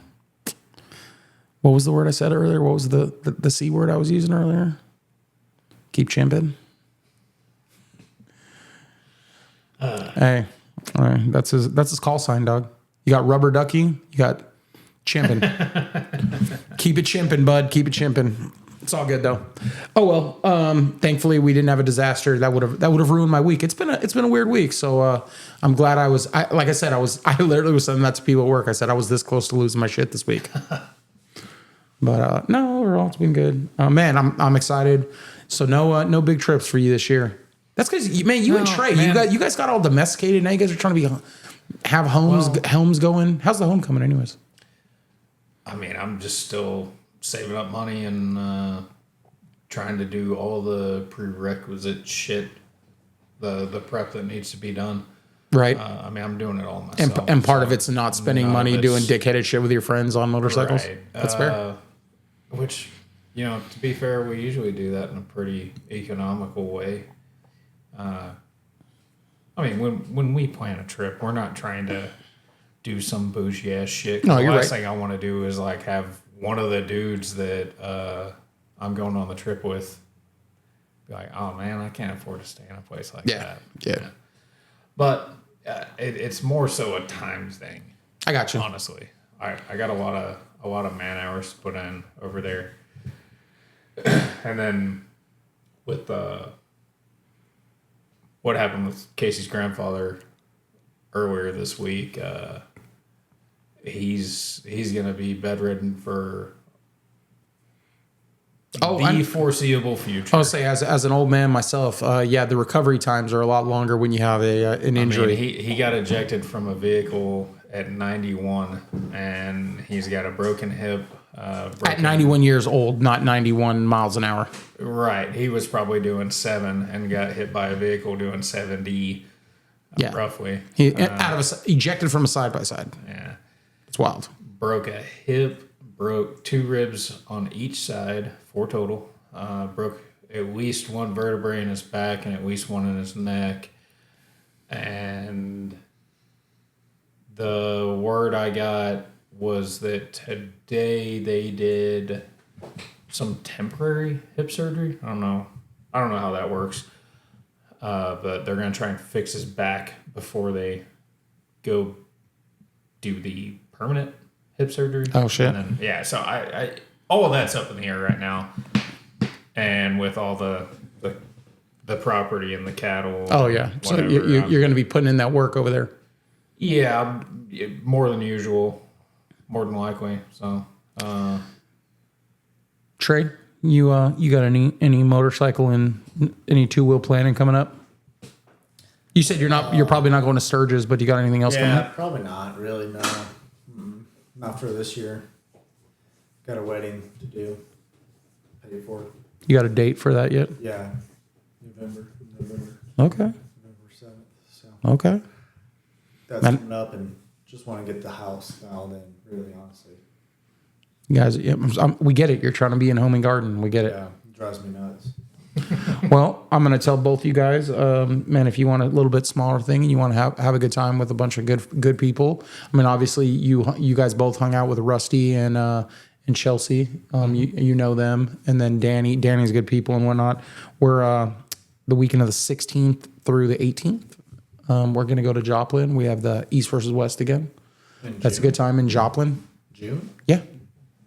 what was the word I said earlier? What was the C word I was using earlier? Keep chimping. Hey, all right, that's his call sign, dog. You got rubber ducky, you got chimping. Keep it chimping, bud. Keep it chimping. It's all good though. Oh well. Thankfully we didn't have a disaster that would have ruined my week. It's been a weird week. So I'm glad I literally was saying that to people at work. I said I was this close to losing my shit this week. But no, overall it's been good. Man, I'm excited. So no big trips for you this year. That's because you and Trey, you guys got all domesticated. Now you guys are trying to have homes going. How's the home coming, anyways? I mean, I'm just still saving up money and trying to do all the prerequisite shit, the prep that needs to be done. Right. I mean, I'm doing it all myself. And part of it's not spending money doing dickheaded shit with your friends on motorcycles. Right. That's fair. Which, to be fair, we usually do that in a pretty economical way. I mean, when we plan a trip, we're not trying to do some bougie ass shit. No, the you're last right. thing I want to do is like have one of the dudes that I'm going on the trip with be like, "Oh man, I can't afford to stay in a place like that." Yeah. But it's more so a time thing. I got you. Honestly, I got a lot of man hours to put in over there, and then with what happened with Casey's grandfather earlier this week, he's gonna be bedridden for the foreseeable future. I'll say, as an old man myself, the recovery times are a lot longer when you have an injury. I mean, he got ejected from a vehicle at 91, and he's got a broken hip. At 91 years old, not 91 miles an hour. Right. He was probably doing 7 and got hit by a vehicle doing 70, roughly. He ejected from a side-by-side. Yeah. It's wild. Broke a hip, broke 2 ribs on each side, 4 total. Broke at least 1 vertebrae in his back and at least 1 in his neck. And the word I got was that today they did some temporary hip surgery. I don't know how that works. But they're going to try and fix his back before they go do the permanent hip surgery. Oh shit. And then, so I all of that's up in the air right now. and with all the property and the cattle. Oh yeah. So whatever, you're going to be putting in that work over there. Yeah, more than usual, more than likely. So, Trey, you got any motorcycle and any 2-wheel planning coming up? You said you're probably not going to Sturgis, but you got anything else coming Yeah, up? probably not. Really, no. Not for this year. Got a wedding to do. Pay for it. You got a date for that yet? Yeah, November Okay. 7th. So Okay. that's Man. coming up, and just want to get the house dialed in. Really, honestly. You guys, yeah, we get it. You're trying to be in home and garden. We get it. Yeah, it drives me nuts. Well, I'm going to tell both you guys, man, if you want a little bit smaller thing and you want to have a good time with a bunch of good people. I mean, obviously you guys both hung out with Rusty and Chelsea. You know them, and then Danny's good people and whatnot. We're the weekend of the 16th through the 18th. We're going to go to Joplin. We have the East versus West again. That's a good time in Joplin. June? Yeah.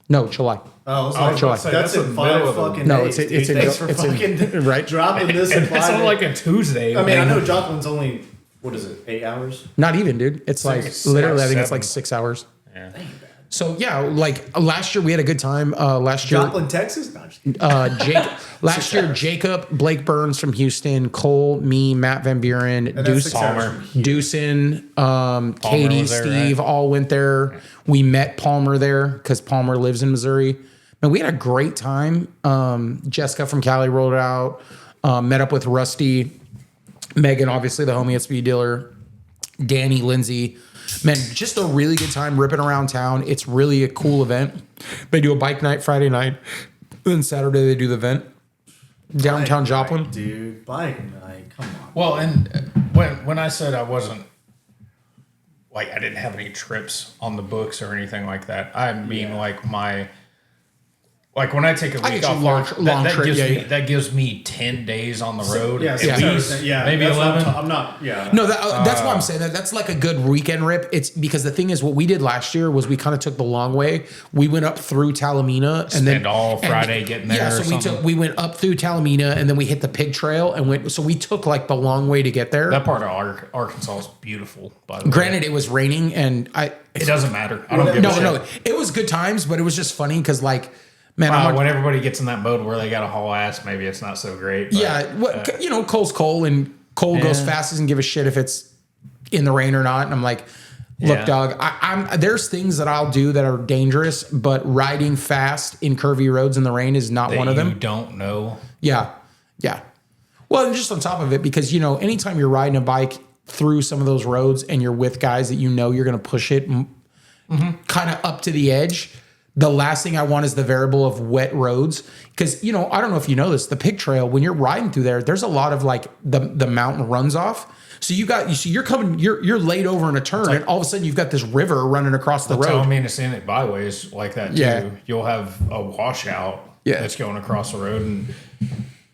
No, July. Oh, it's July. That's in 5 fucking No, days. it's dude. in Thanks for fucking right. dropping this in 5 it's on days. like a Tuesday. I mean, I know Joplin's only, what is it, 8 hours? Not even, dude. It's like literally, I think it's like 7. 6 hours. Yeah. So yeah, like last year we had a good time. Last year, Joplin, Texas? No, I'm just kidding. last year, Jacob, Blake Burns from Houston, Cole, me, Matt Van Buren, that's Deuce, 6 hours from here. Deucin, Katie, was there, Steve, right? all went there. We met Palmer there because Palmer lives in Missouri. And we had a great time. Jessica from Cali rolled out, met up with Rusty, Megan, obviously the homie at Speed Dealer, Danny, Lindsay. Man, just a really good time ripping around town. It's really a cool event. They do a bike night Friday night. Then Saturday they do the event. Downtown Bike Joplin. night, dude, bike night. Come on. Well, and when I said I wasn't, like, I didn't have any trips on the books or anything like that, I mean like my. Like when I take a I week get you off, long that trip, gives yeah, me yeah. that gives me 10 days on the road. Yeah, at 6 least, hours. Yeah, maybe that's what 11. I'm not. Yeah. No, that's why I'm saying that. That's like a good weekend rip. It's because the thing is, what we did last year was we kind of took the long way. We went up through Talamina and Spend then all Friday getting there. Yeah, or so something. we went up through Talamina and then we hit the pig trail and went. So we took like the long way to get there. That part of Arkansas is beautiful. By the way, Granted, it was raining and it doesn't matter. I don't give a shit. no, it was good times, but it was just funny because like, man, When everybody gets in that mode where they got to haul ass, maybe it's not so great. But, yeah, Cole's Cole and Cole goes fast, doesn't give a shit if it's in the rain or not. And I'm like, look, Yeah. dog, there's things that I'll do that are dangerous, but riding fast in curvy roads in the rain is not one of them. You don't know. Yeah. Well, and just on top of it, because anytime you're riding a bike through some of those roads and you're with guys that you're going to push it kind of up to the edge. The last thing I want is the variable of wet roads. Because, I don't know if you know this, the pig trail, when you're riding through there's a lot of like the mountain runs off. So you're laid over in a turn and all of a sudden you've got this river running across the road. I mean, it's scenic byways like that too. Yeah. You'll have a washout that's going across the road. And,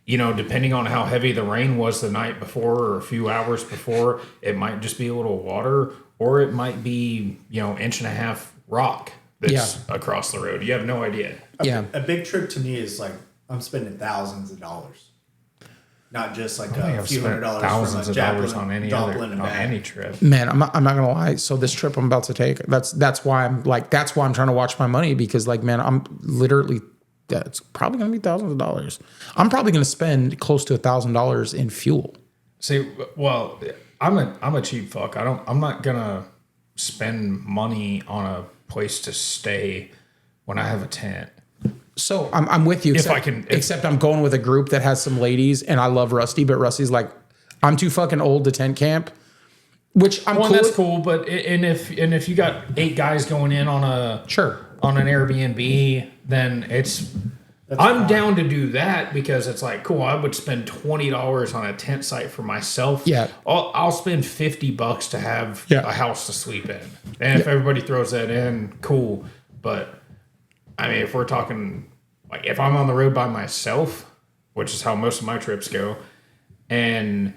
depending on how heavy the rain was the night before or a few hours before, it might just be a little water or it might be, inch and a half rock. That's across the road. You have no idea. A big trip to me is like I'm spending thousands of dollars, not just like a few $100s. Thousands of dollars on any trip. Man, I'm not gonna lie. So this trip I'm about to take, that's why I'm trying to watch my money because like, man, I'm literally it's probably gonna be thousands of dollars. I'm probably gonna spend close to $1,000 in fuel. See, well, I'm a cheap fuck. I'm not gonna spend money on a place to stay when I have a tent. So I'm with you. Except I'm going with a group that has some ladies, and I love Rusty, but Rusty's like, I'm too fucking old to tent camp. Which I'm cool. That's cool, but if you got 8 guys going in on an Airbnb, then I'm down to do that because it's like cool. I would spend $20 on a tent site for myself. Yeah, I'll spend $50 to have a house to sleep in, and if everybody throws that in, cool. But I mean, if we're talking like if I'm on the road by myself, which is how most of my trips go, and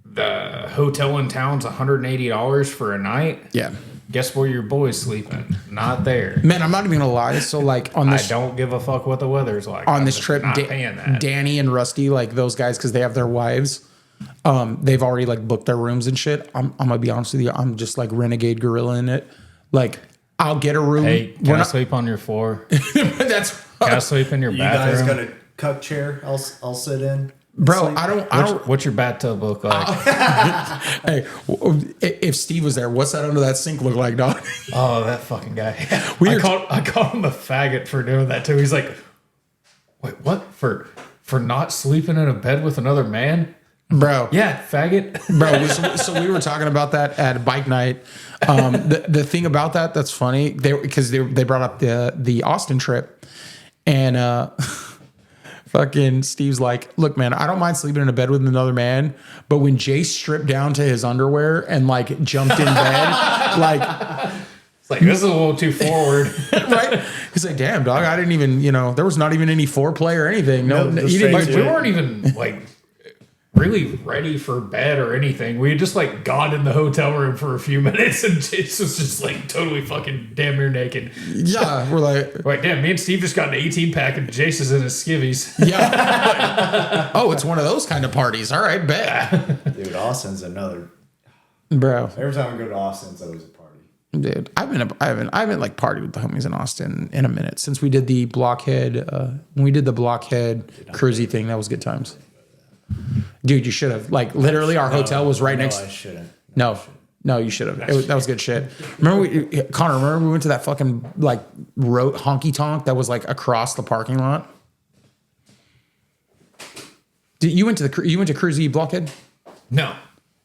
the hotel in town's $180 for a night. Yeah. guess where your boy's sleeping? Not there. Man, I'm not even gonna lie. So like on this, I don't give a fuck what the weather's like. on I'm this just trip, not paying that. Danny and Rusty, like those guys, because they have their wives, they've already like booked their rooms and shit. I'm gonna be honest with you, I'm just like renegade gorilla in it. Like I'll get a room. Hey, can I sleep on your floor? That's Can I sleep in your You bathroom? guys got a cup chair? I'll sit in. bro. Sleep. I don't. What's your bathtub look like? Hey, if Steve was there, what's that under that sink look like, dog? Oh, that fucking guy. We I are- called him a faggot for doing that too. He's like, wait, what? For not sleeping in a bed with another man? Bro, Yeah, faggot. bro. So we were talking about that at bike night. The thing about that's funny, because they brought up the Austin trip, and fucking Steve's like, look, man, I don't mind sleeping in a bed with another man, but when Jay stripped down to his underwear and like jumped in bed, like. It's like, this is a little too forward. Right? He's like, damn, dog, I didn't even, there was not even any foreplay or anything. No, No, you didn't Like, even, we weren't even like really ready for bed or anything. We had just like got in the hotel room for a few minutes and Jace was just like totally fucking damn near naked. yeah, we're like, Like, damn, me and Steve just got an 18 pack and Jace is in his skivvies. yeah. Oh, it's one of those kind of parties. All right, bet. Dude, Austin's another. Bro, Every time I go to Austin, it's always a party. dude, I haven't like partied with the homies in Austin in a minute since we did the blockhead, when we did the blockhead cruisy thing. That was good times. Dude, you should have. Like, literally, our hotel was right next. I shouldn't. No, you should have. That was good shit. Remember, Connor, we went to that fucking like road honky tonk that was like across the parking lot. You went to Cruzy Blockhead? No.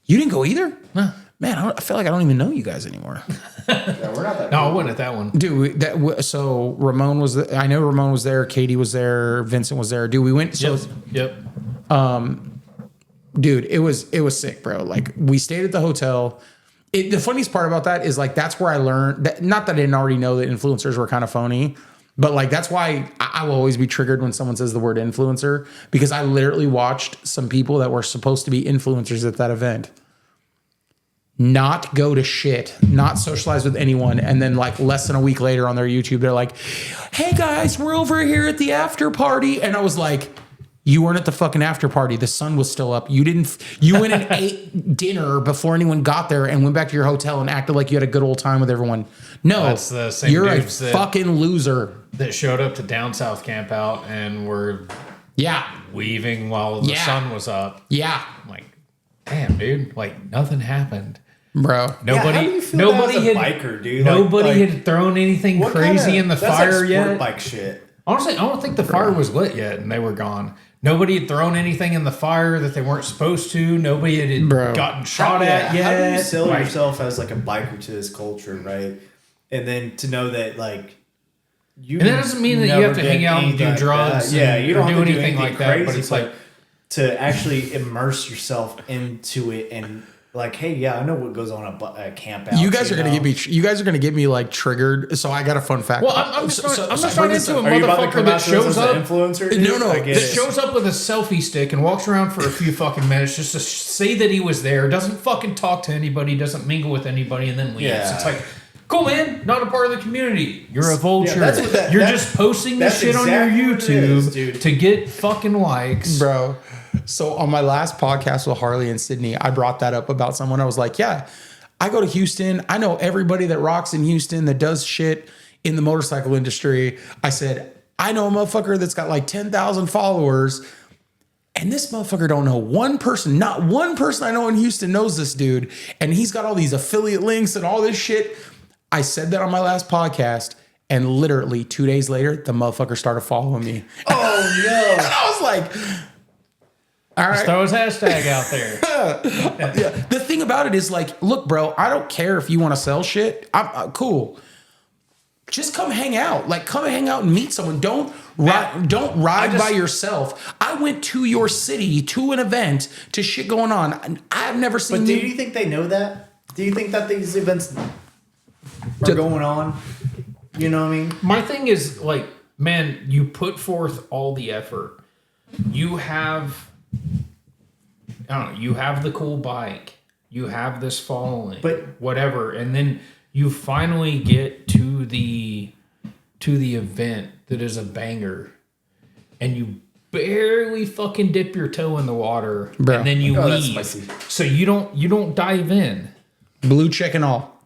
You didn't go either? No. Man, I feel like I don't even know you guys anymore. Yeah, we're not that. No, I wasn't at that one. Dude, so Ramon was. I know Ramon was there. Katie was there. Vincent was there. Dude, we went. So, Yep. dude, it was sick, bro. Like, we stayed at the hotel. The funniest part about that is like that's where I learned that. Not that I didn't already know that influencers were kind of phony, but like that's why I will always be triggered when someone says the word influencer, because I literally watched some people that were supposed to be influencers at that event not go to shit, not socialize with anyone, and then like less than a week later on their YouTube, they're like, "Hey guys, we're over here at the after party," and I was like, "You weren't at the fucking after party. The sun was still up. You went and ate dinner before anyone got there and went back to your hotel and acted like you had a good old time with everyone. No, That's the same you're a dudes that- fucking loser." That showed up to down south camp out and were Yeah, weaving while the Yeah. sun was up. yeah, I'm like, damn, dude, like nothing happened. bro. Nobody, how do you feel nobody that as a had, biker, dude? nobody Like- had thrown anything What crazy kinda- in the that's fire like sport yet. bike shit. Honestly, I don't think the fire was lit yet, and they were gone. Nobody had thrown anything in the fire that they weren't supposed to. Nobody had Bro. gotten shot at yet. How do you sell Like, yourself as like a biker to this culture, right? And then to know that like you. And that doesn't mean that you never have to did hang out and anything do like drugs that. Yeah, and- you don't or have do to anything like that, but crazy, it's like- to actually immerse yourself into it and like, hey, yeah, I know what goes on at a camp out. You guys are gonna know? get me like triggered. So I got a fun fact. Well, I'm just not bring this into up. a Are you about to motherfucker come that out to us shows as an up. influencer? dude? No, I get That it. shows up with a selfie stick and walks around for a few fucking minutes just to say that he was there, doesn't fucking talk to anybody, doesn't mingle with anybody, and then leaves. Yeah. It's like, cool, man, not a part of the community. You're a vulture. that's what that- You're that's- just posting this that's shit on your exactly what it is, YouTube dude. to get fucking likes. Bro. So on my last podcast with Harley and Sydney, I brought that up about someone. I was like, yeah, I go to Houston. I know everybody that rocks in Houston that does shit in the motorcycle industry. I said, I know a motherfucker that's got like 10,000 followers. And this motherfucker don't know one person, not one person I know in Houston knows this dude. And he's got all these affiliate links and all this shit. I said that on my last podcast. And literally 2 days later, the motherfucker started following me. Oh no! And I was like, all right. Throw his hashtag out there. Yeah. The thing about it is like, look, bro, I don't care if you want to sell shit. I'm cool. Just come hang out. Like, come hang out and meet someone. Don't ride by yourself. I went to your city to an event to shit going on. I've never seen But do you think they know that? Do you think that these events are going on? You know what I mean? My thing is like, man, you put forth all the effort. You have, I don't know, you have the cool bike. You have this following, But- whatever. And then you finally get to the event that is a banger, and you barely fucking dip your toe in the water, and then you leave. So you don't dive in. Blue check and all.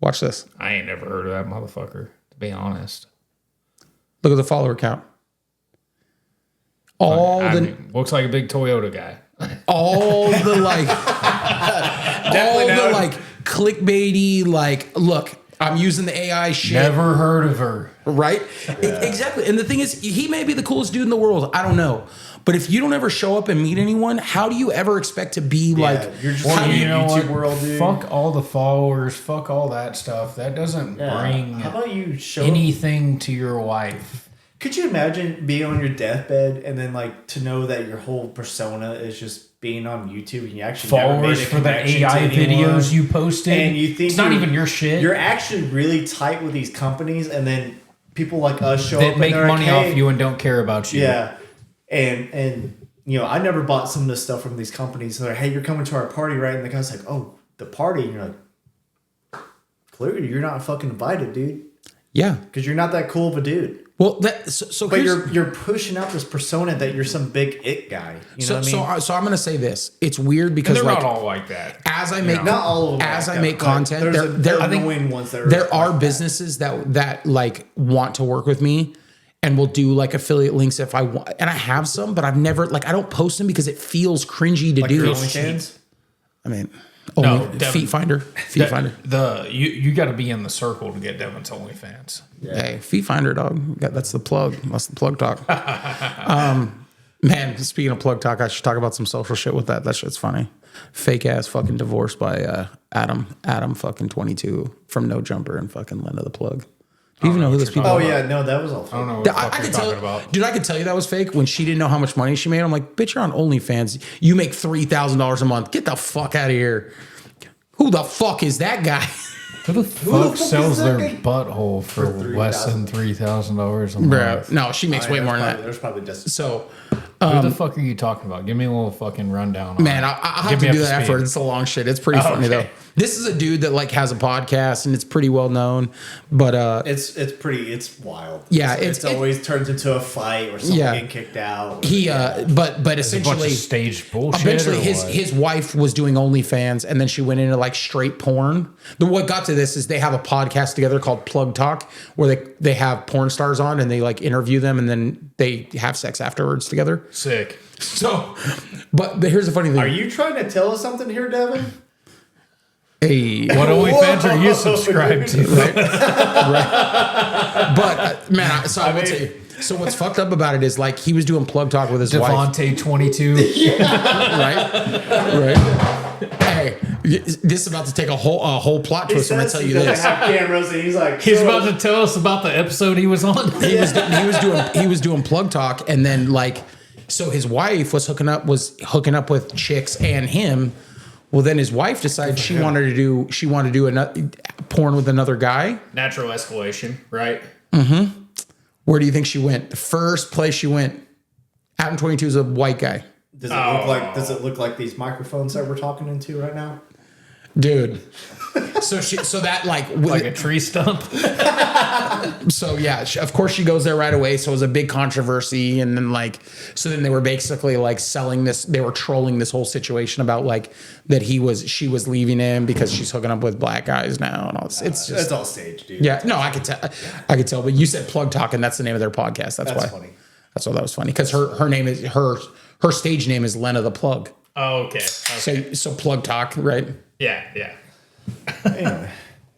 Watch this. I ain't never heard of that motherfucker, to be honest. Look at the follower count. Looks like a big Toyota guy. All the like, clickbaity, like, look, I'm using the AI shit. Never heard of her. Right? Exactly. And the thing is, he may be the coolest dude in the world. I don't know. But if you don't ever show up and meet anyone, how do you ever expect to be like? You're just YouTube world, dude. Fuck all the followers. Fuck all that stuff. That doesn't bring How about you show anything to your wife. Could you imagine being on your deathbed and then like to know that your whole persona is just being on YouTube and you actually followers never made a for the AI videos you posted, and you think it's not even your shit. You're actually really tight with these companies, and then people like us show that up make and money like, hey, off you and don't care about you. Yeah, and you know, I never bought some of this stuff from these companies. They're like, hey, you're coming to our party, right? And the guy's like, oh, the party, and you're like, clearly you're not fucking invited, dude. Yeah, because you're not that cool of a dude. Well, but you're pushing out this persona that you're some big it guy. You know what I mean? So I'm gonna say this. It's weird because they're like, not all like that. As I make not all of them as like I make that, content, there are annoying ones that are there are businesses that like want to work with me and will do like affiliate links if I want, and I have some, but I've never like I don't post them because it feels cringy to do. OnlyFans? I mean, Feet Finder. You got to be in the circle to get Devin's OnlyFans. Yeah. Hey, Feet Finder, dog. That's the plug. That's the plug talk. Man, speaking of plug talk, I should talk about some social shit with that. That shit's funny. Fake ass fucking divorce by Adam fucking 22 from No Jumper and fucking Linda the Plug. Do you even know who those people are? Oh, yeah. No, that was all fake. I don't know what the fuck you're talking about. Dude, I could tell you that was fake when she didn't know how much money she made. I'm like, bitch, you're on OnlyFans. You make $3,000 a month. Get the fuck out of here. Who the fuck is that guy? Who the fuck sells their butthole for less than $3,000 a month? No, she makes way more than that. There's probably just so. Who the fuck are you talking about? Give me a little fucking rundown. Man, I'll have to do that after. It's a long shit. It's pretty funny though. This is a dude that like has a podcast and it's pretty well known, but it's wild. Yeah, it always turns into a fight or someone getting kicked out. But essentially staged bullshit. Eventually, his wife was doing OnlyFans, and then she went into like straight porn. What got to this is they have a podcast together called Plug Talk, where they have porn stars on and they like interview them, and then they have sex afterwards together. Sick. So, but here's the funny thing. Are you trying to tell us something here, Devin? Hey, what OnlyFans are you subscribed to? Right? But man, I will tell you. So what's fucked up about it is like he was doing Plug Talk with his wife. Devontae 22. Right. Hey, this is about to take a whole plot twist. I'm gonna tell you this. Cameras and he's about to tell us about the episode he was on. he was doing Plug Talk, and then like, so his wife was hooking up with chicks and him. Well, then his wife decided she wanted to do another porn with another guy. Natural escalation, right? Mm-hmm. Where do you think she went? The first place she went, Adam 22 is a white guy. Does it look like these microphones that we're talking into right now? Dude. So that like a tree stump. So yeah, of course she goes there right away. So it was a big controversy, and then then they were basically like selling this. They were trolling this whole situation about like that she was leaving him because she's hooking up with black guys now, and all this. It's all staged, dude. Yeah, no, I could tell. But you said Plug Talk, and that's the name of their podcast. That's why. Funny. That's why that was funny because her name is her stage name is Lena the Plug. Oh, okay. So Plug Talk, right? Yeah. Anyway.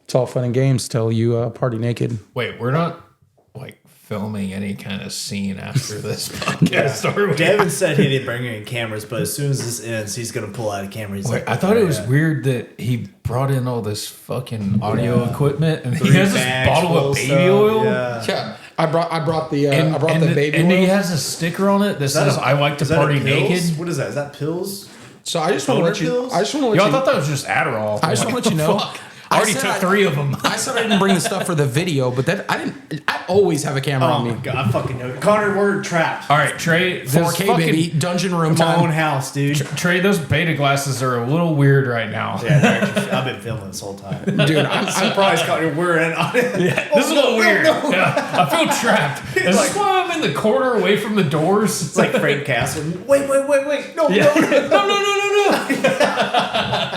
It's all fun and games till you party naked. Wait, we're not like filming any kind of scene after this podcast, are we? Devin said he didn't bring any cameras, but as soon as this ends, he's going to pull out a camera. I thought it was weird that he brought in all this fucking audio equipment and he has this bottle of baby oil. Yeah. I brought the baby oil. And he has a sticker on it that says "I like to party naked." What is that? Is that pills? So I just want to let you. I thought that was just Adderall. I just want to let you know. I already took 3 of them. I said I didn't bring the stuff for the video, but that I didn't. I always have a camera Oh on my me. god, I fucking know. Connor, we're trapped. All right, Trey. 4K baby, dungeon room My own time. house, dude. Trey, those beta glasses are a little weird right now. Yeah, they're actually, I've been filming this whole time. Dude, I'm Surprised, Connor, we're in on it. Yeah, this is a little weird. Yeah, I feel trapped. Is this why I'm in the corner away from the doors? It's like Frank Castle. Wait. No, Yeah. no.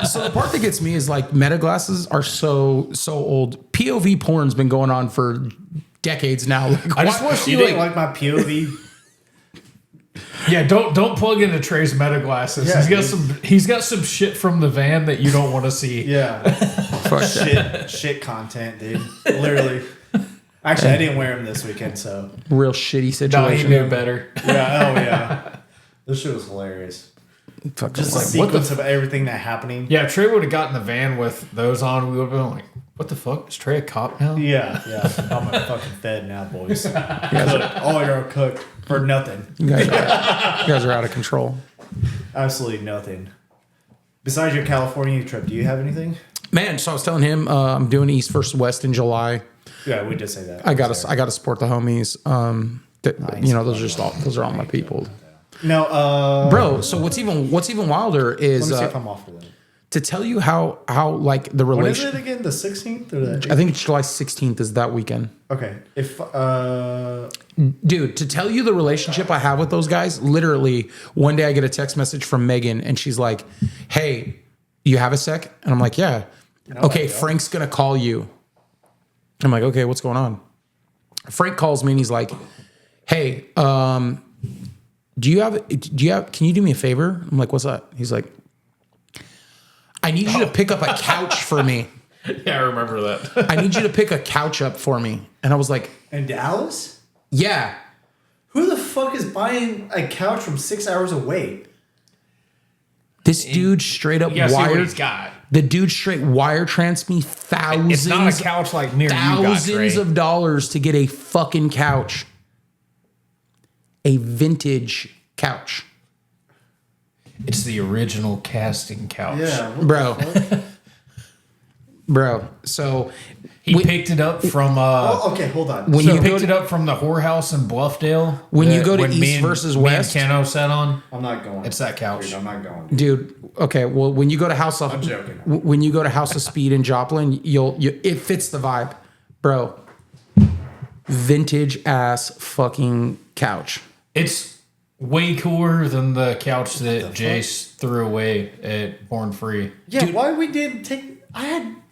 So the part that gets me is like meta glasses are so old. POV porn's been going on for decades now. Like, I just wish You you didn't like my POV? Yeah, don't plug into Trey's meta glasses. Yeah, he's got some shit from the van that you don't want to see. Yeah. fuck that. Shit content, dude. Literally. Actually, I didn't wear them this weekend, so. Real shitty No, he situation. knew better. Yeah. This shit was hilarious. Fuck, Just the like, sequence of everything that happening. Yeah, if Trey would have gotten the van with those on, we would have been like, what the fuck? Is Trey a cop now? Yeah. I'm a fucking fed now, boys. Cooked. All you're cooked for nothing. you guys are out of control. Absolutely nothing. Besides your California trip, do you have anything? Man, so I was telling him I'm doing East versus West in July. Yeah, we did say that. I gotta support the homies. Nice. You know, those are all my people. No, Bro, so what's even wilder is let me see if I'm off for that. to tell you how like the When is relation. it again? The 16th or the? I think it's July 16th is that weekend. Okay. If Dude, to tell you the relationship I have with those guys, literally one day I get a text message from Megan and she's like, "Hey, you have a sec?" And I'm like, "Yeah." Okay, Frank's gonna call you. I'm like, "Okay, what's going on?" Frank calls me and he's like, "Hey, can you do me a favor?" I'm like, "What's up?" He's like, "I need you to pick up a couch for me. Yeah, I remember that. I need you to pick a couch up for me." And I was like, in Dallas, "Yeah." who the fuck is buying a couch from 6 hours away? This dude straight up You gotta see what wired. he's got. The dude straight wire trans me It's not a couch like me or you got, Trey. thousands of dollars to get a fucking couch. A vintage couch. It's the original casting couch. Bro. So He picked it up from Okay, hold on. when he you picked it up from the whorehouse in Bluffdale. When you go to when East versus West- me and Kano sat on. I'm not going. It's that couch. Dude, I'm not going. dude, okay, well when you go to House of I'm joking. When you go to House of Speed in Joplin, it fits the vibe. Bro. Vintage ass fucking couch. It's way cooler than the couch that Jace threw away at Born Free. Yeah, why we didn't take? I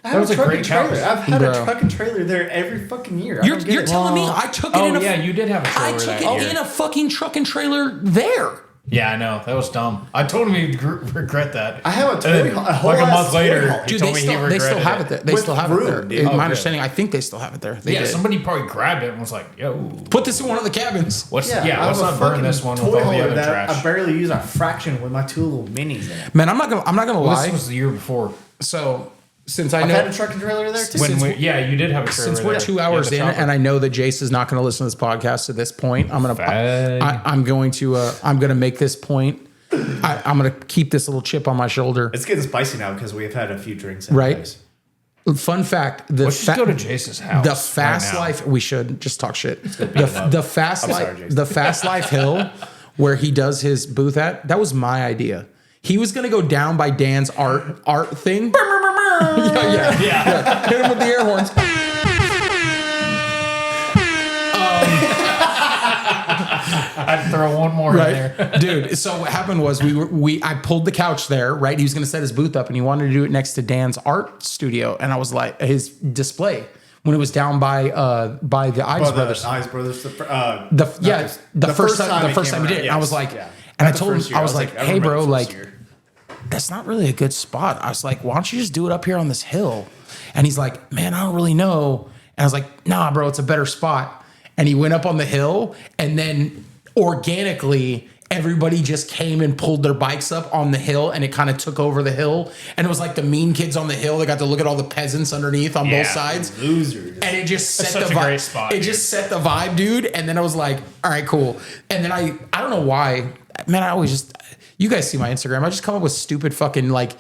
had was a a truck great and trailer. couch. I've had Bro. a truck and trailer there every fucking year. You're telling me I took it in a you did have a trailer I took that it year. in a fucking truck and trailer there. Yeah, I know. That was dumb. I told him he'd regret that. I have a And then, whole like a ass month toy later, haul. he Dude, told they me he still regretted have it there. They With still have it room, there. dude. In Oh, my good. understanding, I think they still have it there. They Yeah, did. somebody probably grabbed it and was like, "Yo, Put this in one of the cabins. let's I let's have a not burn fucking this one with toy all the hauler other that trash." I barely use a fraction with my two little minis in it. Man, I'm not gonna lie. This was the year before. So since I I've know had a truck and trailer there too. You did have a trailer. since we're 2 hours in, and I know that Jace is not going to listen to this podcast at this point, I'm going to make this point. I'm going to keep this little chip on my shoulder. It's getting spicy now because we've had a few drinks. Right. Anyways. Fun fact: Let's just go to Jace's house. the fast right now. life. We should just talk shit. The fast I'm life. sorry, Jason. The fast life hill, where he does his booth at. That was my idea. He was going to go down by Dan's art thing. Yeah. Hit him with the air horns. I'd throw one more in there. Dude. So what happened was I pulled the couch there, right? He was going to set his booth up and he wanted to do it next to Dan's art studio. And I was like, his display when it was down by the Ives Brothers. The Ives Brothers. The first time we did it. Yes. I was like, Yeah. and I Not the told him, first year. I was like, I hey remember bro, the first like, year. that's not really a good spot. I was like, why don't you just do it up here on this hill? And he's like, man, I don't really know. And I was like, nah, bro, it's a better spot. And he went up on the hill, and then organically, everybody just came and pulled their bikes up on the hill, and it kind of took over the hill. And it was like the mean kids on the hill. They got to look at all the peasants underneath on both sides. Losers. And it just set That's the such a vibe. great spot, It dude. just set the vibe, dude. And then I was like, all right, cool. And then I don't know why, man. I always just, you guys see my Instagram. I just come up with stupid fucking like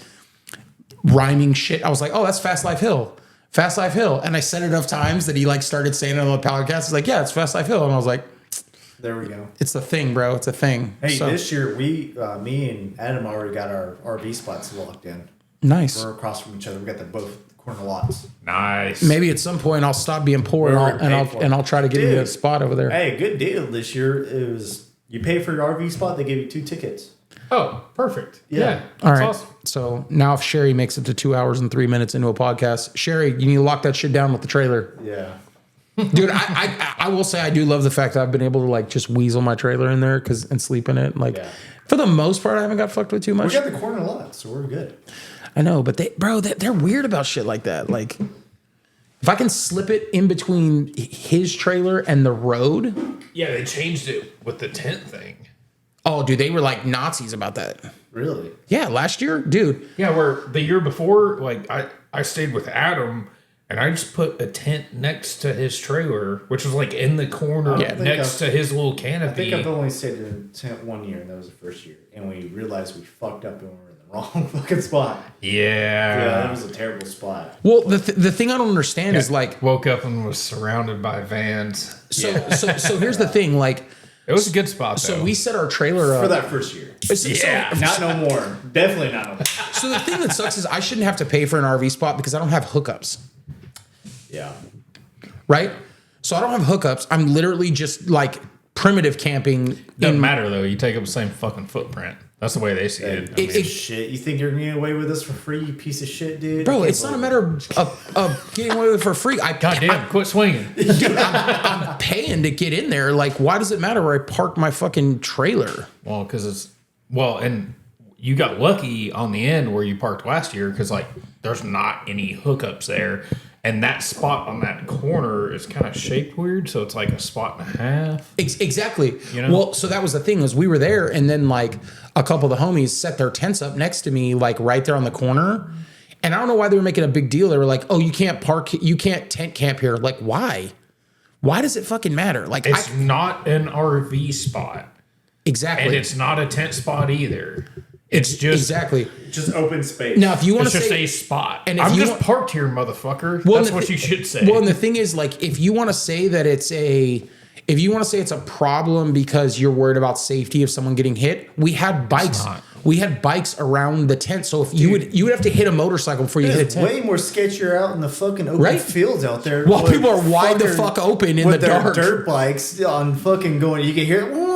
rhyming shit. I was like, oh, that's Fast Life Hill. Fast Life Hill. And I said it enough times that he like started saying it on the podcast. He's like, yeah, it's Fast Life Hill. And I was like, there we go. It's the thing, bro. It's a thing. Hey, this year me and Adam already got our RV spots locked in. Nice. We're across from each other. We got the both corner lots. Nice. Maybe at some point I'll stop being poor and I'll try to get me a spot over there. Hey, good deal this year. It was you pay for your RV spot, they give you 2 tickets. Oh, perfect. Yeah. All right. Awesome. So now if Sherry makes it to 2 hours and 3 minutes into a podcast, Sherry, you need to lock that shit down with the trailer. Yeah. Dude, I will say I do love the fact that I've been able to like just weasel my trailer in there and sleep in it. Like for the most part, I haven't got fucked with too much. We got the corner lot, so we're good. I know, but they're weird about shit like that. Like if I can slip it in between his trailer and the road. Yeah, they changed it with the tent thing. Oh, dude, they were like Nazis about that. Really? Yeah, last year, dude. Yeah, where the year before, like I stayed with Adam and I just put a tent next to his trailer, which was like in the corner next to his little canopy. I think I've only stayed in a tent 1 year, and that was the first year. And we realized we fucked up and we were in the wrong fucking spot. Yeah, that was a terrible spot. Well, the thing I don't understand is like woke up and was surrounded by vans. So here's the thing, like. It was a good spot, though. So we set our trailer up. For that first year. Not no more. Definitely not no more. So the thing that sucks is I shouldn't have to pay for an RV spot because I don't have hookups. Yeah. Right? So I don't have hookups. I'm literally just like primitive camping. Doesn't matter, though. You take up the same fucking footprint. That's the way they see it. Shit, you think you're gonna get away with this for free, you piece of shit, dude? Bro, it's not a matter of getting away with it for free. Goddamn, quit swinging. Dude, I'm paying to get in there. Like, why does it matter where I park my fucking trailer? Well, because and you got lucky on the end where you parked last year because, like, there's not any hookups there. And that spot on that corner is kind of shaped weird, so it's like a spot and a half. Exactly. You know? Well, so that was the thing is we were there, and then like a couple of the homies set their tents up next to me, like right there on the corner. And I don't know why they were making a big deal. They were like, "Oh, you can't tent camp here." Like, why? Why does it fucking matter? Like, it's not an RV spot. Exactly. And it's not a tent spot either. It's just just open space. Now, if you want to say, just a spot, and I'm just parked here, motherfucker. Well, that's what you should say. Well, and the thing is, like, if you want to say that it's a problem because you're worried about safety of someone getting hit, we had bikes. We had bikes around the tent, so if you would have to hit a motorcycle before you hit a tent. Way more sketchier out in the fucking open fields out there. While people are wide the fuck open in the dark. Dirt bikes on fucking going, you can hear it.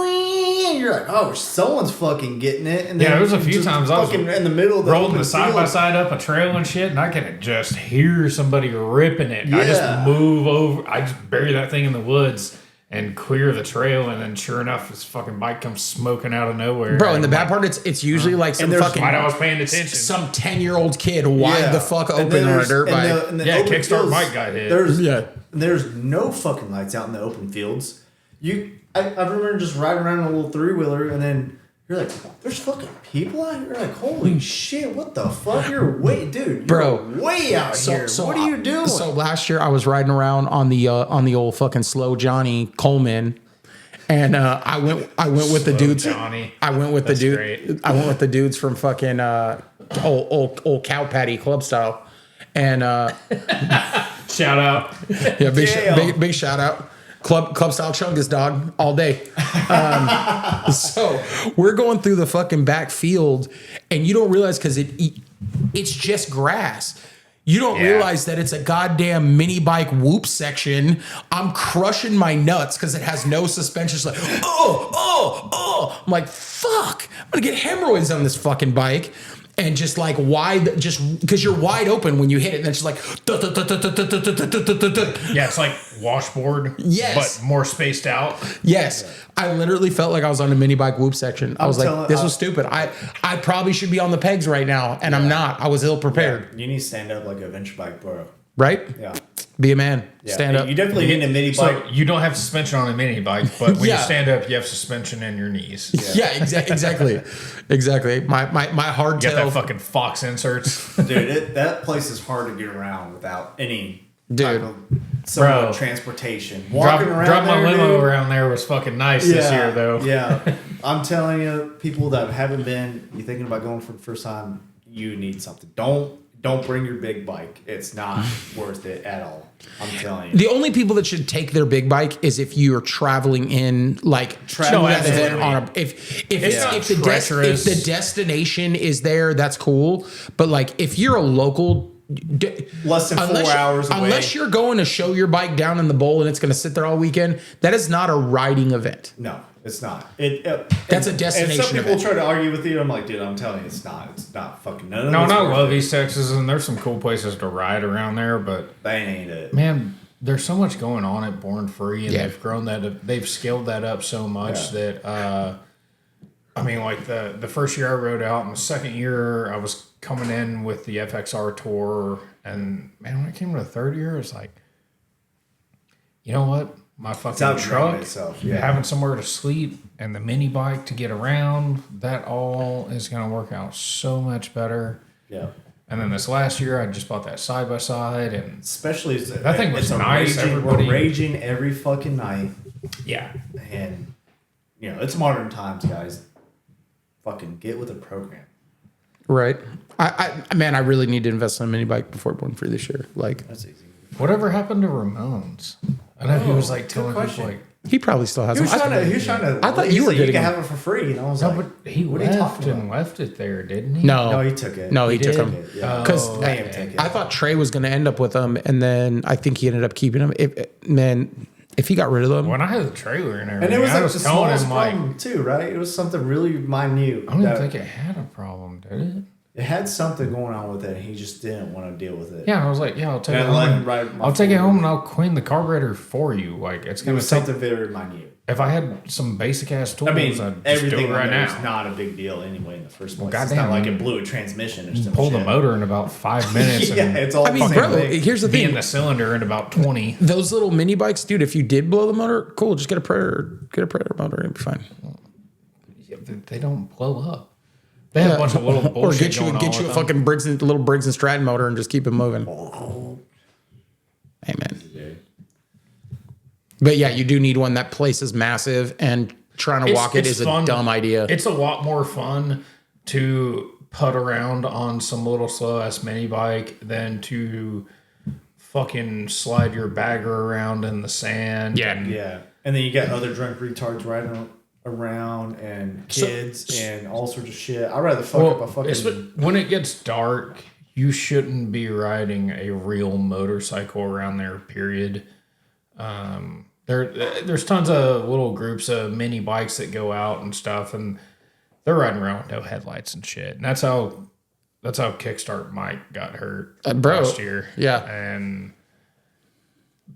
You're like, oh, someone's fucking getting it. And then there was a few times I was in the middle of the rolling the side by side up a trail and shit, and I can just hear somebody ripping it. Yeah. I just move over, I just bury that thing in the woods and clear the trail, and then sure enough, this fucking bike comes smoking out of nowhere. Bro, and the bad part, it's usually like some fucking. I was paying attention. Some 10-year-old kid wide the fuck open on a dirt bike. Kickstart bike got hit. There's no fucking lights out in the open fields. I remember just riding around in a little 3-wheeler, and then you're like, there's fucking people out here? Like, holy shit, what the fuck? You're way out here. What are you doing? So last year I was riding around on the old fucking Slow Johnny Coleman, and I went with the dudes. Johnny. I went with That's the dude. Great. I went with the dudes from fucking old Cow Patty Club Style, and shout out. Yeah, big shout out. Club style chungus, dog, all day. So we're going through the fucking back field, and you don't realize because it's just grass. You don't realize that it's a goddamn mini bike whoop section. I'm crushing my nuts because it has no suspension. It's like, oh. I'm like, fuck. I'm gonna get hemorrhoids on this fucking bike. And just like wide, just because you're wide open when you hit it, and it's just like, yeah, it's like washboard, but more spaced out. Yes, I literally felt like I was on a mini bike whoop section. I was like, this was stupid. I probably should be on the pegs right now, and I'm not. I was ill prepared. Yeah, you need to stand up like a venture bike bro. Right? Yeah. Be a man. Yeah. Stand up. You definitely need a mini bike. So you don't have suspension on a mini bike, but when you stand up, you have suspension in your knees. Yeah, exactly. Exactly. My hardtail. You got that fucking Fox inserts. Dude, that place is hard to get around without any type of transportation. Walking around drop my there, limo around there was fucking nice this year, though. Yeah. I'm telling you, people that haven't been, you're thinking about going for the first time, you need something. Don't don't bring your big bike. It's not worth it at all. I'm telling you. The only people that should take their big bike is if you're traveling in like Traveling that event absolutely. on a if treacherous. the destination is there, that's cool. But like if you're a local. Less than 4 hours away. Unless you're going to show your bike down in the bowl and it's going to sit there all weekend, that is not a riding event. No, it's not. That's a destination And some people event. try to argue with you. I'm like, dude, I'm telling you, it's not. It's not fucking none of No, it's I worth love it. East Texas, and there's some cool places to ride around there, but That ain't it. man, there's so much going on at Born Free, and Yeah. they've scaled that up so much Yeah. that I mean, like the first year I rode out, and the second year I was coming in with the FXR tour, and man, when it came to the third year, it's like, you know what, my fucking outgrown truck, itself, yeah. having somewhere to sleep, and the mini bike to get around, that all is going to work out so much better. Yeah. And then this last year, I just bought that side by side, and Especially That thing was it's a nice, Raging, everybody- we're raging every fucking night, yeah, and it's modern times, guys. Fucking get with the program. Right. I really need to invest in a mini bike before Born Free this year. Like That's easy. whatever happened to Ramones? I know he was like telling people question. like, he probably still has He was them. trying to. I thought you were you getting can him. have it for free, and I was no, like, but he what are you left talking and about? left it there, didn't he? No, No, he took it. No, he took did? them. Yeah. Because Oh, May have taken it. I thought Trey was going to end up with them, and then I think he ended up keeping them. If he got rid of them, When I had the trailer and everything, And it was I like was the telling smallest him like, problem too, right? It was something really minute. I don't even that- think it had a problem, did it? It had something going on with it, and he just didn't want to deal with it. Yeah, I was like, yeah, I'll take And it I let home. him ride my I'll take it forward. home and I'll clean the carburetor for you. Like it's It gonna was take. something very minute. If I had some basic ass tools, I mean, I'd just do everything it right on there now. is not a big deal anyway in the first place. Well, It's not goddamn, like man. it blew a transmission or something. Pull the motor in about 5 minutes. Yeah, and it's all I mean, the same bro, thing. here's the be in thing: the cylinder in about 20. those little mini bikes, dude. If you did blow the motor, cool. Just get a Predator motor, and be fine. Yeah, they don't blow up. They have a bunch of little Or bullshit get you going on a with them. fucking little Briggs and Stratton motor and just keep it moving. Amen. But yeah, you do need one. That place is massive, and trying to walk it is a dumb idea. It's a lot more fun to putt around on some little slow ass mini bike than to fucking slide your bagger around in the sand. Yeah. and Yeah, and then you got other drunk retards riding around and kids and all sorts of shit. I'd rather fuck up a fucking. when it gets dark, you shouldn't be riding a real motorcycle around there. Period. There's tons of little groups of mini bikes that go out and stuff, and they're riding around with no headlights and shit. And that's how Kickstart Mike got hurt bro, last year. yeah. And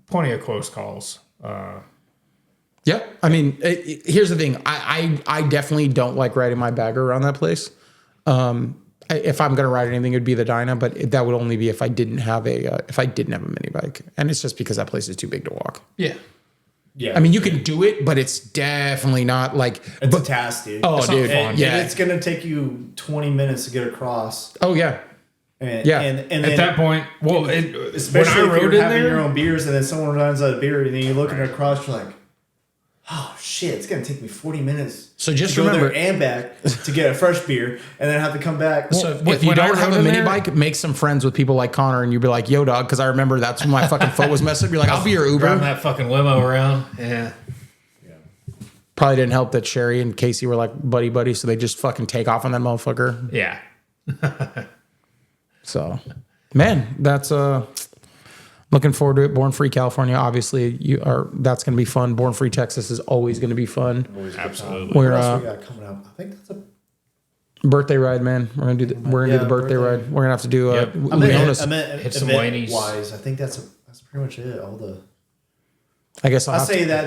plenty of close calls. Yeah, I mean, here's the thing. I definitely don't like riding my bagger around that place. If I'm gonna ride anything, it'd be the Dyna, but that would only be if I didn't have a mini bike, and it's just because that place is too big to walk. Yeah. Yeah, I mean, you can do it, but it's definitely not like. it's a task, dude. Oh, It's not dude, fun. And yeah. it's gonna take you 20 minutes to get across. Oh yeah, And, Yeah. and At then, that point, well, especially when I if rode you're in having there, your own beers, and then someone runs out of beer, and then you look at across, you're like, oh shit, it's gonna take me 40 minutes. So just to go remember- there and back to get a fresh beer, and then have to come back. So if you when I don't have rode a in mini there- bike, make some friends with people like Connor, and you'd be like, "Yo, dog," because I remember that's when my fucking foot was messed up. You're like, "I'll be your driving Uber." that fucking limo around. Yeah. Probably didn't help that Sherry and Casey were like buddy, so they just fucking take off on that motherfucker. Yeah. So, man, that's looking forward to it. Born Free California, obviously, that's going to be fun. Born Free Texas is always going to be fun. Absolutely. We're What else we got coming up? I think that's a. birthday ride, man. We're gonna do the birthday ride. We're gonna have to do. Yep. Leona's. I meant Hit some event ladies. wise. I think that's pretty much it. All the. I guess I'll I have say to, that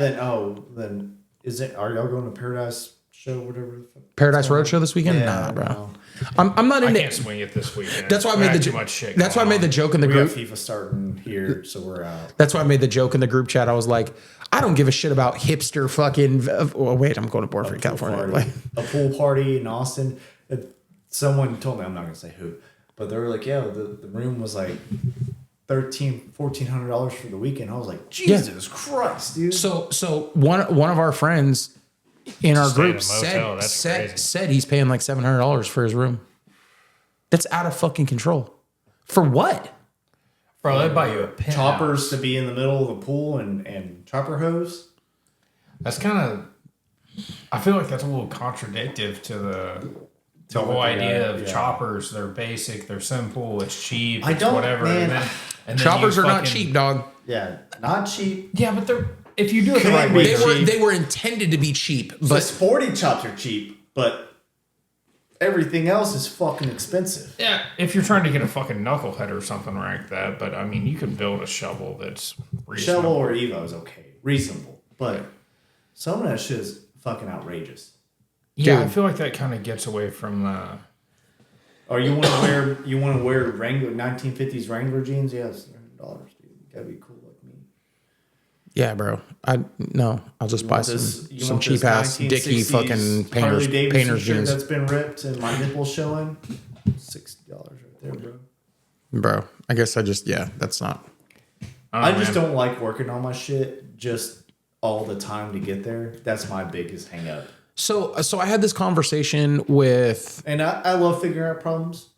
then is it? Are y'all going to Paradise Show? Whatever. The fuck? Paradise Roadshow this weekend. Yeah, Nah, bro. no. I'm not I into. can't swing it this weekend. That's why I made had the too much shit. That's why I going made the on. joke in the We got group. FIFA starting here, so we're out. That's why I made the joke in the group chat. I was like, I don't give a shit about hipster fucking. Oh wait, I'm going to Born Free California. Like, A pool party in Austin. Someone told me, I'm not gonna say who, but they were like, yeah, the room was like $1,400 for the weekend. I was like, Jesus Christ, dude. so one of our friends in our Stay in a group motel, that's crazy. said he's paying like $700 for his room. That's out of fucking control. For what? Bro, they'd buy you a penthouse. Choppers to be in the middle of the pool and chopper hose. That's kind of... I feel like that's a little contradictive to the whole idea of choppers. They're basic, they're simple, it's cheap, it's whatever. Man. And then Choppers are not cheap, dog. Yeah, not cheap. Yeah, but they're... If you do it the right way, they were intended to be cheap. But But sporty chops are cheap, but everything else is fucking expensive. yeah, if you're trying to get a fucking knucklehead or something like that, but I mean, you can build a shovel that's reasonable. Shovel or Evo is okay, reasonable, but some of that shit is fucking outrageous. Yeah, Dude. I feel like that kind of gets away from the... Or you want to wear Wrangler 1950s Wrangler jeans? Yeah, it's $100, dude. You gotta be cool like me. yeah, bro. I'll just buy some cheap ass Dickie fucking painter's jeans. That's been ripped and my nipples showing. $60 right there, bro. Bro, I guess that's not. I just don't like working on my shit just all the time to get there. That's my biggest hang up. So I had this conversation with... And I love figuring out problems,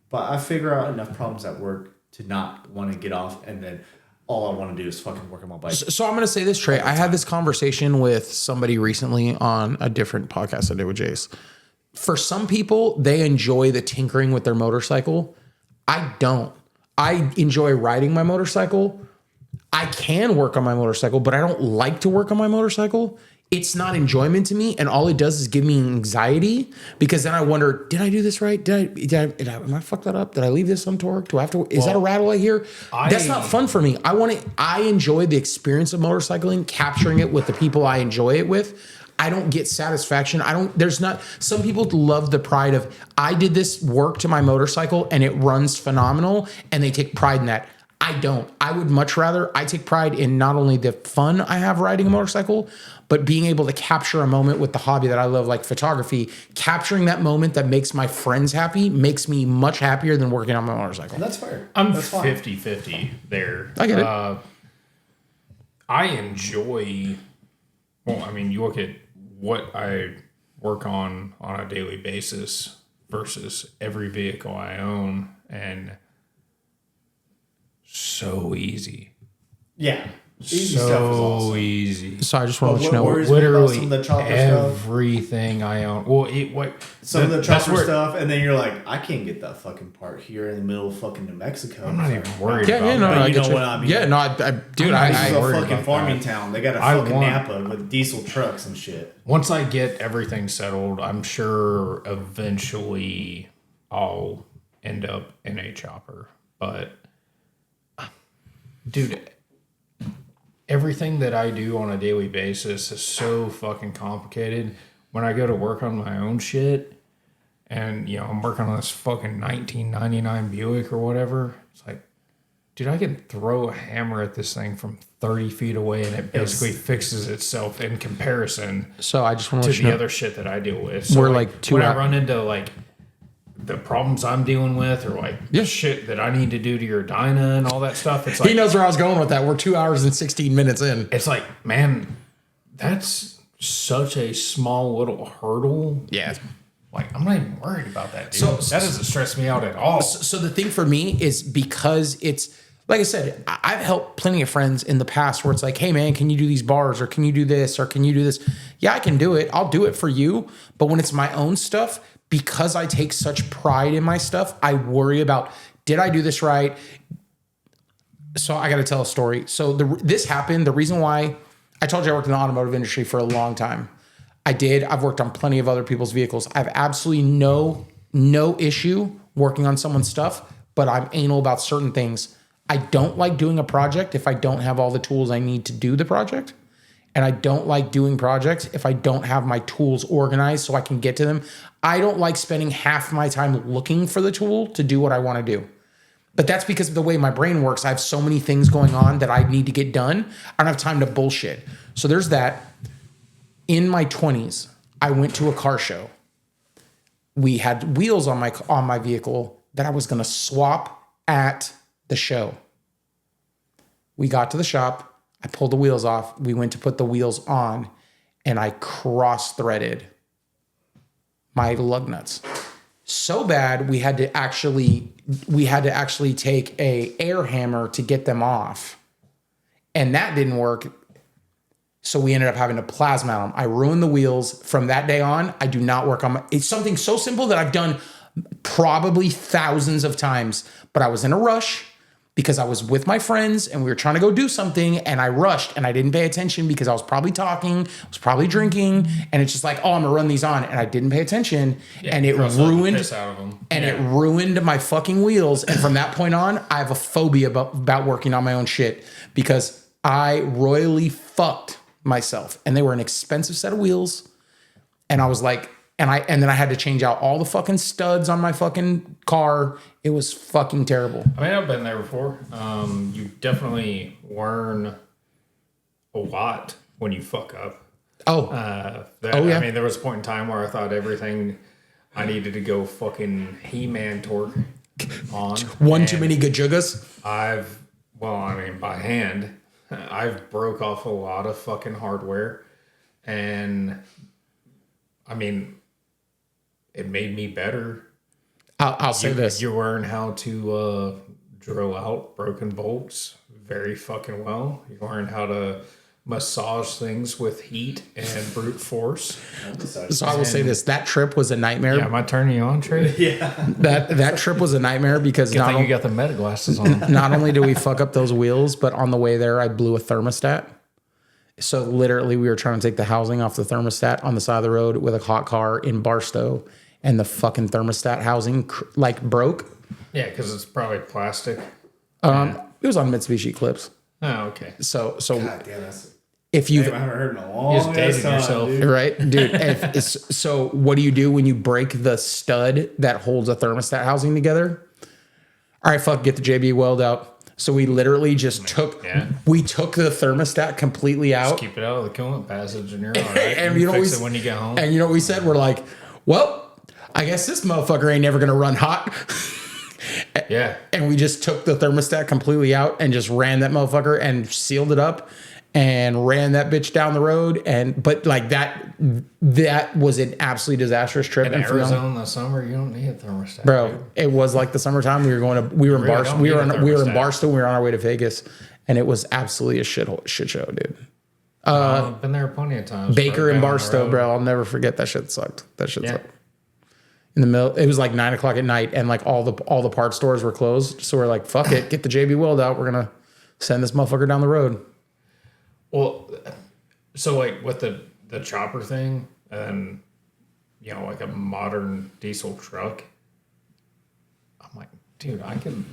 but I figure out enough problems at work to not want to get off, and then all I want to do is fucking work on my bike. So I'm going to say this, Trey. I had this conversation with somebody recently on a different podcast I did with Jace. For some people, they enjoy the tinkering with their motorcycle. I don't. I enjoy riding my motorcycle. I can work on my motorcycle, but I don't like to work on my motorcycle. It's not enjoyment to me, and all it does is give me anxiety because then I wonder, did I do this right? Am I fucked that up? Did I leave this untorqued? Do I have to? Is that a rattle I hear? That's not fun for me. I enjoy the experience of motorcycling, capturing it with the people I enjoy it with. I don't get satisfaction. Some people love the pride of, I did this work to my motorcycle and it runs phenomenal, and they take pride in that. I don't. I would much rather, I take pride in not only the fun I have riding a motorcycle, but being able to capture a moment with the hobby that I love, like photography. Capturing that moment that makes my friends happy makes me much happier than working on my motorcycle. That's fair. I'm That's 50-50 there. I get it. I enjoy... Well, I mean, you look at what I work on a daily basis versus every vehicle I own, and so easy. Yeah. Easy stuff is awesome. Easy. So I just want to let you know, Literally some of the chopper everything I own. Well, some of the chopper stuff, and then you're like, I can't get that fucking part here in the middle of fucking New Mexico. I'm not even worried about no, that. I you get know you. what I mean. Yeah, no, dude, This is a worried fucking about farming that. town. They got a I fucking want- Napa with diesel trucks and shit. Once I get everything settled, I'm sure eventually I'll end up in a chopper. But, dude, everything that I do on a daily basis is so fucking complicated. When I go to work on my own shit, and, I'm working on this fucking 1999 Buick or whatever, it's like, dude, I can throw a hammer at this thing from 30 feet away and it basically fixes itself in comparison So I just want to to let you the know, other shit that I deal with. So We're like 2 when I hours. run into like the problems I'm dealing with, or like the shit that I need to do to your Dyna and all that stuff, it's like he knows where I was going with that. We're 2 hours and 16 minutes in. it's like, man, that's such a small little hurdle. Yeah. Like, I'm not even worried about that, dude. So- that doesn't stress me out at all. So the thing for me is, because it's, like I said, I've helped plenty of friends in the past where it's like, hey man, can you do these bars, or can you do this, or can you do this? Yeah, I can do it. I'll do it for you. But when it's my own stuff, because I take such pride in my stuff, I worry about, did I do this right? So I got to tell a story. So this happened. The reason why, I told you I worked in the automotive industry for a long time. I did. I've worked on plenty of other people's vehicles. I have absolutely no issue working on someone's stuff, but I'm anal about certain things. I don't like doing a project if I don't have all the tools I need to do the project. And I don't like doing projects if I don't have my tools organized so I can get to them. I don't like spending half my time looking for the tool to do what I want to do. But that's because of the way my brain works. I have so many things going on that I need to get done. I don't have time to bullshit. So there's that. In my 20s, I went to a car show. We had wheels on my vehicle that I was going to swap at the show. We got to the shop. I pulled the wheels off. We went to put the wheels on, and I cross-threaded my lug nuts. so bad we had to actually take a air hammer to get them off, and that didn't work. So we ended up having to plasma them. I ruined the wheels. From that day on, I do not work on my... It's something so simple that I've done probably thousands of times, but I was in a rush because I was with my friends and we were trying to go do something, and I rushed and I didn't pay attention because I was probably talking, I was probably drinking, and it's just like, oh, I'm gonna run these on, and I didn't pay attention, and it ruined it ruined my fucking wheels. And from that point on, I have a phobia about working on my own shit because I royally fucked myself, and they were an expensive set of wheels, and I was like, and then I had to change out all the fucking studs on my fucking car. It was fucking terrible. I mean, I've been there before. You definitely learn a lot when you fuck up. Yeah. I mean, there was a point in time where I thought everything I needed to go fucking He-Man torque on. One too many gajugas. By hand, I've broke off a lot of fucking hardware, and I mean, it made me better. I'll say this. You learn how to drill out broken bolts very fucking well. You learn how to massage things with heat and brute force. So I will say this. That trip was a nightmare. Yeah, am I turning you on, Trey? Yeah. That trip was a nightmare because Good thing you got the meta glasses on. not only did we fuck up those wheels, but on the way there, I blew a thermostat. So literally, we were trying to take the housing off the thermostat on the side of the road with a hot car in Barstow, and the fucking thermostat housing broke. Yeah, because it's probably plastic. It was on Mitsubishi Eclipse. Oh, okay. So God damn, that's... if you I haven't heard in a long You just dated time, yourself. dude. right, dude. So what do you do when you break the stud that holds a thermostat housing together? All right, fuck, get the JB weld out. So we literally just took the thermostat completely out. Just keep it out of the coolant passage and you're all right. And you know fix it when you get home. And you know what we said? We're like, well, I guess this motherfucker ain't never gonna run hot. Yeah. And we just took the thermostat completely out and just ran that motherfucker and sealed it up and ran that bitch down the road. But like that was an absolutely disastrous trip. In Arizona in the summer, you don't need a thermostat, bro. dude. It was like the summertime. We were in Barstow. We were in Barstow. We were on our way to Vegas, and it was absolutely a shit show, dude. I've been there plenty of times. Baker and Barstow, bro. I'll never forget that shit sucked. That shit sucked. In the middle, it was like 9:00 at night, and like all the parts stores were closed. So we're like, fuck it, get the JB weld out. We're gonna send this motherfucker down the road. Well, so like with the chopper thing, and you know, like a modern diesel truck, I'm like, dude, I can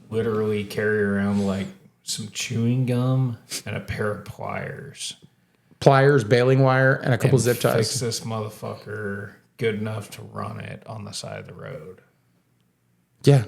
literally carry around like some chewing gum and a pair of pliers, baling wire, and a couple zip ties. Fix this motherfucker good enough to run it on the side of the road. Yeah.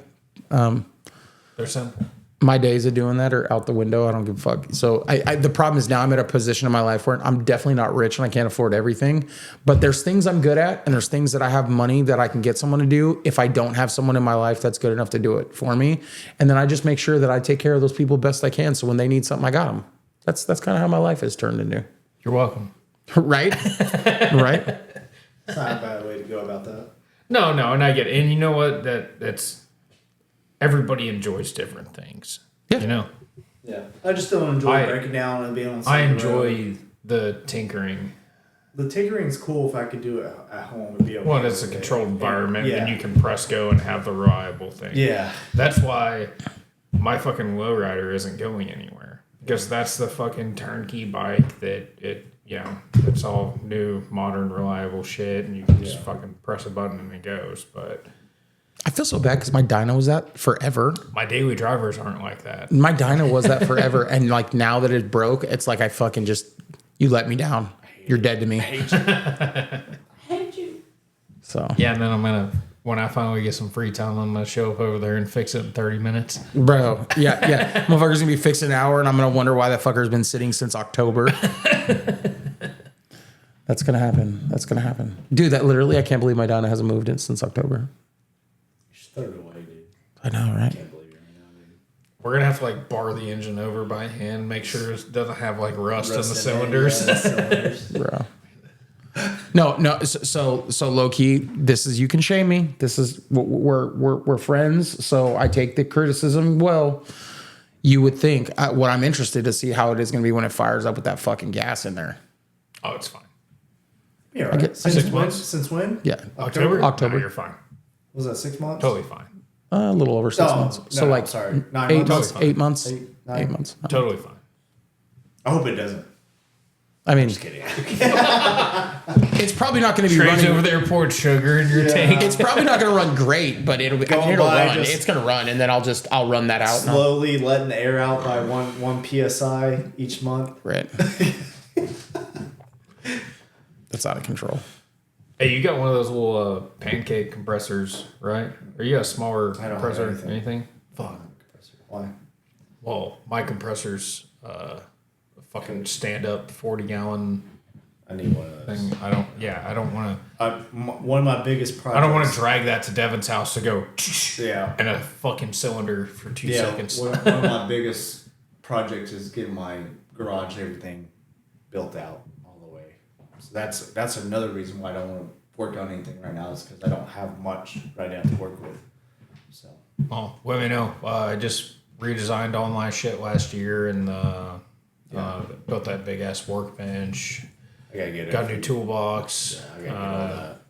They're simple. My days of doing that are out the window. I don't give a fuck. So the problem is now I'm at a position in my life where I'm definitely not rich and I can't afford everything. But there's things I'm good at, and there's things that I have money that I can get someone to do if I don't have someone in my life that's good enough to do it for me. And then I just make sure that I take care of those people best I can. So when they need something, I got them. That's kind of how my life has turned into. You're welcome. Right? Right? It's not a bad way to go about that. No, and I get it. And you know what? That's everybody enjoys different things. Yeah. You know? Yeah. I just don't enjoy breaking down and being on the I side of the road. enjoy the tinkering. The tinkering's cool if I could do it at home and be okay. Well, it's a with it. controlled environment, Yeah. and you can press go and have the reliable thing. Yeah. That's why my fucking lowrider isn't going anywhere. Because that's the fucking turnkey bike that it's all new, modern, reliable shit, and you can just fucking press a button and it goes. But I feel so bad because my dyno was that forever. my daily drivers aren't like that. My dyno was that forever. And like now that it broke, it's like I fucking you let me down. You're dead to me. I hate you. So Yeah, and then when I finally get some free time, I'm gonna show up over there and fix it in 30 minutes. bro, yeah. Motherfucker's gonna be fixing an hour, and I'm gonna wonder why that fucker's been sitting since October. That's gonna happen. Dude, that literally, I can't believe my dyno hasn't moved in since October. You should throw it away, dude. I know, right? I can't believe you're right now, dude. We're gonna have to like bar the engine over by hand, make sure it doesn't have like rust in the Rust cylinders. cylinders. Bro. No. So low key, this is, you can shame me. This is, we're friends. So I take the criticism well. You would think, what I'm interested to see how it is going to be when it fires up with that fucking gas in there. Oh, it's fine. Yeah, right. Since when? Yeah. October. October. No, you're fine. Was that 6 months? Totally fine. A little over 6 months. No, So like sorry. 9 8 months. months. 8 months. 9 8 months. Totally fine. I hope it doesn't. I mean, Just kidding. it's probably not going to be Trey's running. over there pouring sugar in your tank. It's probably not going to run great, but it'll Going it'll by run. just- It's going to run, and then I'll run that out. Slowly letting the air out by one psi each month. Right. That's out of control. Hey, you got one of those little pancake compressors, right? Or you got a smaller I don't have compressor? anything. Fuck. Why? Well, my compressor's fucking stand up 40-gallon I need one of those. thing. I don't want to. One of my biggest projects. I don't want to drag that to Devin's house to go Yeah. in a fucking cylinder for 2 seconds. One of my biggest projects is getting my garage and everything built out all the way. So that's another reason why I don't want to work on anything right now, is because I don't have much right now to work with. So. Well, let me know. I just redesigned all my shit last year and built that big ass workbench. I gotta get it. Got a new toolbox. Yeah, I gotta get all that.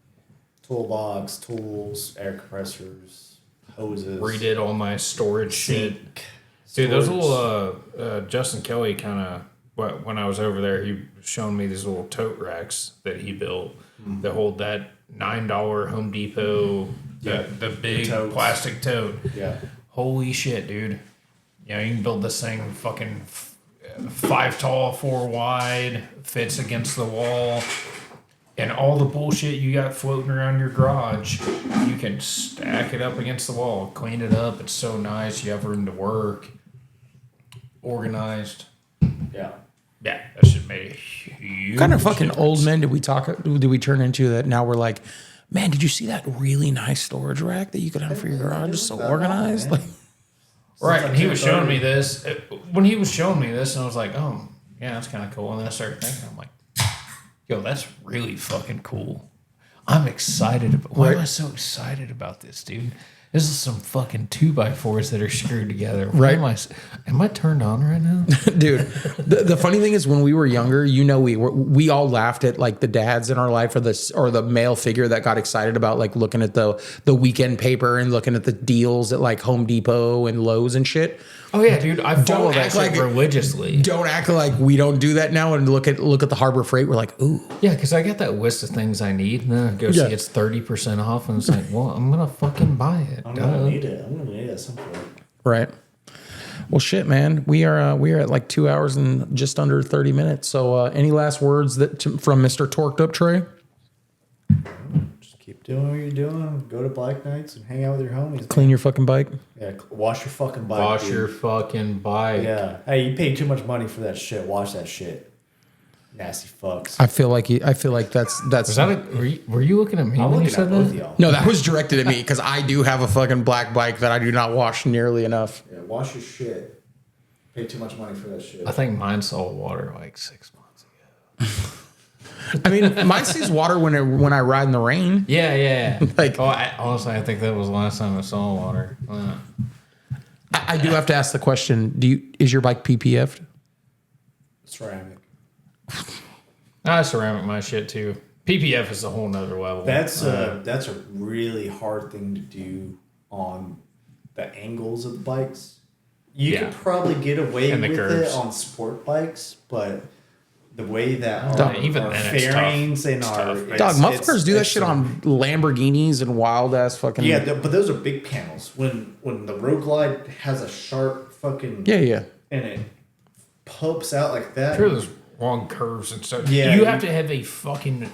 Toolbox, tools, air compressors, hoses. Redid all my storage shit. Sink, Dude, those storage. little Justin Kelly kind of, when I was over there, he was showing me these little tote racks that he built that hold that $9 Home Depot, the big totes. plastic tote. Yeah. Holy shit, dude. You know, you can build this thing fucking 5 tall, 4 wide, fits against the wall. And all the bullshit you got floating around your garage, you can stack it up against the wall, clean it up. It's so nice. You have room to work. Organized. Yeah. Yeah, that shit made a huge What kind of fucking difference. old men did we turn into that now we're like, man, did you see that really nice storage rack that you could have for your garage? It's so organized. Like, Right, and he was showing me this. When he was showing me this, and I was like, oh, yeah, that's kind of cool. And then I started thinking, I'm like, yo, that's really fucking cool. I'm excited. Why am I so excited about this, dude? This is some fucking 2x4s that are screwed together. Right. Am I turned on right now? dude, the funny thing is when we were younger, you know, we all laughed at like the dads in our life or the male figure that got excited about like looking at the weekend paper and looking at the deals at like Home Depot and Lowe's and shit. Oh yeah, dude. I follow that act shit like- religiously. Don't act like we don't do that now and look at the Harbor Freight. We're like, ooh. Yeah, because I got that list of things I need, and then I go Yeah. see it's 30% off, and it's like, well, I'm gonna fucking buy it. I'm gonna need it. I'm gonna need it at some point. Right. Well, shit, man. We are at like 2 hours and just under 30 minutes. So, any last words from Mr. Torqued Up Trey? Just keep doing what you're doing. Go to bike nights and hang out with your homies. Clean your fucking bike. Yeah, wash your fucking bike. Wash dude. your fucking bike. Yeah. Hey, you paid too much money for that shit. Wash that shit. Nasty fucks. I feel like that's. Was that were you looking at me I'm when you looking said at both of that? y'all. No, that was directed at me because I do have a fucking black bike that I do not wash nearly enough. Yeah, wash your shit. Pay too much money for that shit. I think mine saw water like 6 months ago. I mean, mine sees water when I ride in the rain. Yeah. Like- honestly, I think that was the last time I saw water. I do have to ask the question: is your bike PPF'd? Ceramic. I ceramic my shit too. PPF is a whole nother level. That's a really hard thing to do on the angles of the bikes. You Yeah. could probably get away And the with curves. it on sport bikes, but the way that Dog, our, even our then it's fairings and It's our tough. it's- Dog, motherfuckers do that it's shit a- on Lamborghinis and wild ass fucking. Yeah, but those are big panels. When the Road Glide has a sharp fucking Yeah. and it pumps out like that. sure there's wrong curves and stuff. Yeah, you you- have to have a fucking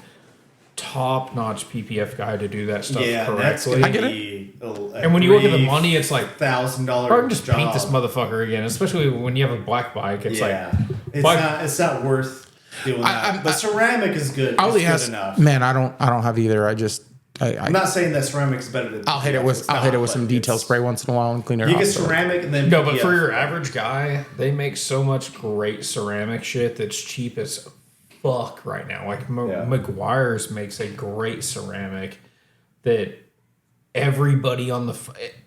top-notch PPF guy to do that stuff Yeah, that's correctly. gonna I get it. be And when you look at the money, it's like, $1,000. I can just paint this motherfucker again. Especially when you have a black bike, it's Yeah, like, bike- it's not worth doing that. But ceramic is good. I only It's has good enough. man. I don't have either. I'm not saying that ceramic is better than. I'll hit it with some detail spray once in a while and clean it You off. get so- ceramic and then No, but PPF. for your average guy, they make so much great ceramic shit that's cheap as fuck right now. Like Yeah. McGuire's makes a great ceramic that everybody on the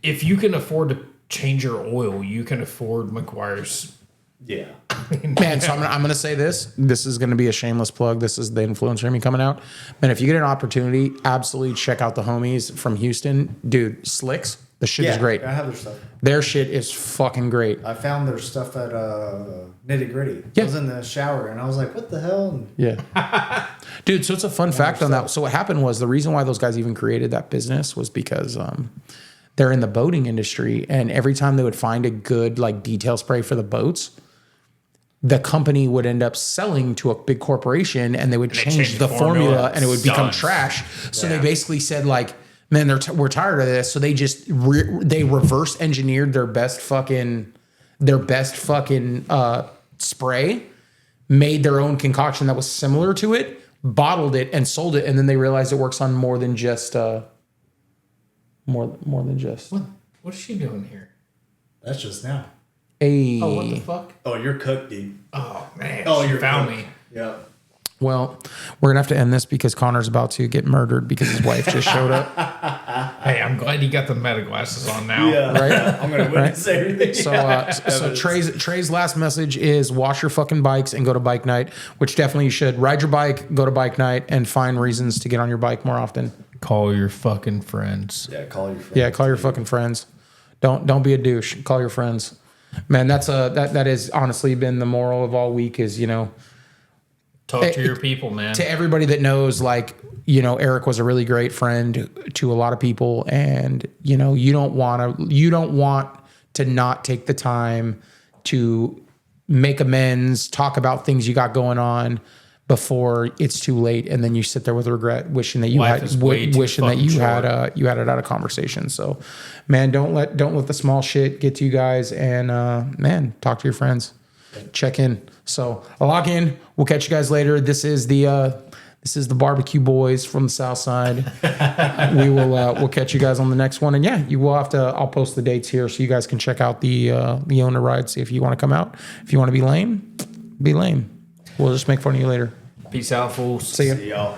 if you can afford to change your oil, you can afford McGuire's. Yeah. Man, so I'm gonna say this. This is gonna be a shameless plug. This is the influencer in me coming out. Man, if you get an opportunity, absolutely check out the homies from Houston. Dude, Slicks. The shit is great. I have their stuff. Their shit is fucking great. I found their stuff at Nitty Gritty. Yeah. I was in the shower and I was like, what the hell? And Yeah. Dude, so it's a fun fact on that. So what happened was the reason why those guys even created that business was because they're in the boating industry, and every time they would find a good like detail spray for the boats, the company would end up selling to a big corporation, and they would change the formula and it would become trash. So they basically said like, man, we're tired of this. So they just they reverse engineered their best fucking spray, made their own concoction that was similar to it, bottled it, and sold it. And then they realized it works on more than just more than just. What is she doing here? that's just now. A. Oh, what the fuck? Oh, you're cooked, dude. Oh man. Oh, you you found me. Yeah. Well, we're gonna have to end this because Connor's about to get murdered because his wife just showed up. Hey, I'm glad you got the meta glasses on now. Yeah. Right? I'm going to witness everything. So Trey's last message is wash your fucking bikes and go to bike night, which definitely you should. Ride your bike, go to bike night, and find reasons to get on your bike more often. Call your fucking friends. Yeah, call your friends. Yeah, call your fucking friends. Don't be a douche. Call your friends. Man, that has honestly been the moral of all week is, Talk to your people, man. to everybody that knows, like, Eric was a really great friend to a lot of people, and you don't want to not take the time to make amends, talk about things you got going on before it's too late, and then you sit there with regret, wishing that you Life had is way too wishing that you fucking had you had it out of conversation. So, man, don't let the small shit get to you guys, and man, talk to your friends, check in. So log in. We'll catch you guys later. This is the barbecue boys from the South Side. We'll catch you guys on the next one. And yeah, you will have to. I'll post the dates here so you guys can check out the owner ride. See if you want to come out. If you want to be lame, be lame. We'll just make fun of you later. Peace out, fools. See ya. See y'all.